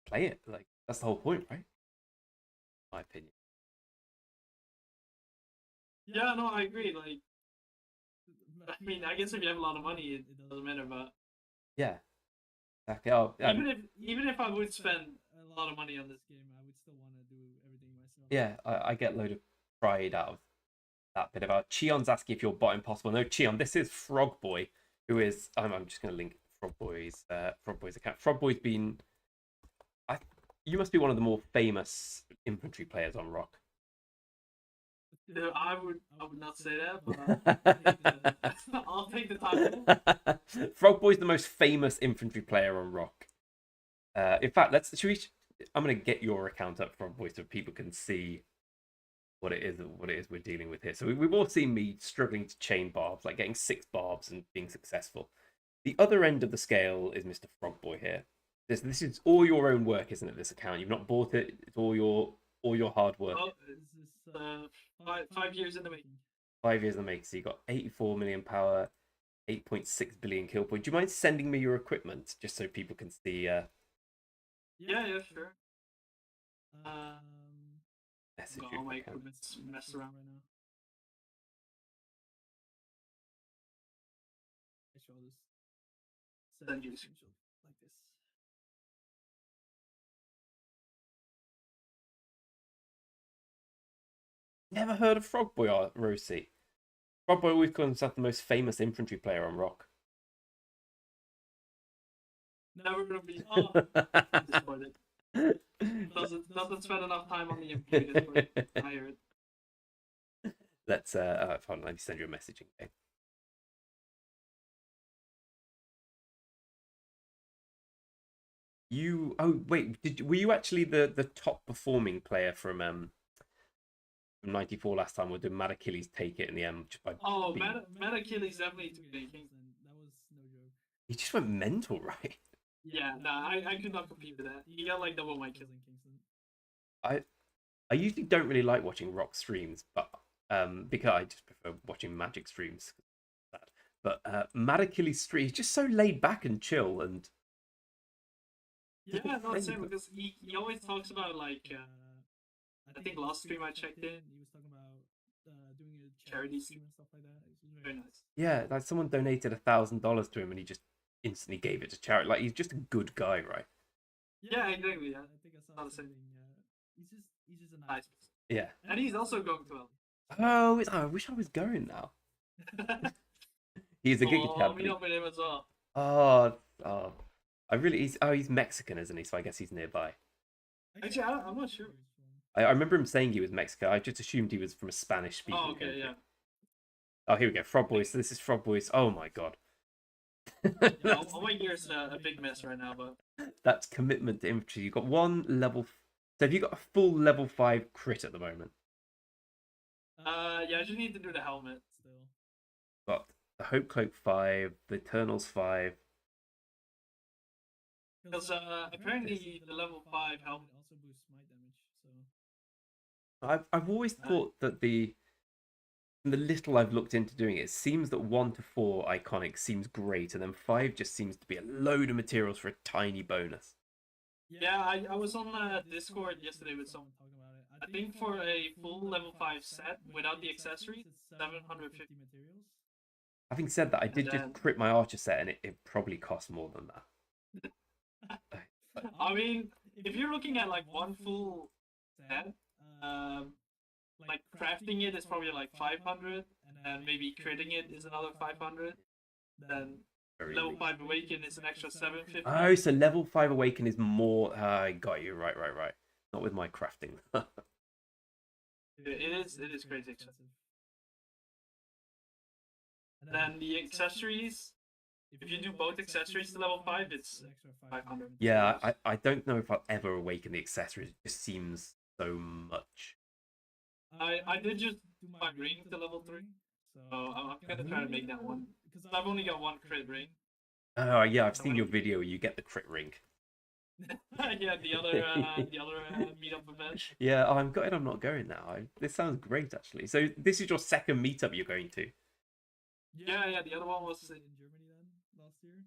Play it. Like that's the whole point, right? My opinion. Yeah, no, I agree. Like, I mean, I guess if you have a lot of money, it doesn't matter. But yeah, exactly. Oh, even if I would spend a lot of money on this game, I would still want to do everything myself. Yeah, I get a load of pride out of that bit about. Cheon's asking if you're bot impossible. No, Cheon, this is Frogboy, who is. I'm just going to link Frogboy's account. Frogboy's been. You must be one of the more famous infantry players on Rock. I would not say that, but I'll take the title. Frogboy's the most famous infantry player on Rock. In fact, I'm going to get your account up, Frogboy, so people can see what it is we're dealing with here. So we've all seen me struggling to chain barbs, like getting 6 barbs and being successful. The other end of the scale is Mr. Frogboy here. This is all your own work, isn't it? This account, you've not bought it. It's all your hard work. Oh, this is 5 years in the making. 5 years in the making. So you got 84 million power, 8.6 billion kill point. Do you mind sending me your equipment just so people can see? Yeah, sure. Message all my equipment's messed around right now. Actually, I'll just send you a screenshot like this. Never heard of Frogboy, Rosie. Frogboy always calls himself the most famous infantry player on Rock. Never gonna be. Oh, disappointed. Doesn't spend enough time on the MP Discord. I heard. Let's hold on, let me send you a message. Okay. Oh wait, were you actually the top performing player from 94 last time, or did Mad Achilles take it in the end just by Oh, being... Mad Achilles definitely took the King. That was no joke. He just went mental, right? Yeah, nah, I could not compete with that. He got like double my kills. I usually don't really like watching Rock streams, but because I just prefer watching Magic streams. But Mad Achilles stream, he's just so laid back and chill, and yeah, no, same because he always talks about like I think last stream I checked in, he was talking about doing a charity stream and stuff like that. It was very nice. yeah, like someone donated $1,000 to him, and he just instantly gave it to charity. Like he's just a good guy, right? Yeah, exactly. Yeah, I think I saw Not the same. something. He's just a nice. Yeah. And he's also going to well. Oh, I wish I was going now. He's a giga Oh, chad. meet up with him as well. Oh, he's Mexican, isn't he? So I guess he's nearby. Actually, I'm not sure. I remember him saying he was Mexican. I just assumed he was from a Spanish-speaking Oh, okay, country. yeah. Oh, here we go. Frog Boys. So this is Frog Boys. Oh my god. Yeah, all my gear's a big mess right now, but That's commitment to infantry. You've got one level. So have you got a full level 5 crit at the moment? yeah, I just need to do the helmet still. Got the Hope Cloak 5, the Eternals 5. Because apparently the level 5 helmet also boosts my damage. So I've always thought that the little I've looked into doing it, it seems that 1 to 4 iconic seems great, and then 5 just seems to be a load of materials for a tiny bonus. Yeah, I was on Discord yesterday with someone talking about it. I think for a full level 5 set without the accessories, 750 materials. Having said that, I did just crit my archer set, and it probably cost more than that. I mean, if you're looking at like one full set, like crafting it is probably like 500, and maybe critting it is another 500. Then level 5 awaken is an extra 750. Oh, so level 5 awaken is more. I got you. Right. Not with my crafting. It is crazy expensive. And then the accessories, if you do both accessories to level 5, it's 500. Yeah, I don't know if I'll ever awaken the accessories. It just seems so much. I did just do my ring to level 3, so I'm gonna try to make that one. Because I've only got one crit ring. Oh, yeah, I've seen your video where you get the crit ring. Yeah, the other meetup event. Yeah, I'm gutted I'm not going now. This sounds great, actually. So this is your second meetup you're going to? Yeah, the other one was in Germany then last year,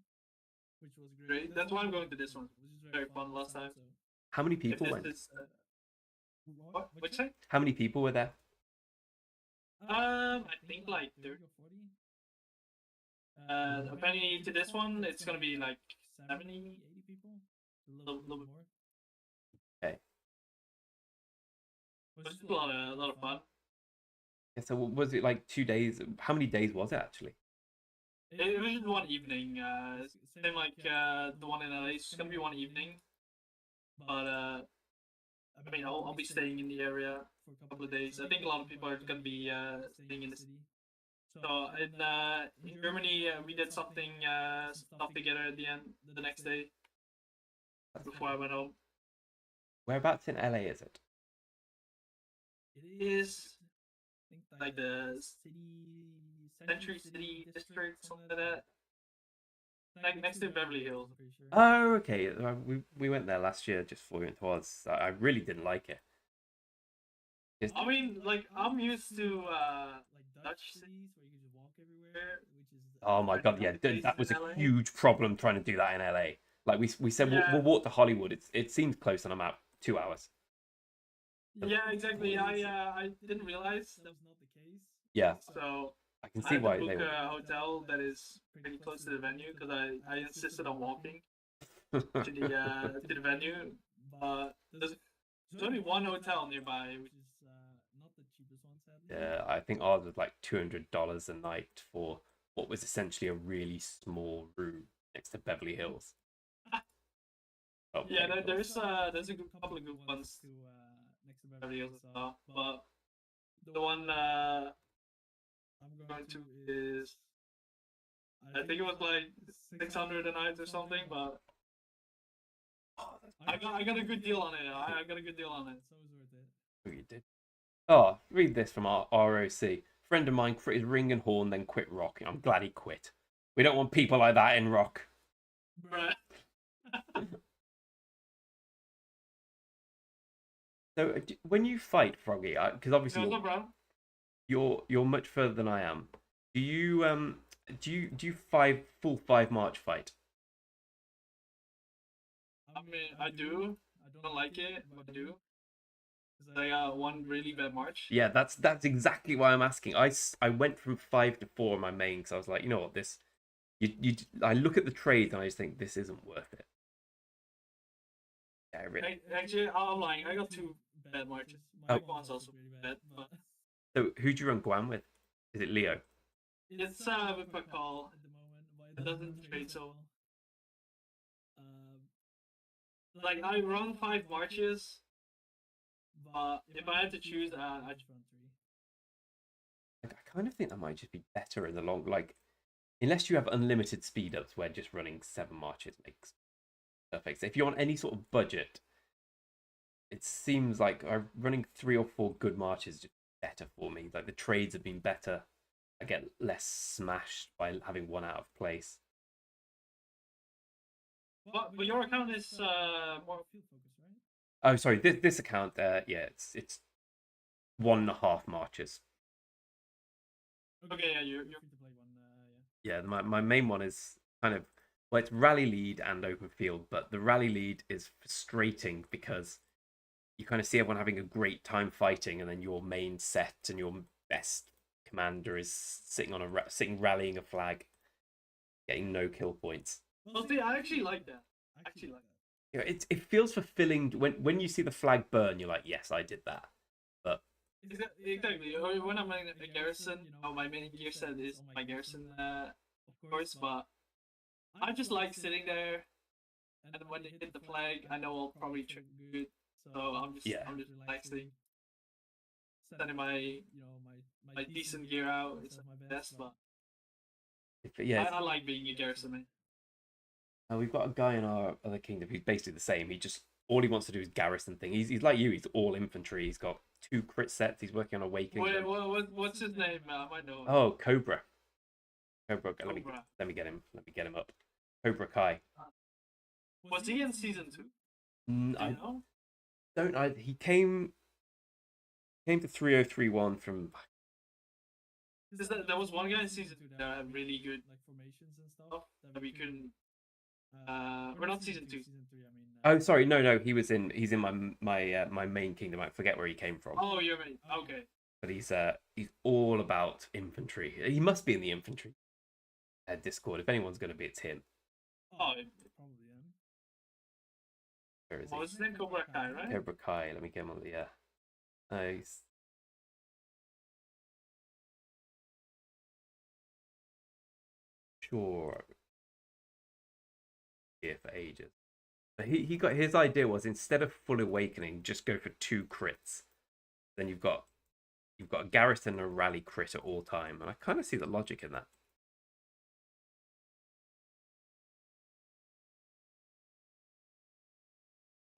which was great. That's why I'm going to this one. It was very fun last time. How many people went? What? What'd you say? How many people were there? I think like 30 or 40. Apparently to this one, it's gonna be like 70, 80 people. A little bit more. Okay. It was just a lot of fun. Yeah, so was it like 2 days? How many days was it actually? It was just one evening. Same like the one in LA. It's just gonna be one evening. But I mean, I'll be staying in the area for a couple of days. I think a lot of people are gonna be staying in the city. So in Germany, we did something stuff together at the end the next day before I went home. Whereabouts in LA is it? It is like the Century City District, something like that. Like next to Beverly Hills, I'm pretty sure. Oh, okay. We went there last year just before we went to Oz. I really didn't like it. I mean, like I'm used to like Dutch cities where you can just walk everywhere, which is Oh my god, yeah, that was a huge problem trying to do that in LA. Like we said, we'll walk to Hollywood. It seems close, and I'm out 2 hours. Yeah, exactly. I didn't realize that was not the case. Yeah. So I can see why they they book would. a hotel that is pretty close to the venue because I insisted on walking to the venue. But there's only one hotel nearby, which is not the cheapest one. Yeah, I think ours was like $200 a night for what was essentially a really small room next to Beverly Hills. Oh, Yeah, okay. there's a couple of good ones next to Beverly Hills as well, but the one I'm going to is I think it was like 600 a night or something, but I got a good deal on it. I got a good deal on it. So it was worth it. Oh, you did. Oh, read this from our ROC. Friend of mine quit his ring and horn, then quit rock. I'm glad he quit. We don't want people like that in rock. Bruh. So when you fight, Froggy, because obviously No, bro. you're much further than I am. Do you full 5 March fight? I mean, I do. I don't like it, but I do. Because I got one really bad March. Yeah, that's exactly why I'm asking. I went from 5 to 4 in my main because I was like, you know what, this I look at the trades and I just think this isn't worth it. Yeah, really. Actually, I'm lying. I got two bad Marches. My one's also bad, but So who do you run Guam with? Is it Leo? it's with my call at the moment, but it doesn't trade so. Like I run 5 Marches, but if I had to choose, I just run 3. I kind of think that might just be better in the long, like, unless you have unlimited speed ups where just running 7 Marches makes perfect sense. If you're on any sort of budget, it seems like running 3 or 4 good marches is just better for me. Like the trades have been better. I get less smashed by having one out of place. But your account is more field focused, right? Oh, sorry. This account, yeah, it's 1.5 marches. Okay, yeah, you're free to play one. Yeah, my main one is kind of, well, it's rally lead and open field, but the rally lead is frustrating because you kind of see everyone having a great time fighting, and then your main set and your best commander is sitting rallying a flag, getting no kill points. Well, see, I actually like that. I actually like that. You know, it feels fulfilling when you see the flag burn. You're like, yes, I did that. But exactly. When I'm in a garrison, my main gear set is my garrison, of course. But I just like sitting there, and when they hit the flag, I know I'll probably trigger good. So I'm just relaxing, sending my my decent gear out. It's my best, but yeah, I like being a garrison man. we've got a guy in our other kingdom who's basically the same. He just all he wants to do is garrison thing. He's like you. He's all infantry. He's got 2 crit sets. He's working on awakening. What's his name? I might know him. Oh, Cobra. Cobra. Let me get him. Let me get him up. Cobra Kai. Was he in season 2? I don't. He came to 3031 from. There was one guy in season 2 that had really good like formations and stuff that we couldn't. We're not season 2. Season 3. I mean. Oh, sorry. No. He's in my main kingdom. I forget where he came from. Oh, your main. Okay. But he's all about infantry. He must be in the infantry Discord. If anyone's going to be, it's him. Oh, probably am. Where is he? What's his name? Cobra Kai, right? Cobra Kai. Let me get him on the. Nice. Sure. Here for ages. But he got his idea was instead of full awakening, just go for 2 crits. Then you've got a Garrison and a rally crit at all time, and I kind of see the logic in that.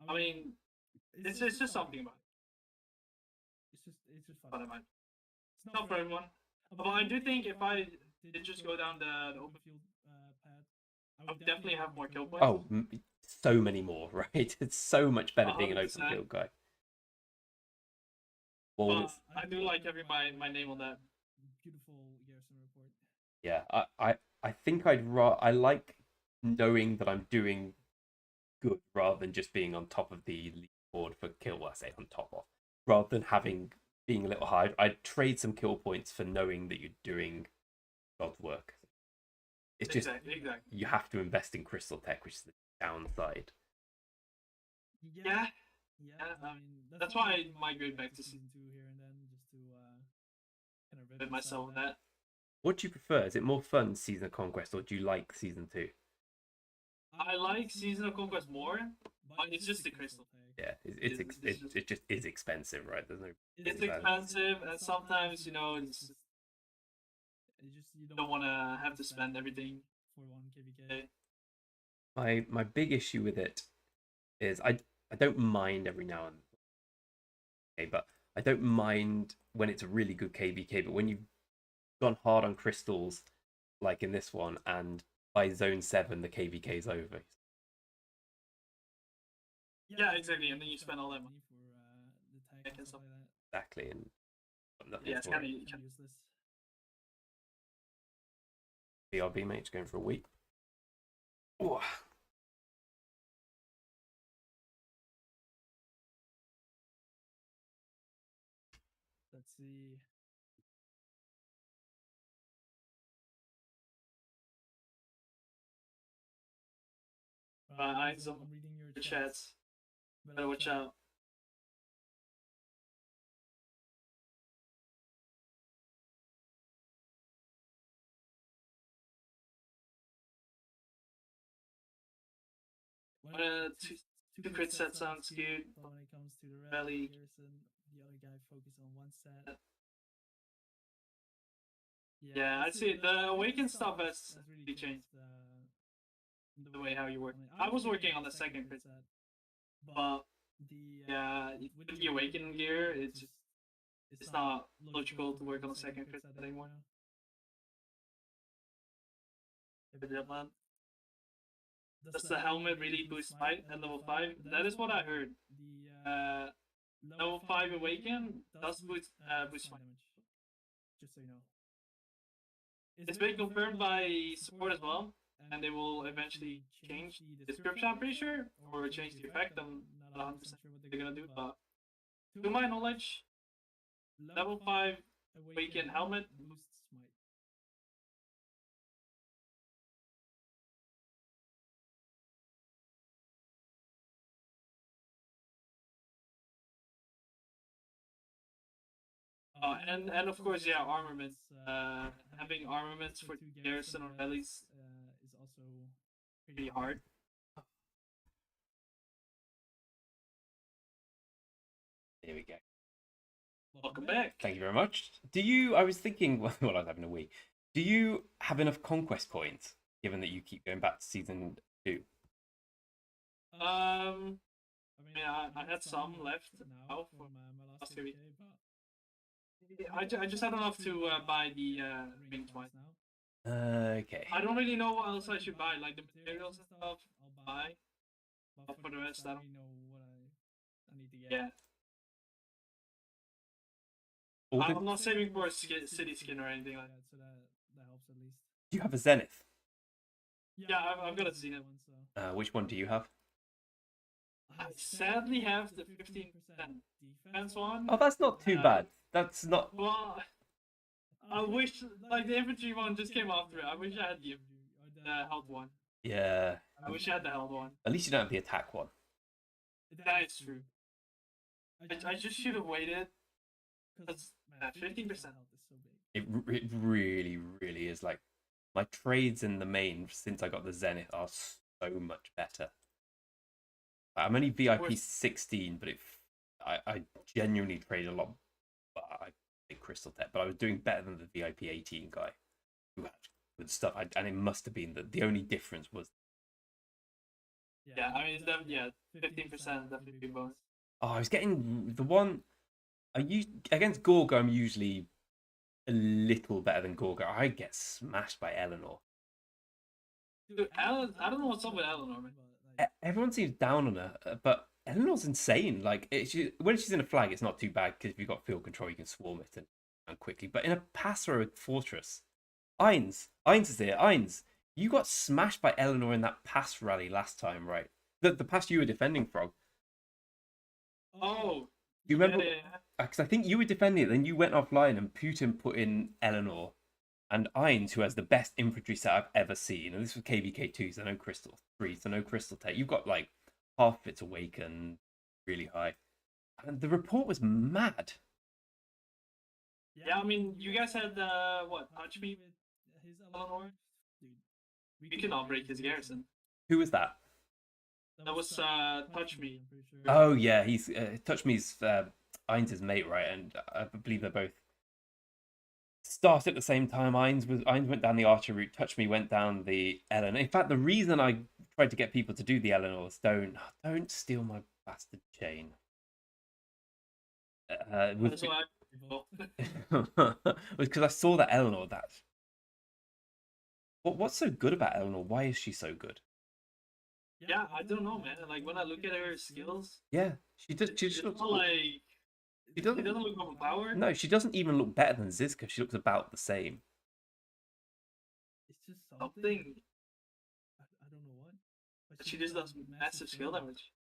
I mean, it's just something about it. It's just fun. It's not for everyone. But I do think if I did just go down the open field path, I would definitely have more kill points. Oh, so many more, right? It's so much better being an open field guy. Well, I do like having my name on that beautiful Garrison report. Yeah, I think I like knowing that I'm doing good rather than just being on top of the leaderboard for kill. Well, I say on top of, rather than being a little high. I'd trade some kill points for knowing that you're doing God's work. It's just exactly. You have to invest in crystal tech, which is the downside. Yeah. I mean, that's why I migrate back to season 2 here and then, just to with myself with that. What do you prefer? Is it more fun, Season of Conquest, or do you like Season 2? I like Season of Conquest more, but it's just the crystal. Yeah, it just is expensive, right? There's no. It's expensive, and sometimes it's you don't want to have to spend everything for one KVK. My big issue with it is I don't mind every now and then, but I don't mind when it's a really good KVK. But when you've gone hard on crystals, like in this one, and by zone 7 the KVK is over. Yeah, exactly, and then you spend all that money for the tech and stuff like that. Exactly, and yeah, it's kind of useless. BRB, mate, just going for a week. Ooh. Let's see. I'm reading your chats. Better watch out. Two crit set sounds good. But when it comes to the rally, Garrison, the other guy focus on one set. Yeah, I'd say the Awaken stuff has really changed the way how you work. I was working on the second crit set, but with the Awaken gear, it's not logical to work on the second crit set anymore. Does the helmet really boost fight at level 5? That is what I heard. Level 5 Awaken does boost fight damage. Just so you know. It's been confirmed by support as well, and they will eventually change the description, I'm pretty sure, or change the effect. I'm not 100% sure what they're gonna do, but to my knowledge, level 5 Awaken helmet boosts smite. And of course, yeah, armaments. Having armaments for Garrison or rallies is also pretty hard. There we go. Welcome back. Thank you very much. Do you? I was thinking while I was having a wee. Do you have enough conquest points, given that you keep going back to season 2? I mean, I had some left now from my last KVK, but I just had enough to buy the ring twice now. Okay. I don't really know what else I should buy. Like the materials and stuff, I'll buy. But for the rest, I don't know what I need to get. Yeah. I'm not saving for a city skin or anything like that, so that helps at least. Do you have a Zenith? Yeah, I've got a Zenith one. So. Which one do you have? I sadly have the 15% defense one. Oh, that's not too bad. That's not. Well, I wish like the infantry one just came after it. I wish I had the health one. Yeah. I wish I had the health one. At least you don't have the attack one. That is true. I just should have waited. Because 15% health is so big. It really, really is. Like my trades in the main since I got the Zenith are so much better. I'm only VIP 16, but I genuinely trade a lot. I think Crystal Tech, but I was doing better than the VIP 18 guy who had good stuff. And it must have been that the only difference was. Yeah, I mean, it's definitely 15% definitely bonus. Oh, I was getting the one. Against Gorga, I'm usually a little better than Gorga. I get smashed by Eleanor. Dude, I don't know what's up with Eleanor, man. Everyone seems down on her, but Eleanor's insane. Like when she's in a flag, it's not too bad because if you've got field control, you can swarm it and quickly. But in a pass row fortress, Ainz is here. Ainz, you got smashed by Eleanor in that pass rally last time, right? The pass you were defending, Frog. Oh. Do you remember? Because I think you were defending it, then you went offline and Putin put in Eleanor and Ainz, who has the best infantry set I've ever seen. And this was KVK2, so no Crystal 3, so no Crystal Tech. You've got like half of it's Awakened really high. And the report was mad. Yeah, I mean, you guys had what? Touch me, His Eleanor. dude. We cannot break his garrison. Who was that? That was touch me. I'm pretty sure. Oh yeah, he's Touch Me's Ainz' mate, right? And I believe they're both start at the same time. Ainz went down the Archer route. Touch Me went down the Eleanor. In fact, the reason I tried to get people to do the Eleanors, don't steal my bastard chain. Was That's why. was because I saw that Eleanor. What's so good about Eleanor? Why is she so good? Yeah, I don't know, man. Like when I look at her skills, Yeah, she does. She it's just looks. not like She she doesn't. doesn't look overpowered. No, she doesn't even look better than Zizka. She looks about the same. It's just Something. I don't know what. But she just does massive skill damage.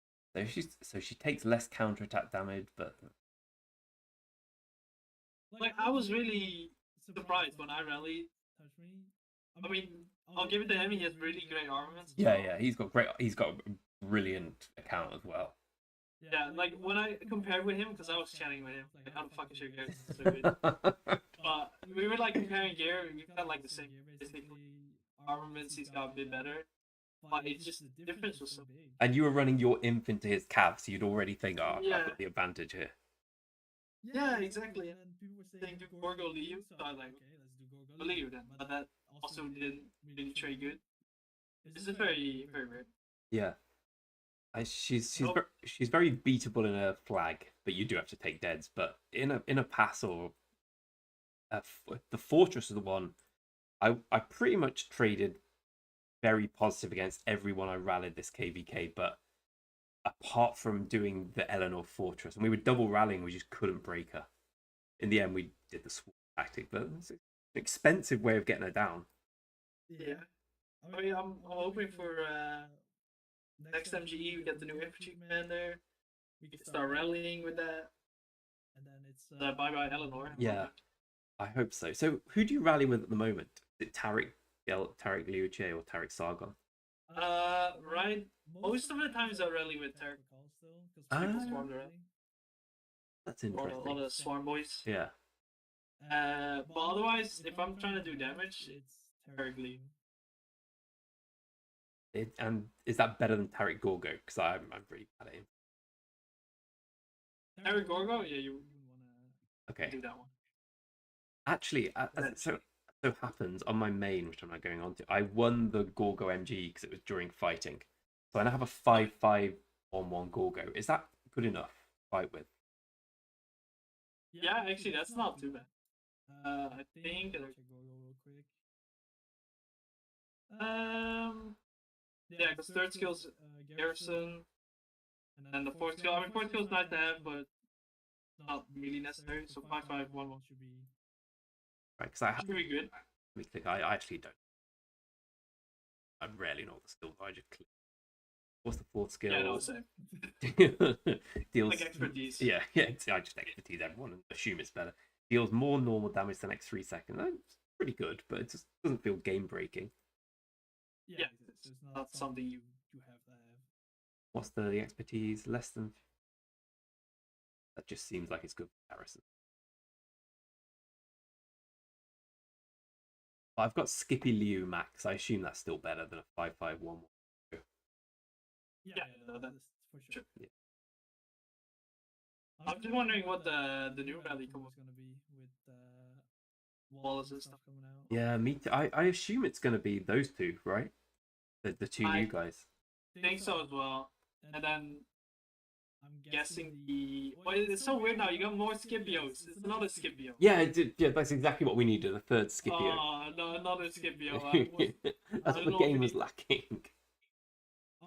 So she takes less counterattack damage, but Like I was really surprised when I rallied. Touch me. I mean, I'll give it to him. He has really great armaments. yeah, he's got a brilliant account as well. Yeah, like when I compared with him, because I was chatting with him, like how the fuck is your gear so good? But we were like comparing gear. We've got like the same basic armaments. He's got a bit better, but it's just the difference was so big. And you were running your infant to his cav, so you'd already think, oh, I've Yeah. got the advantage here. Yeah, exactly. And then people were saying do Gorgo Liu, so I was like, okay, let's do Gorgo Liu then. But that also didn't really trade good. This is very very rare. Yeah. She's Oh. she's very beatable in a flag, but you do have to take deads. But in a pass or the fortress is the one I pretty much traded very positive against everyone I rallied this KVK, but apart from doing the Eleanor fortress, and we were double rallying, we just couldn't break her. In the end, we did the swarm tactic, but it's an expensive way of getting her down. Yeah. I mean, I'm hoping for next MGE we get the new infantry commander. We can start rallying with that. And then it's bye bye Eleanor. Yeah, I hope so. So who do you rally with at the moment? Is it Tariq Liuche or Tariq Sargon? Right. Most of the times I rally with Tarek still because people swarm around. That's Or interesting. all the swarm boys. Yeah. But otherwise, if I'm trying to do damage, it's Tarek Liu. And is that better than Tariq Gorgo? Because I'm pretty bad at him. Tarek Gorgo, yeah, you wouldn't Okay. want to do that one. Actually, as it so happens, on my main, which I'm not going on to, I won the Gorgo MG because it was during fighting. So I now have a 5-5 1-1 Gorgo. Is that good enough to fight with? Yeah, actually, that's not too bad. I think. Check Gorgo real quick. Yeah, because third skill's Garrison, and then the fourth skill. I mean, fourth skill's nice to have, but not really necessary. So 5-5 1-1 should be. Right, because I should be good. Let me click. I actually don't. I rarely know what the skills are. I just click. What's the fourth skill? Yeah, no, same. Deals Like expertise. Yeah. I just expertise everyone and assume it's better. Deals more normal damage the next 3 seconds. It's pretty good, but it just doesn't feel game breaking. Yeah, it's not something you have to have. What's the expertise? Less than. That just seems like it's good for Garrison. I've got Skippy Liu max. I assume that's still better than a 5-5 1-1. Yeah, no, that's for sure. Yeah. I'm just wondering what the new rally combo is going to be with Wallace and stuff coming out. Yeah, me too. I assume it's going to be those two, right? The two new guys. I think so as well. And then I'm guessing the. Well, it's so weird now. You got more Scipios. It's another Scipio. Yeah, that's exactly what we needed. The third Scipio. Oh, no, another Scipio. That's what the game was lacking.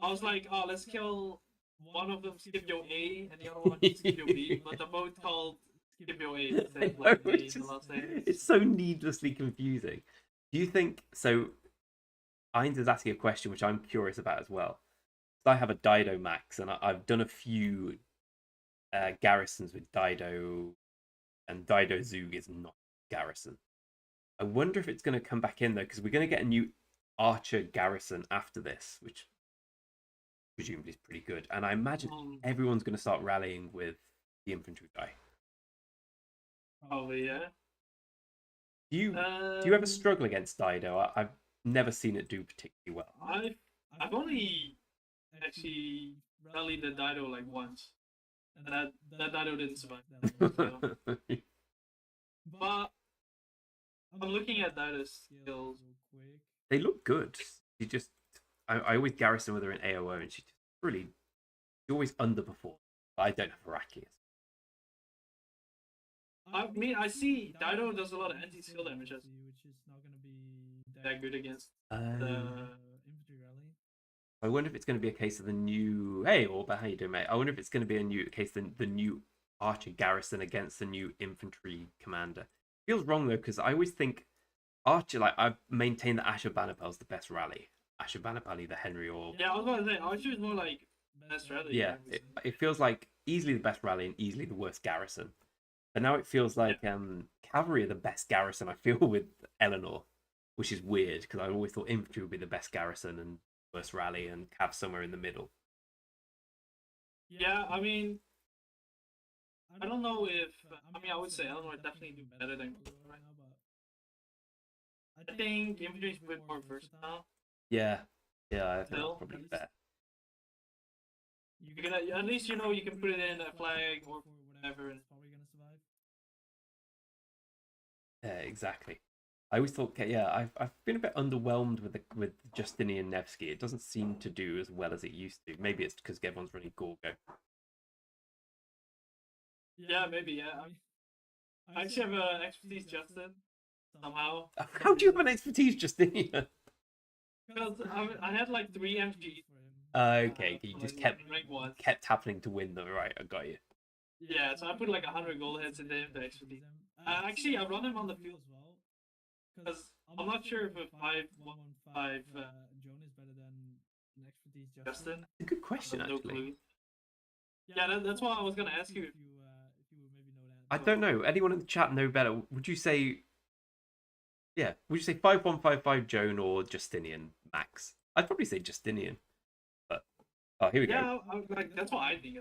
I was like, oh, let's kill one of them Scipio A and the other one Scipio B, but they're both called Scipio A. It's so needlessly confusing. Do you think so? Ainz is asking a question which I'm curious about as well. I have a Dido max, and I've done a few garrisons with Dido, and Dido Zug is not Garrison. I wonder if it's going to come back in though, because we're going to get a new Archer Garrison after this, which presumably is pretty good. And I imagine everyone's going to start rallying with the infantry guy. Probably, yeah. Do you ever struggle against Dido? I've never seen it do particularly well. I've only actually rallied the Dido like once, and that Dido didn't survive. So. But I'm looking at Dido's skills. They look good. You just, I always Garrison with her in AOO, and she always underperforms. I don't have Araki. I mean, I see Dido does a lot of anti-skill damage, which is not going to be that good against the infantry rally. I wonder if it's going to be a case of the new. Hey, Orba, how you doing, mate? I wonder if it's going to be a case of the new Archer Garrison against the new infantry commander. Feels wrong though, because I always think Archer, like I've maintained that Asher Bannerpel's the best rally. Asher Bannerpel, either Henry or. Yeah, I was about to say Archer is more like best rally. Yeah, it feels like easily the best rally and easily the worst Garrison. But now it feels like cavalry are the best Garrison. I feel with Eleanor, which is weird because I always thought infantry would be the best Garrison and worst rally, and Cav somewhere in the middle. Yeah, I mean, I don't know if I would say Eleanor definitely do better than right now, but I think infantry is a bit more versatile. Yeah, I think that's probably fair. You can at least you can put it in a flag or whatever, and it's probably gonna survive. Yeah, exactly. I always thought, I've been a bit underwhelmed with Justinian Nevsky. It doesn't seem to do as well as it used to. Maybe it's because everyone's running Gorgo. Yeah, maybe. Yeah, I actually have an expertise Justin somehow. How do you have an expertise Justinian? Because I had like 3 MGs for him. Okay, you just kept happening to win them, right? I got you. Yeah, so I put like 100 gold hits into him to expertise him. Actually, I run him on the field as well, because I'm not sure if a 5-1-1-5 Joan is better than an expertise Justin. It's a good question, actually. No clue. Yeah, that's why I was gonna ask you if you would maybe know that. I don't know. Anyone in the chat know better? Would you say? Yeah, would you say 5-1-5-5 Joan or Justinian Max? I'd probably say Justinian. But here we go. Yeah, that's what I think.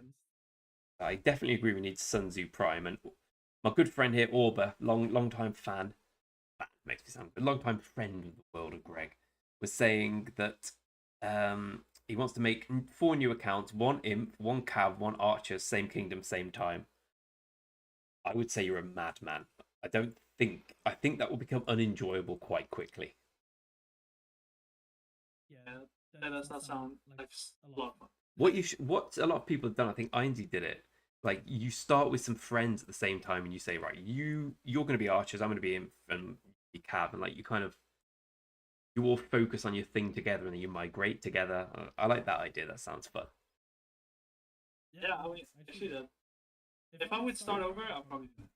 I definitely agree. We need Sun Tzu Prime, and my good friend here, Orba, long time fan. That makes me sound good. Long time friend of the world of Greg, was saying that he wants to make 4 new accounts: 1 imp, 1 cav, 1 archer, same kingdom, same time. I would say you're a madman. I think that will become unenjoyable quite quickly. Yeah, that does not sound like a lot of fun. What a lot of people have done, I think Ainsley did it. Like you start with some friends at the same time, and you say, right, you're going to be archers, I'm going to be imp, and be cav, and like you all focus on your thing together, and then you migrate together. I like that idea. That sounds fun. Yeah, I mean, actually, if I would start over, I'll probably do that.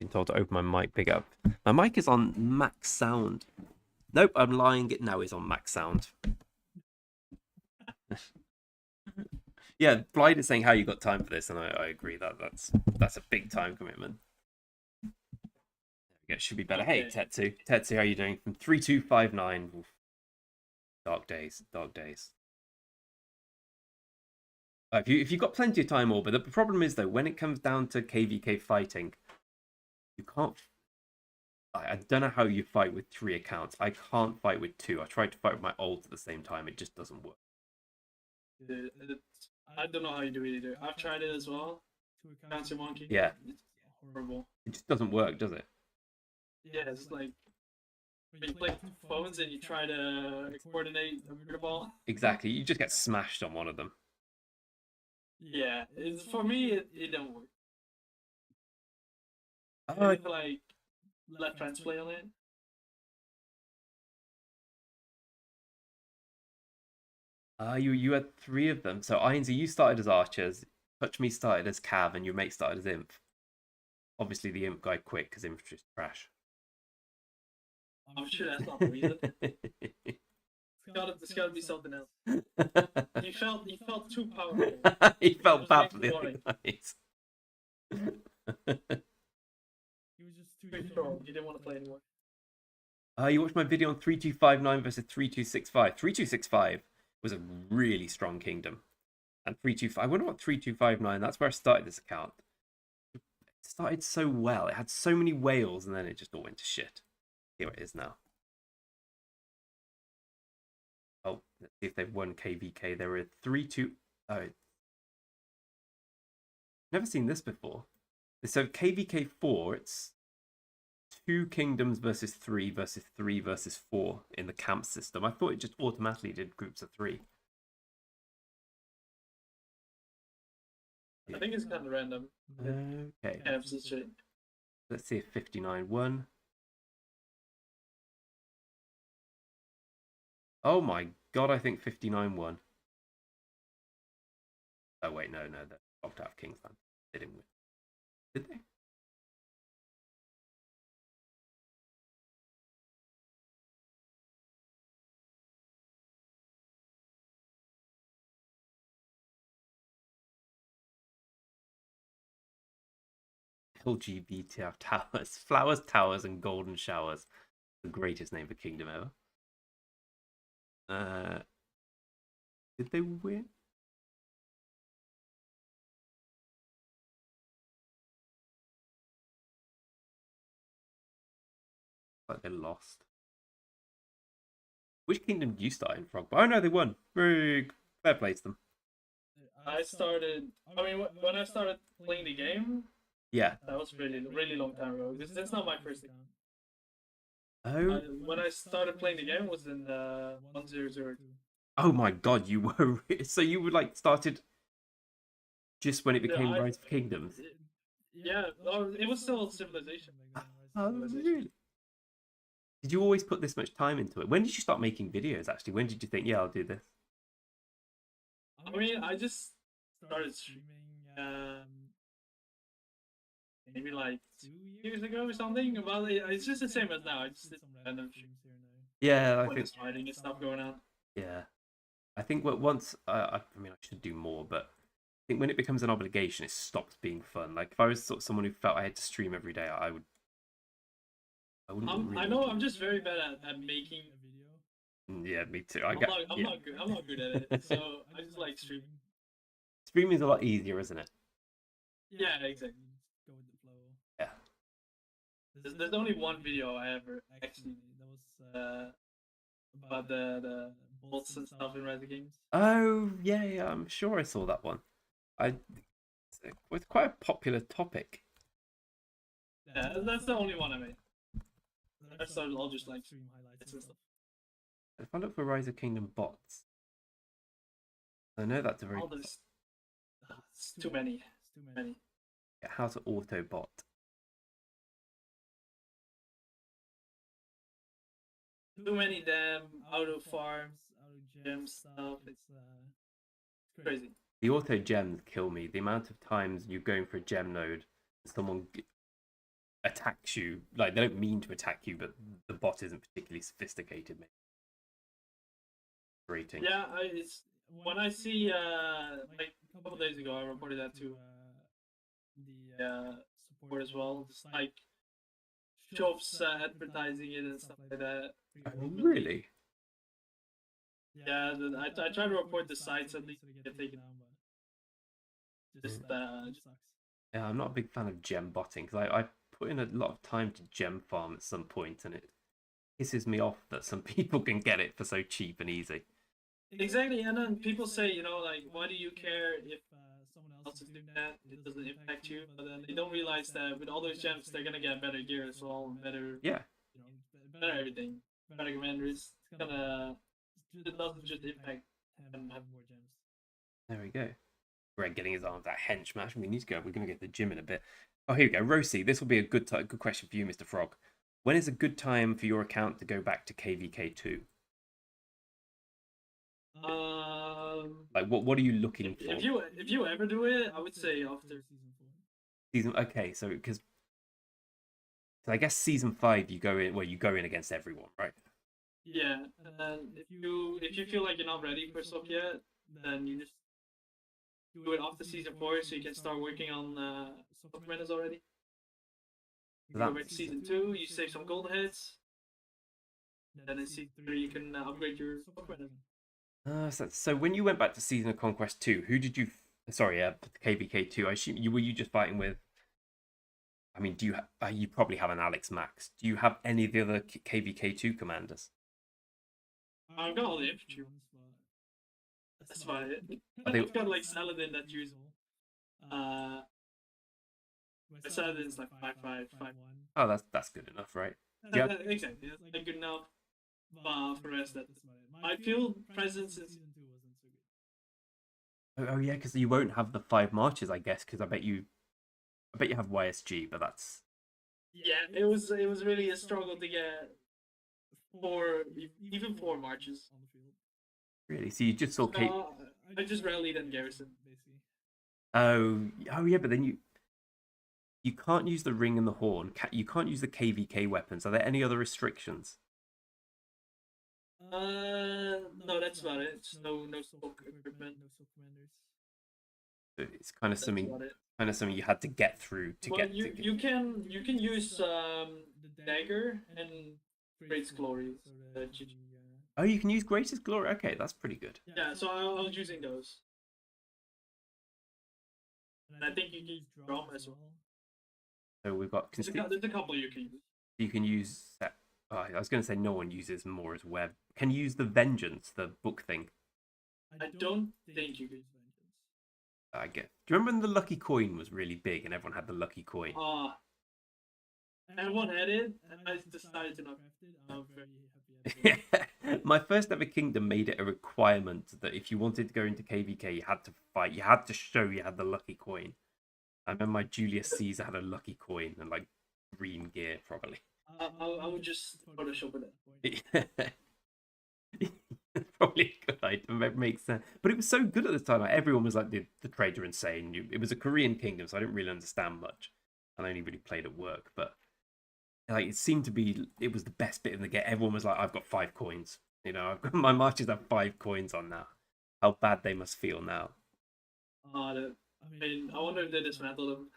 Been told to open my mic big up. My mic is on max sound. Nope, I'm lying. It now is on max sound. Yeah, Blind is saying how you got time for this, and I agree that's a big time commitment. There we go. Should be better. Hey, Tetsu, how are you doing? From 3259. Oof. Dark days. If you've got plenty of time, but the problem is though, when it comes down to KVK fighting, you can't. I don't know how you fight with 3 accounts. I can't fight with 2. I tried to fight with my ult at the same time. It just doesn't work. I don't know how you do it either. I've tried it as well. 2 accounts in 1 kingdom. Yeah. It's horrible. It just doesn't work, does it? Yeah, it's like when you play 2 phones and you try to coordinate a ball. Exactly. You just get smashed on one of them. Yeah, for me it don't work. Oh, it's like left transplay on it. You had 3 of them. So Ainsley, you started as archers. Touch Me started as cav, and your mate started as imp. Obviously, the imp guy quit because infantry's trash. I'm sure that's not the reason. It's gotta be something else. He felt too powerful. He felt bad for the other guys. He was just too strong. He didn't want to play anymore. You watched my video on 3259 versus 3265. 3265 was a really strong kingdom. And 325, I wonder what 3259, that's where I started this account. It started so well. It had so many whales, and then it just all went to shit. Here it is now. Oh, let's see if they've won KVK. There were 3-2. Oh, never seen this before. So KVK 4, it's 2 kingdoms versus 3 versus 3 versus 4 in the camp system. I thought it just automatically did groups of 3. I think it's kind of random. Okay. Camps and shit. Let's see if 59 won. Oh my god, I think 59 won. Oh wait, no, they're opt out of Kingsland. They didn't win. Did they? LGBT towers, flowers, towers, and golden showers. The greatest name for kingdom ever. Did they win? Like they lost. Which kingdom did you start in, Frog? Oh no, they won. Very fair play to them. I started. I mean, when I started playing the game, Yeah. that was really long time ago. This is not my first game. Oh. When I started playing the game was in 1002. Oh my god, you were so you were like started just when it became Rise of Kingdoms. Yeah, it was still Civilization. Oh, really? Did you always put this much time into it? When did you start making videos? Actually, when did you think, yeah, I'll do this? I mean, I just started streaming maybe like 2 years ago or something. Well, it's just the same as now. I just did some random streams here and there. Yeah, I when think there's fighting and stuff going on. Yeah, I think once I mean, I should do more, but I think when it becomes an obligation, it stops being fun. Like if I was sort of someone who felt I had to stream every day, I wouldn't. Really I know I'm just very bad at making a video. Yeah, me too. I'm not good. I'm not good at it. So I just like streaming. Streaming is a lot easier, isn't it? Yeah, exactly. Go with the flow. Yeah. There's only one video I ever actually made. That was about the bots and stuff in Rise of Kings. Oh yeah, I'm sure I saw that one. It's quite a popular topic. Yeah, that's the only one I made. The rest are all just like stream highlights and stuff. If I look for Rise of Kingdom bots, I know that's a very. It's too many. It's too many. Yeah, how to auto bot. Too many damn auto farms, auto gem stuff. It's crazy. The auto gems kill me. The amount of times you're going for a gem node and someone attacks you, like they don't mean to attack you, but the bot isn't particularly sophisticated. Maybe. Rating. Yeah, it's when I see like a couple of days ago, I reported that to the support as well. Just like shops advertising it and stuff like that. Oh, really? Yeah, I try to report the sites at least to get taken down, but just sucks. Yeah, I'm not a big fan of gem botting because I put in a lot of time to gem farm at some point, and it pisses me off that some people can get it for so cheap and easy. Exactly, and then people say, you know, like, why do you care if someone else is doing that? It doesn't impact you. But then they don't realize that with all those gems, they're gonna get better gear as well, better, yeah, you know, better everything, better commanders. It doesn't just impact them having more gems. There we go. Greg getting his arms that hench match. We need to go. We're going to get to the gym in a bit. Oh, here we go. Rosie, this will be a good question for you, Mr. Frog. When is a good time for your account to go back to KVK2? Like, what are you looking for? If you ever do it, I would say after season 4. Okay, so because I guess season 5 you go in against everyone, right? Yeah, and then if you feel like you're not ready for SOC yet, then you just do it after season 4, so you can start working on SOC winners already. You go back to season 2, you save some gold heads. Then in season 3 you can upgrade your SOC winners. So when you went back to Season of Conquest 2, who did you? Sorry, KVK 2. I assume were you just fighting with I mean, do you you probably have an Alex Max? Do you have any of the other KVK2 commanders? I've got all the infantry ones, but that's about it. Are they? I've got like Saladin that use uh Saladin's like 5-5-5. Oh, that's good enough, right? Yeah. Exactly, that's like good enough. But for the rest, that's about it. My field presence is Oh yeah, because you won't have the 5 marches, I guess, because I bet you have YSG, but that's yeah. It was really a struggle to get even 4 marches on the field. really. So you just saw K. I just rallied on Garrison, basically. Oh yeah, but then you can't use the ring and the horn. You can't use the KVK weapons. Are there any other restrictions? No, that's about it. It's no SOC equipment. No SOC commanders. It's kind of something you had to get through to Well, get. you can use the dagger and Great's Glory. Oh, you can use Greatest Glory. Okay, that's pretty good. Yeah, so I was using those. And I think you can use drum as well. So we've got. There's a couple you can use. You can use. Oh, I was going to say no one uses more as web. Can you use the Vengeance, the book thing? I don't think you can use Vengeance. I get. Do you remember when the lucky coin was really big and everyone had the lucky coin? Everyone had it, and I decided to not craft it. I'm very happy. My first ever kingdom made it a requirement that if you wanted to go into KVK, you had to fight. You had to show you had the lucky coin. I remember my Julius Caesar had a lucky coin and like green gear, probably. I would just Photoshop it at that point. Probably a good item. It makes sense. But it was so good at the time. Like, everyone was like, the trader insane. It was a Korean kingdom, so I didn't really understand much. And I only really played at work. But like, it seemed to be, it was the best bit in the game. Everyone was like, I've got 5 coins. You know, I've got my marches have 5 coins on now. How bad they must feel now. I mean, I wonder if they dismantled them.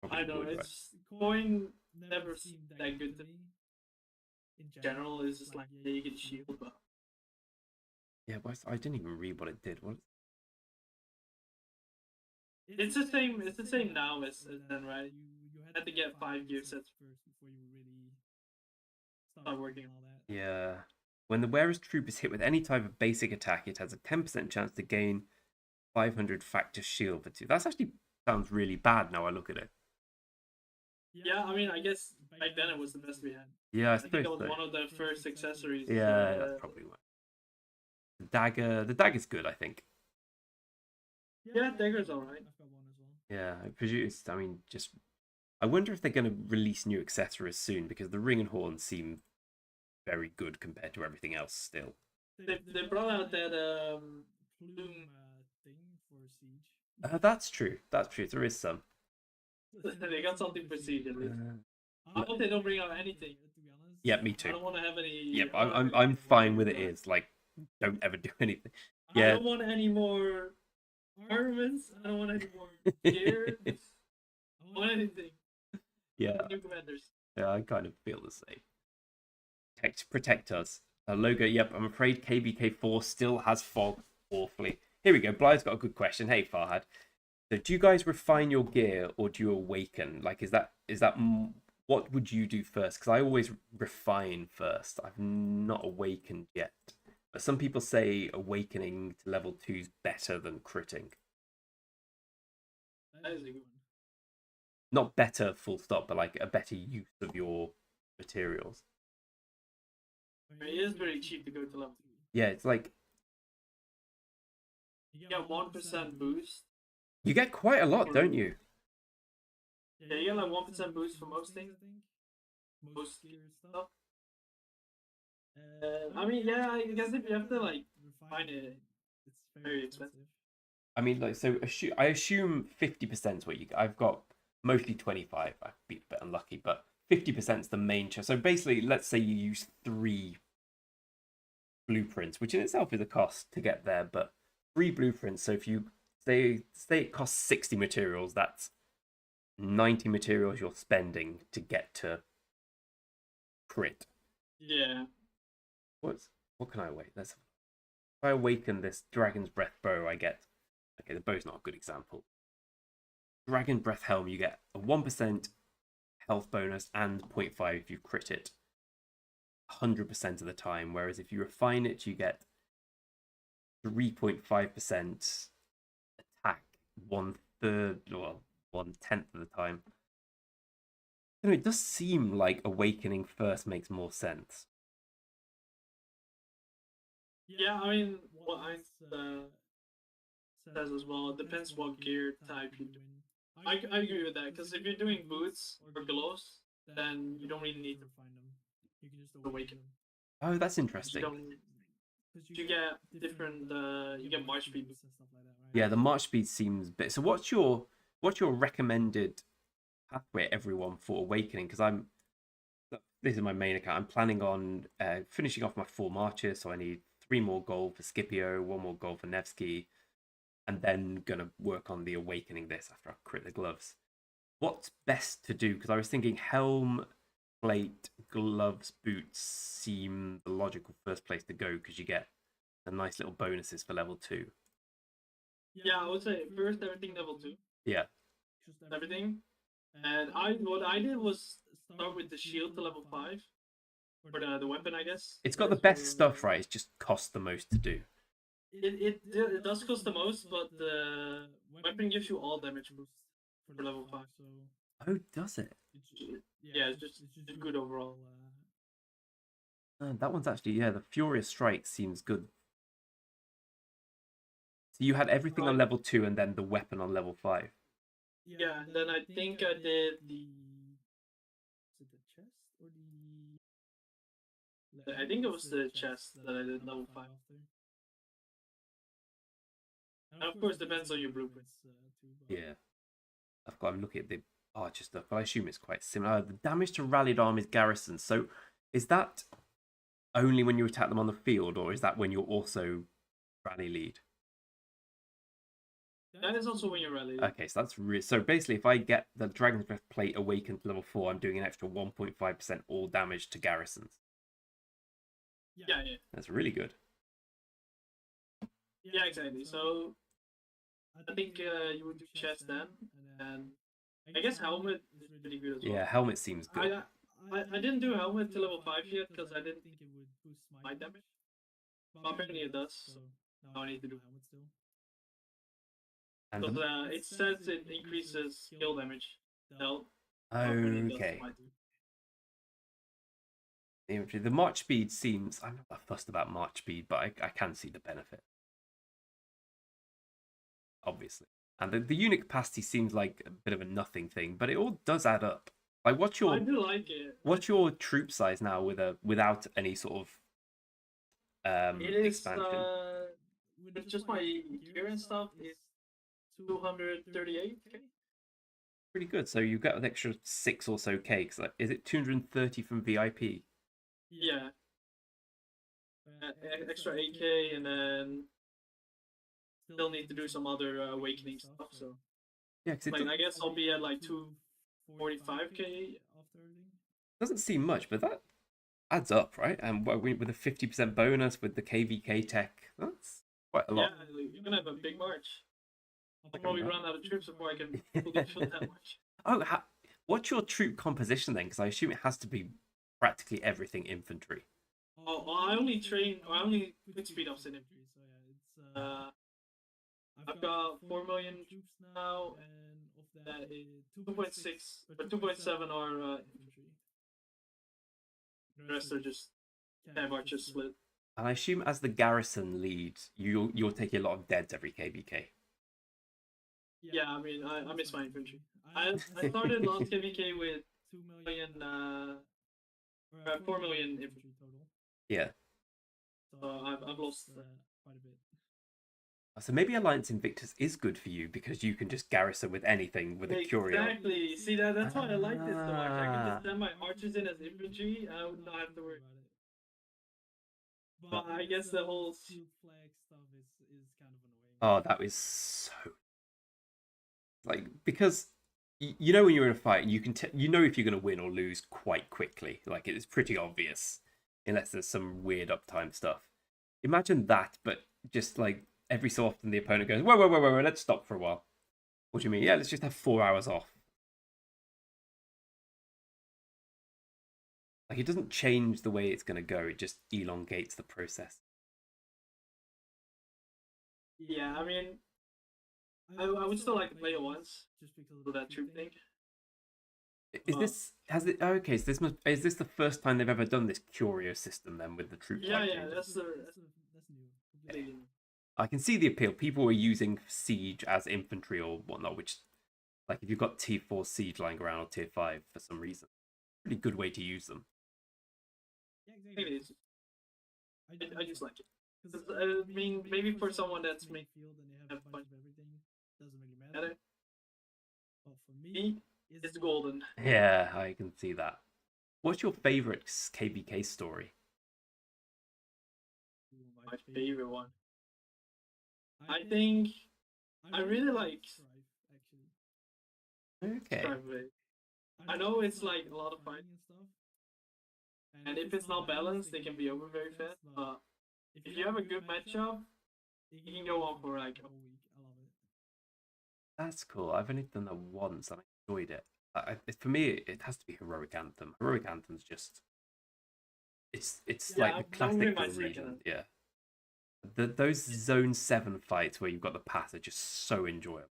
Probably I don't know. would, It's coin never seemed that good to me. In general, it's just like you get shield, but yeah, I didn't even read what it did. What? it's the same. It's the same now as then, right? You had to get 5 gear sets first before you really start working on all that. Yeah. When the wearer's troop is hit with any type of basic attack, it has a 10% chance to gain 500 factor shield for 2. That's actually sounds really bad now I look at it. Yeah, I mean, I guess back then it was the best we had. Yeah, I think it was so. one of the first accessories. Yeah, that's probably why. The dagger's good, I think. Yeah, dagger's alright. I've got one as well. Yeah, I presume I mean, I wonder if they're going to release new accessories soon because the ring and horn seem very good compared to everything else still. They brought out that plume thing for siege. That's true. That's true. There is some. They got something for siege at least. I hope they don't bring out anything. To be honest. Yeah, me too. I don't want to have any. Yep, I'm fine with it. Is like, don't ever do anything. Yeah. I don't want any more armaments. I don't want any more gear. I don't want anything. Yeah. New commanders. Yeah, I kind of feel the same. Protect us. Logo, yep, I'm afraid KVK4 still has fog awfully. Here we go. Blythe's got a good question. Hey, Farhad. So do you guys refine your gear or do you awaken? Like, is that what would you do first? Because I always refine first. I've not awakened yet. But some people say awakening to level 2 is better than critting. That is a good one. Not better, full stop, but like a better use of your materials. It is very cheap to go to level 3. Yeah, it's like you get 1% boost. You get quite a lot, don't you? Yeah, you get like 1% boost for most things, I think. Most gear stuff. I mean, yeah, I guess if you have to like refine it, it's very expensive. I mean, like, so I assume 50% is what you. I've got mostly 25. I'd be a bit unlucky, but 50% is the main chest. So basically, let's say you use 3 blueprints, which in itself is a cost to get there, but 3 blueprints. So if you say it costs 60 materials, that's 90 materials you're spending to get to crit. Yeah. What can I wait? If I awaken this Dragon's Breath bow, I get. Okay, the bow's not a good example. Dragon Breath Helm, you get a 1% health bonus and 0.5 if you crit it 100% of the time. Whereas if you refine it, you get 3.5% attack 1/3, well, 1/10 of the time. It does seem like Awakening first makes more sense. Yeah, I mean, what I says as well. It depends what gear type you do. I agree with that, because if you're doing boots or gloves, then you don't really need to find them. You can just awaken them. Oh, that's interesting. You get different. You get march speed boosts and stuff like that, right? Yeah, the march speed seems bit. So what's your recommended pathway, everyone, for Awakening? Because this is my main account. I'm planning on finishing off my 4 marches, so I need 3 more gold for Scipio, 1 more gold for Nevsky, and then gonna work on the Awakening this after I crit the gloves. What's best to do? Because I was thinking helm, plate, gloves, boots seem the logical first place to go, because you get the nice little bonuses for level 2. Yeah, I would say first everything level 2. Yeah. Just everything. And what I did was start with the shield to level 5. Or the weapon, I guess. It's got the best stuff, right? It just costs the most to do. It does cost the most, but the weapon gives you all damage boost for level 5. So Oh, does it? yeah, it's just good overall. That one's actually, yeah, the Furious Strike seems good. So you had everything on level 2 and then the weapon on level 5. Yeah, and then I think I did the. Is it the chest or the? I think it was the chest that I did level 5. And of course, depends on your blueprints too. Yeah. I'm looking at the archer stuff, but I assume it's quite similar. The damage to rallied armies garrison. So is that only when you attack them on the field, or is that when you're also rally lead? That is also when you're rally. Okay, so that's so basically, if I get the Dragon's Breath plate awakened to level 4, I'm doing an extra 1.5% all damage to garrisons. Yeah. That's really good. Yeah, exactly. So I think you would do chest then, and I guess helmet is pretty good as well. Yeah, helmet seems good. I didn't do helmet to level 5 yet because I didn't think it would boost my damage. But apparently it does, so now I need to do helmet still. And Because it says it increases skill damage. Oh, okay. The march speed seems... I'm not that fussed about march speed, but I can see the benefit. Obviously. And the unit capacity seems like a bit of a nothing thing, but it all does add up. Like, what's your... I do like it. What's your troop size now without any sort of expansion? With just my gear and stuff, it's 238k. Pretty good. So you got an extra 6 or so K. Is it 230 from VIP? Yeah. Extra 8k, and then still need to do some other awakening stuff. So yeah, because I guess I'll be at like 245k after everything. Doesn't seem much, but that adds up, right? And with a 50% bonus with the KVK tech, that's quite a lot. Yeah, you're gonna have a big march. I'll probably run out of troops before I can fully fill that much. Oh, what's your troop composition then? Because I assume it has to be practically everything infantry. Oh, well, I only put speed ups in infantry, so yeah, it's I've got 4 million troops now, and of that, 2.6 or 2.7 are infantry. The rest are just cav archers split. And I assume as the garrison lead, you'll take a lot of deads every KVK. Yeah, I mean, I miss my infantry. I started last KVK with 4 million infantry total. Yeah. So I've lost quite a bit. So maybe Alliance Invictus is good for you because you can just garrison with anything with a curio. Exactly. See, that's why I like this so much. I can just send my archers in as infantry. I would not have to worry about it. But I guess the whole shield flag stuff is kind of annoying. Oh, that was so... because you know when you're in a fight, you can you know if you're going to win or lose quite quickly. Like, it's pretty obvious, unless there's some weird uptime stuff. Imagine that, but just like every so often the opponent goes, whoa, let's stop for a while. What do you mean? Yeah, let's just have 4 hours off. Like, it doesn't change the way it's going to go. It just elongates the process. Yeah, I mean, I would still like to play it once, just because of that troop thing. Is this okay? So is this the first time they've ever done this curio system then with the troop? Yeah, type yeah, changes? that's new. Completely new. I can see the appeal. People were using siege as infantry or whatnot, which, like, if you've got Tier 4 siege lying around or Tier 5 for some reason, pretty good way to use them. It is. I just like it. I mean, maybe for someone that's making field and they have a bunch of everything, doesn't really matter. But for me, it's golden. Yeah, I can see that. What's your favorite KVK story? My favorite one. I think I really like Okay. Strive. I know it's like a lot of fighting and stuff, and if it's not balanced, they can be over very fast. But if you have a good matchup, you can go on for like a whole week. I love it. That's cool. I've only done that once and I enjoyed it. For me, it has to be Heroic Anthem. Heroic Anthem's just it's Yeah, like the that would be classic my region. second. Yeah. Those Zone 7 fights where you've got the pass are just so enjoyable.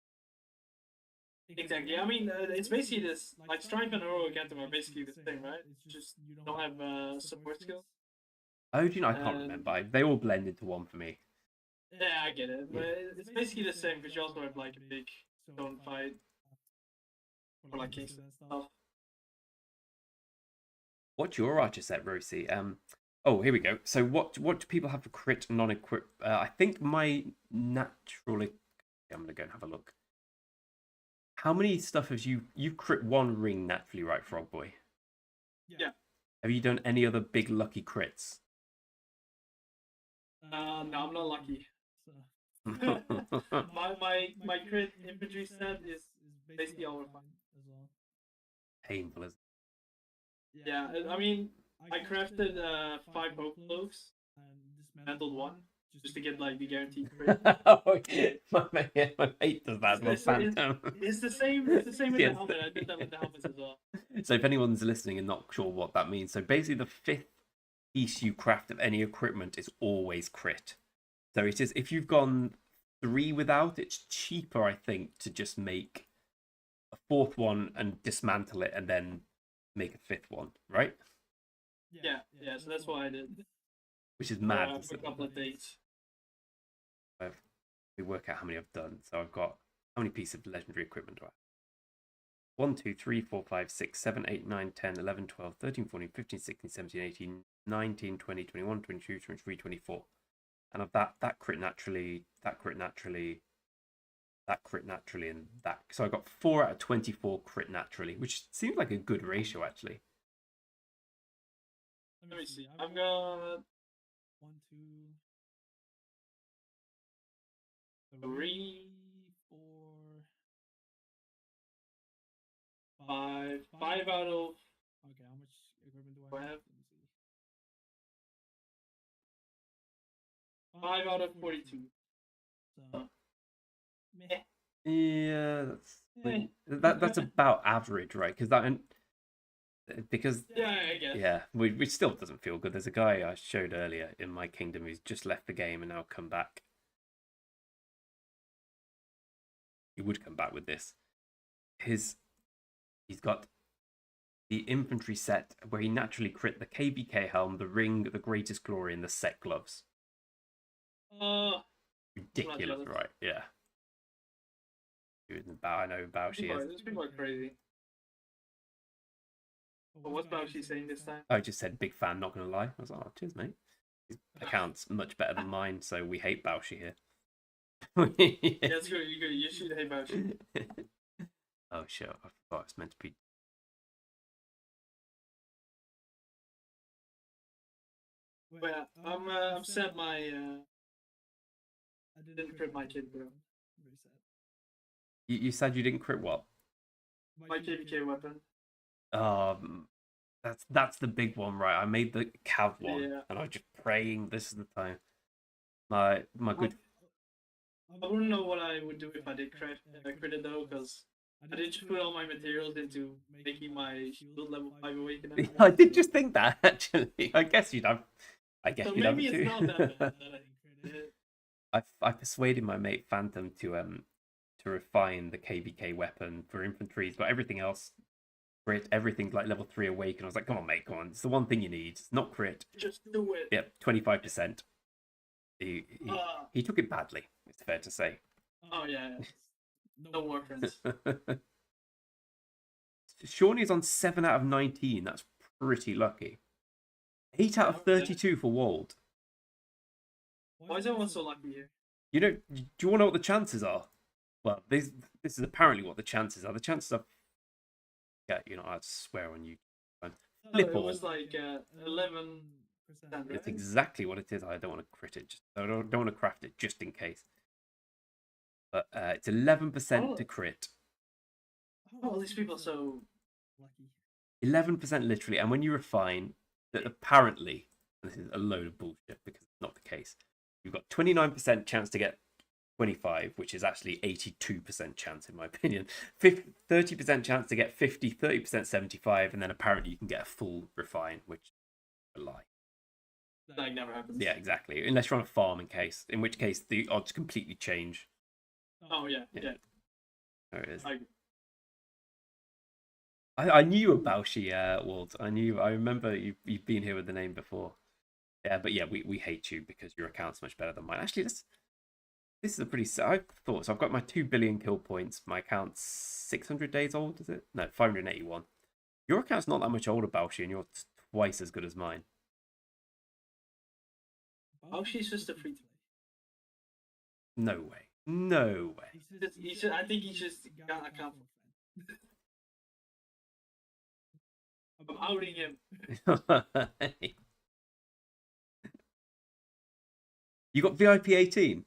Exactly. I mean, it's basically this. Like Strife and Heroic Anthem are basically the same, right? It's just you don't have support skills. Oh, do you know? I can't remember. They all blend into one for me. Yeah, I get it. But it's basically the same because you also have like a big zone fight for like kings and stuff. What's your archer set, Rosie? Oh, here we go. So what do people have for crit non-equip? I think my natural. I'm gonna go and have a look. How many stuff have you've crit 1 ring naturally, right, Frog Boy? Yeah. Have you done any other big lucky crits? No, I'm not lucky. So. my crit infantry set is basically all fine as well. Painful, isn't it? Yeah, I mean, I crafted 5 hope cloaks and dismantled 1 just to get like the guaranteed crit. my mate does that with Phantom. It's the same. It's the same with the helmet. I did that with the helmets as well. So if anyone's listening and not sure what that means, so basically the 5th piece you craft of any equipment is always crit. So it is, if you've gone 3 without, it's cheaper, I think, to just make a 4th one and dismantle it and then make a 5th one, right? Yeah. So that's what I did. Which is mad. For a couple of days. We work out how many I've done. So I've got, how many pieces of legendary equipment do I have? 1, 2, 3, 4, 5, 6, 7, 8, 9, 10, 11, 12, 13, 14, 15, 16, 17, 18, 19, 20, 21, 22, 23, 24. And of that crit naturally, that crit naturally, and that. So I got 4 out of 24 crit naturally, which seems like a good ratio, actually. Let me see. I've got 1, 2, 3, 4, 5. 5 out of. Okay, how much equipment do I have? Let me see. 5 out of 42. So, meh. Yeah, that's about average, right? Because yeah, I guess. Yeah, which still doesn't feel good. There's a guy I showed earlier in my kingdom who's just left the game and now come back. He would come back with this. He's got the infantry set where he naturally crit the KBK helm, the ring, the greatest glory, and the set gloves. Ridiculous, right? Yeah. I know Baushi is. These people are crazy. But what's Baushi saying this time? I just said big fan, not gonna lie. I was like, oh, cheers, mate. His account's much better than mine, so we hate Baushi here. Yeah, that's good. You should hate Baushi. Oh shit! I forgot it's meant to be. Well, I'm sad my I didn't crit my kid, bro. I'm very sad. You said you didn't crit what? My KVK weapon. That's the big one, right? I made the cav one, yeah. and I was just praying this is the time. My good I wouldn't know what I would do if I did crit it though, because I did just put all my materials into making my shield level 5 awaken. I did just think that actually. I guess you'd have. I guess So you'd have maybe it it's too. not that bad that I crit it. I persuaded my mate Phantom to refine the KBK weapon for infantry. He's got everything else crit, everything's like level 3 awaken. I was like, come on, mate, come on. It's the one thing you need. It's not crit. Just do it. Yep, 25%. He took it badly, it's fair to say. Oh yeah. No more crits. Shawnee's on 7 out of 19. That's pretty lucky. 8 out of 32 for Wald. Why is everyone so lucky here? You know, do you want to know what the chances are? Well, this is apparently what the chances are. The chances are, yeah, you know, I'd swear on you. It was like 11%. Right? It's exactly what it is. I don't want to crit it. I don't want to craft it just in case. But it's 11% to crit. Oh, these people are so lucky. 11% literally, and when you refine that, apparently, this is a load of bullshit because it's not the case. You've got 29% chance to get 25, which is actually 82% chance in my opinion. 30% chance to get 50, 30% 75, and then apparently you can get a full refine, which is a lie. That never happens. Yeah, exactly. Unless you're on a farm, in which case the odds completely change. Oh yeah. There it is. I knew about Baushi, Walt. I remember you've been here with the name before. Yeah, but yeah, we hate you because your account's much better than mine. Actually, this is a pretty. I thought so. I've got my 2 billion kill points. My account's 600 days old, is it? No, 581. Your account's not that much older, Baushi, and you're twice as good as mine. Baushi's just a free to play. No way. No way. I think he just got an account. I'm outing him. You got VIP 18?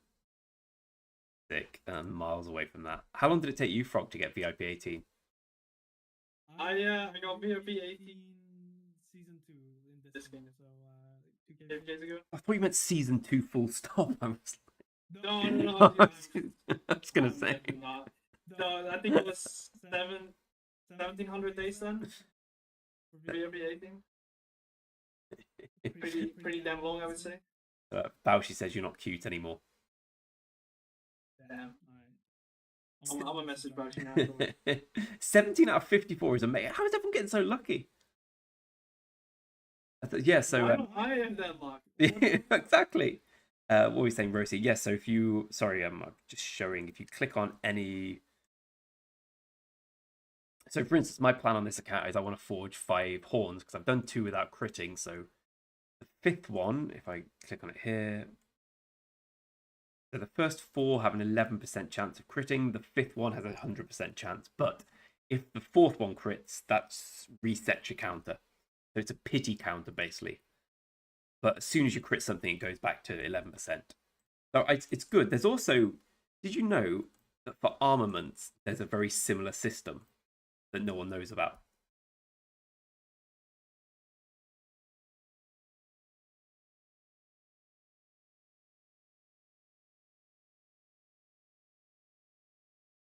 Sick. Miles away from that. How long did it take you, Frog, to get VIP 18? I got VIP 18 season 2 in this game, so 2 games ago. I thought you meant season 2 full stop. I was like... No. I was gonna say. No, I think it was 1700 days then. VIP 18. Pretty damn long, I would say. Baushi says you're not cute anymore. Damn. I'm a message Baushi now. 17 out of 54 is amazing. How is everyone getting so lucky? Yeah, so I am that lucky. exactly. What were we saying, Rosie? Yes, so if you I'm just showing if you click on any. So for instance, my plan on this account is I want to forge 5 horns because I've done 2 without critting. So the 5th one, if I click on it here, so the first 4 have an 11% chance of critting. The 5th one has a 100% chance. But if the 4th one crits, that resets your counter. So it's a pity counter basically. But as soon as you crit something, it goes back to 11%. So it's good. There's also, did you know that for armaments, there's a very similar system that no one knows about?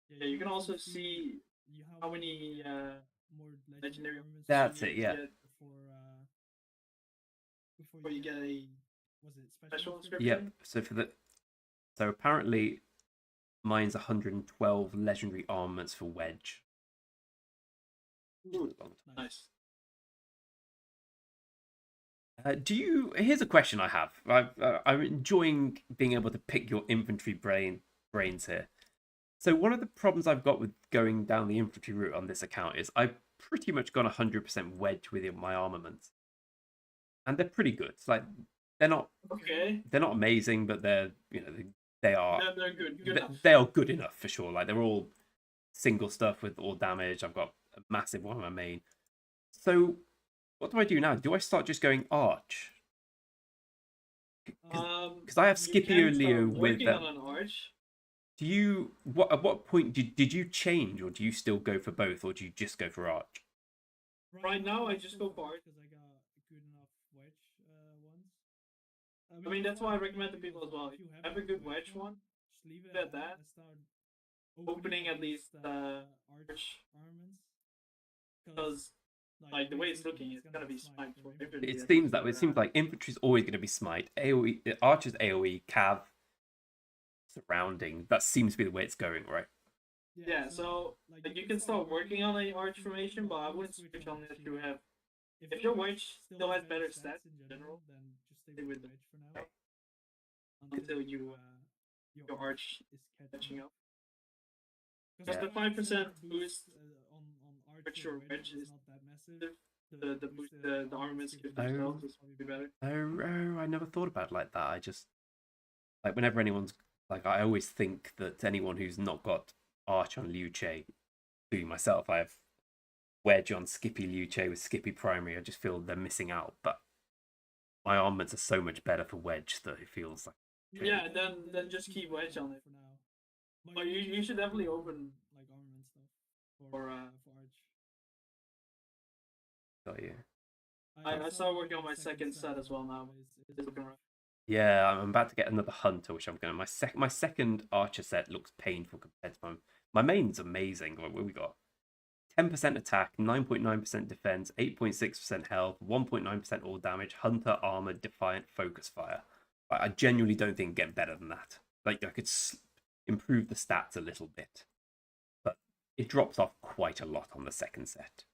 Yeah, you can also see how many more legendary armaments. That's it, yeah. Before you get a special inscription. Yep. So apparently mine's 112 legendary armaments for Wedge. Ooh, nice. Here's a question I have. I'm enjoying being able to pick your infantry brains here. So one of the problems I've got with going down the infantry route on this account is I've pretty much gone 100% Wedge with my armaments, and they're pretty good. It's like they're not amazing, but they're they are good. They are good enough for sure. Like they're all single stuff with all damage. I've got a massive one on my main. So what do I do now? Do I start just going Arch? Because I have Scipio Leo with on an Arch. Do you at what point did you change, or do you still go for both, or do you just go for Arch? Right now, I just go for Arch because I got good enough Wedge ones. I mean, that's why I recommend to people as well. If you have a good Wedge one, just leave it at that. and start Opening at least arch armaments. because like the way it's looking, it's gonna be smite for infantry. It seems like infantry's always going to be smite. AOE, archers AOE, cav surrounding. That seems to be the way it's going, right? Yeah, so like you can start working on an arch formation, but I wouldn't switch on if you have. If your wedge still has better stats in general, then just stay stay with with the the wedge for now until you your arch is catching up. Because The 5% boost on with your wedge is not that massive. the boost the armaments give themselves is probably better. Oh, I never thought about it like that. I just like whenever anyone's like, I always think that anyone who's not got arch on Liu Che, including myself, I have wedge on Skippy Liu Che with Skippy primary. I just feel they're missing out. But my armaments are so much better for wedge that it feels like. Yeah, then just keep wedge on it for now. But you should definitely open like armament stuff for arch. Got you. I started working on my second set as well now. It's looking rough. Yeah, I'm about to get another hunter, which I'm gonna. My second archer set looks painful compared to my main's amazing. What we got? 10% attack, 9.9% defense, 8.6% health, 1.9% all damage, hunter, armor, defiant, focus fire. I genuinely don't think get better than that. Like I could improve the stats a little bit, but it drops off quite a lot on the second set.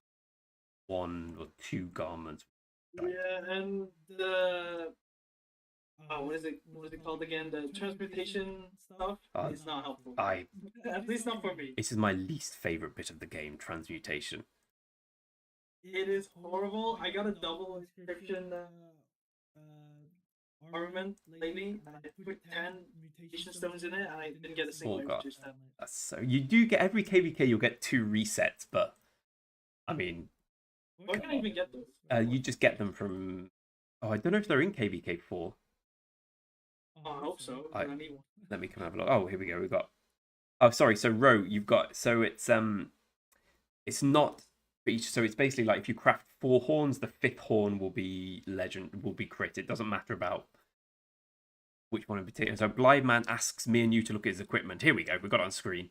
1 or 2 garments. Yeah, and the what is it called again? The transmutation stuff is not helpful. At least not for me. This is my least favorite bit of the game, transmutation. It is horrible. I got a double inscription armament lately, and I put 10 mutation stones in it, and I didn't get a single mutation stone. So you do get every KVK, you'll get 2 resets, but I mean, where can I even get those? You just get them from. Oh, I don't know if they're in KVK 4. Oh, I hope so. I need one. Let me come have a look. Oh, here we go. We've got. Oh, sorry. So Ro, you've got. So it's not. So it's basically like if you craft 4 horns, the 5th horn will be crit. It doesn't matter about which one in particular. So Blind Man asks me and you to look at his equipment. Here we go. We've got it on screen.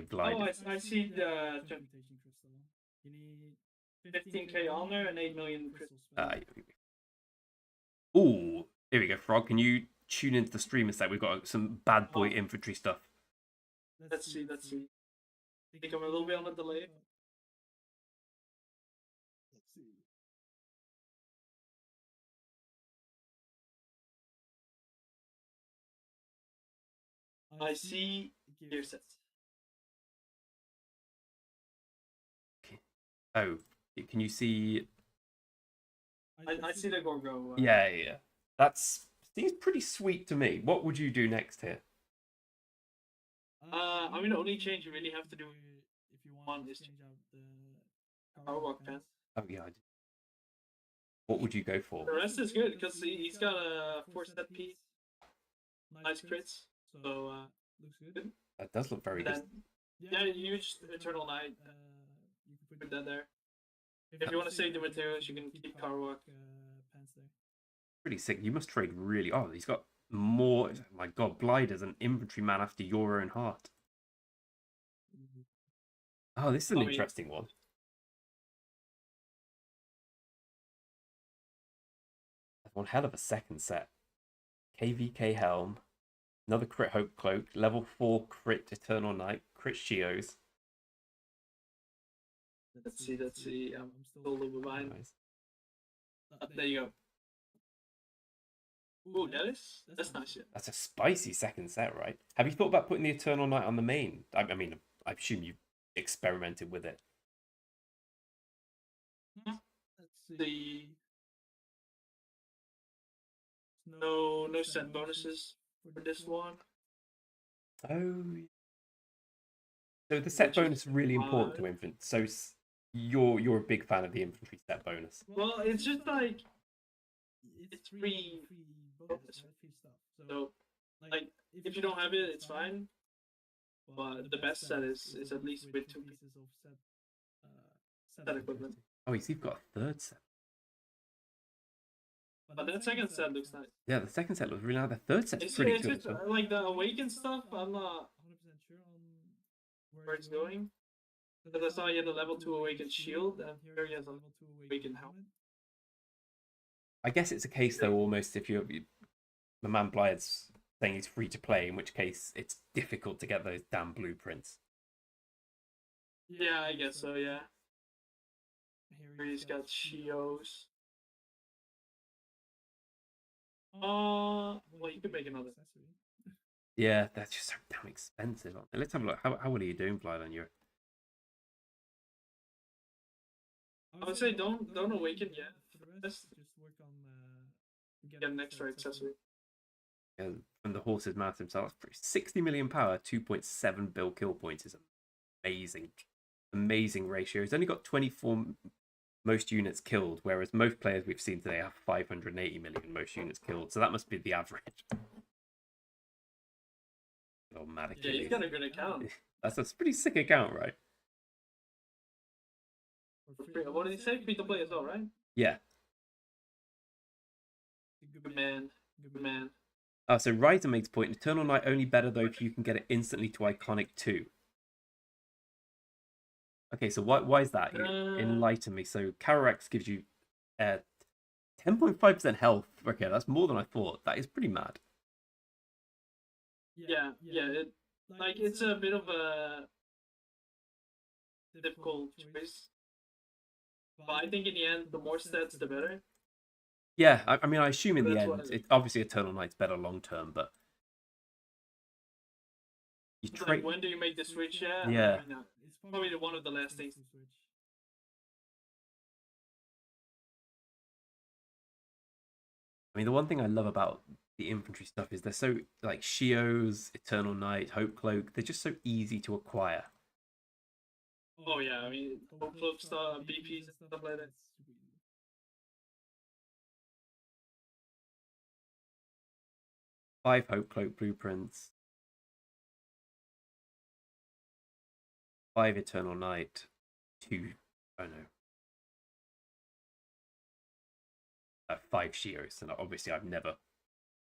Blind. Oh, I see the transmutation crystal. You need 15k honor and 8 million crystals. Ooh, here we go, Frog. Can you tune into the stream and say we've got some bad boy infantry stuff? Let's see. I think I'm a little bit on a delay. Let's see. I see gear sets. Oh, can you see? I see the Gorgo. Yeah. That's seems pretty sweet to me. What would you do next here? I mean, the only change you really have to do if you want is change out the power walk pants. Oh yeah. What would you go for? The rest is good because he's got a 4-set piece, nice crits, so looks good. That does look very good. Yeah, huge Eternal Knight. You can put that there. If you want to save the materials, you can keep power walk pants there. Pretty sick. You must trade really. Oh, he's got more. Oh my God, Blider's an infantry man after your own heart. Oh, this is an interesting one. That's one hell of a second set. KVK Helm, another crit Hope Cloak, level 4 crit Eternal Knight, crit Shios. Let's see. I'm still a little bit behind. Nice. There you go. Ooh, that's nice. Yeah. That's a spicy second set, right? Have you thought about putting the Eternal Knight on the main? I mean, I assume you've experimented with it. Let's see. No set bonuses for this one. Oh. So the set bonus is really important to infantry. So you're a big fan of the infantry set bonus. Well, it's just like it's free bonus, free stuff. So like if you don't have it, it's fine. But the best set is at least with 2 pieces of set equipment. Oh, he's got a 3rd set. But that second set looks nice. Yeah, the second set looks really nice. The third set's It's pretty it's good just as well. like the awakened stuff. I'm not 100% sure on where it's going. Because I saw he had a level 2 awakened shield, and here he has a level 2 awakened helmet. I guess it's a case though, almost if you're the man Blythe's saying he's free to play, in which case it's difficult to get those damn blueprints. Yeah, I guess so. Yeah. Here he's got Shios. Well, you could make another. Yeah, that's just so damn expensive. Let's have a look. How well are you doing, Blythe, on your... I would say don't awaken yet. Just work on get an extra accessory. Yeah, from the horse's mouth himself, 60 million power, 2.7 bill kill points is amazing. Amazing ratio. He's only got 24 most units killed, whereas most players we've seen today have 580 million most units killed. So that must be the average. Oh, mad Yeah, he's got a good account. That's a pretty sick account, right? What did he say? Free to play as well, right? Yeah. Good man. Good man. So Ryder makes point. Eternal Night only better though if you can get it instantly to Iconic 2. Okay, so why is that? Enlighten me. So Carax gives you 10.5% health. Okay, that's more than I thought. That is pretty mad. Yeah. It's a bit of a difficult choice. But I think in the end, the more stats, the better. Yeah, I mean, I assume in the That's end, obviously Eternal Night's better long term, but you like, when do you make the switch? Yeah. Yeah. I mean, it's probably one of the last things to switch. I mean, the one thing I love about the infantry stuff is they're so like Shios, Eternal Night, Hope Cloak. They're just so easy to acquire. Oh yeah, I mean, Hope Cloak stuff, BPs and stuff like that. 5 Hope Cloak blueprints, 5 Eternal Night, 2. Oh no. 5 Shios, and obviously I've never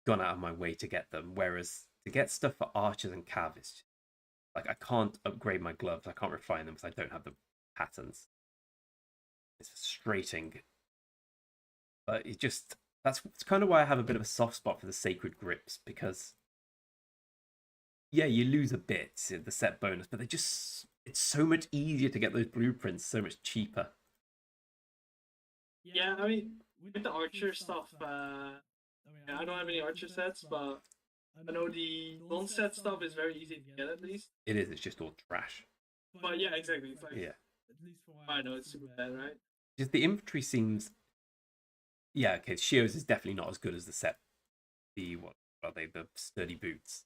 gone out of my way to get them. Whereas to get stuff for archers and cav is like I can't upgrade my gloves, I can't refine them because I don't have the patterns. It's frustrating, but that's kind of why I have a bit of a soft spot for the sacred grips, because yeah, you lose a bit the set bonus, but it's so much easier to get those blueprints, so much cheaper. Yeah, I mean, with the archer stuff, I don't have any archer sets, but I know the non-set stuff is very easy to get at least. It is, it's just all trash. But yeah, exactly. It's like, yeah. At least for I know it's super bad, right? Just the infantry seems... Yeah, okay, Shios is definitely not as good as the set. The sturdy boots.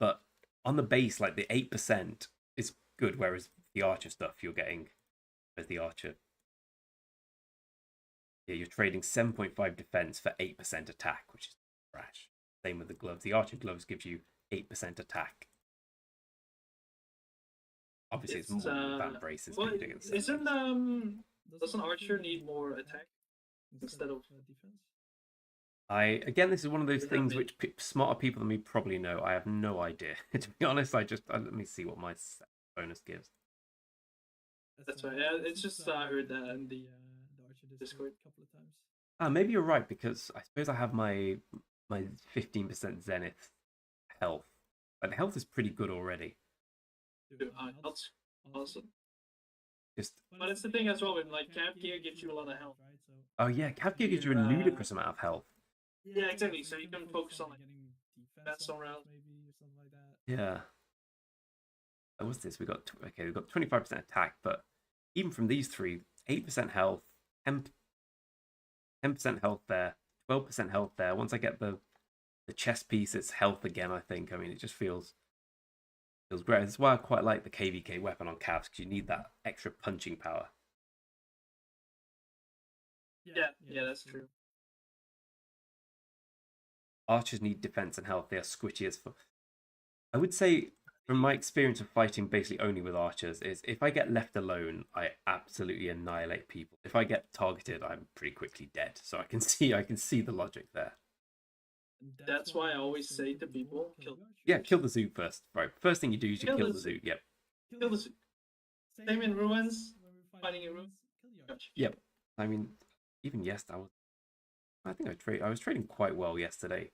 But on the base, like the 8% is good, whereas the archer stuff you're getting as the archer. Yeah, you're trading 7.5 defense for 8% attack, which is trash. Same with the gloves. The archer gloves gives you 8% attack. Obviously, it's more than that braces. Well, doesn't archer need more attack instead of defense? Again, this is one of those things which smarter people than me probably know. I have no idea. To be honest, let me see what my bonus gives. That's right. Yeah, it's just I heard that in the Archer Discord a couple of times. Maybe you're right, because I suppose I have my 15% Zenith health. But the health is pretty good already. Health's awesome. But it's the thing as well, when like Cav Gear gives you a lot of health, right? So oh yeah, Cav Gear gives you a ludicrous amount of health. Yeah, exactly. So you can focus on like defense around maybe or something like that. Yeah. What's this? We've got 25% attack, but even from these three, 8% health, 10% health there, 12% health there. Once I get the chest piece, it's health again, I think. I mean, it just feels great. That's why I quite like the KVK weapon on Cavs, because you need that extra punching power. Yeah, that's true. Archers need defense and health. They are squishy as fuck. I would say From my experience of fighting basically only with archers, is if I get left alone, I absolutely annihilate people. If I get targeted, I'm pretty quickly dead. So I can see the logic there. That's why I always say to people, kill. Yeah, kill the zoo first. Right, first thing you do is you Kill kill the the zoo. Yep. Kill the. Same in ruins. Fighting in ruins. Yep. I mean, even yesterday, I think I was trading quite well yesterday.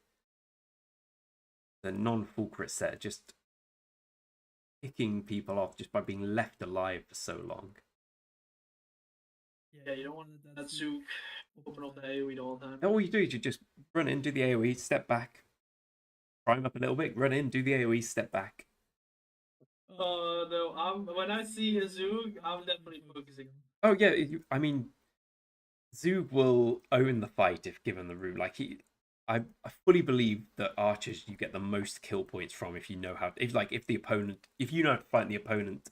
The non-full crit set, just picking people off just by being left alive for so long. Yeah, you don't want that Zook open up the AoE all the time. All you do is you just run in, do the AoE, step back, prime up a little bit, run in, do the AoE, step back. No, when I see a Zook, I'm definitely focusing. Oh yeah, I mean, Zug will own the fight if given the room. Like I fully believe that archers you get the most kill points from if you know how. If you know how to fight, and the opponent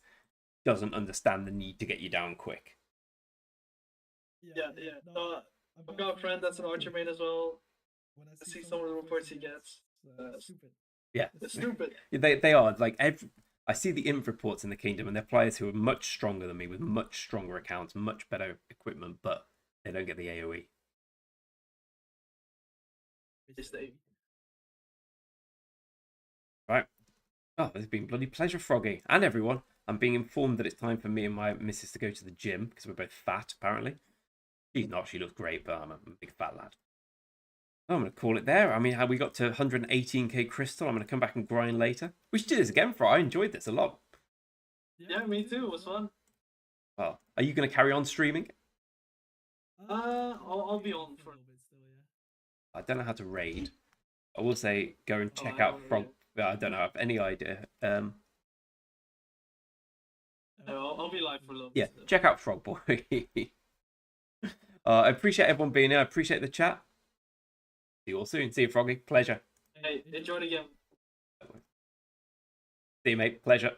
doesn't understand the need to get you down quick. Yeah. No, I've got a friend that's an archer main as well. When I see some of the reports he gets, stupid. Yeah, it's stupid. They are like I see the inf reports in the kingdom, and they're players who are much stronger than me with much stronger accounts, much better equipment, but they don't get the AoE. Right. Oh, it's been bloody pleasure, Froggy, and everyone. I'm being informed that it's time for me and my missus to go to the gym because we're both fat, apparently. She's not. She looks great, but I'm a big fat lad. Oh, I'm going to call it there. I mean, how we got to 118k crystal. I'm going to come back and grind later. We should do this again, Fro. I enjoyed this a lot. Yeah, me too. It was fun. Well, are you going to carry on streaming? I'll be on for a bit still, yeah. I don't know how to raid. I will say go and check out Frog. I don't know. I have any idea. I'll be live for a little yeah, bit. Yeah, check out Frog Boy. I appreciate everyone being here. I appreciate the chat. See you all soon. See you, Froggy. Pleasure. Hey, enjoy the game. See you, mate. Pleasure.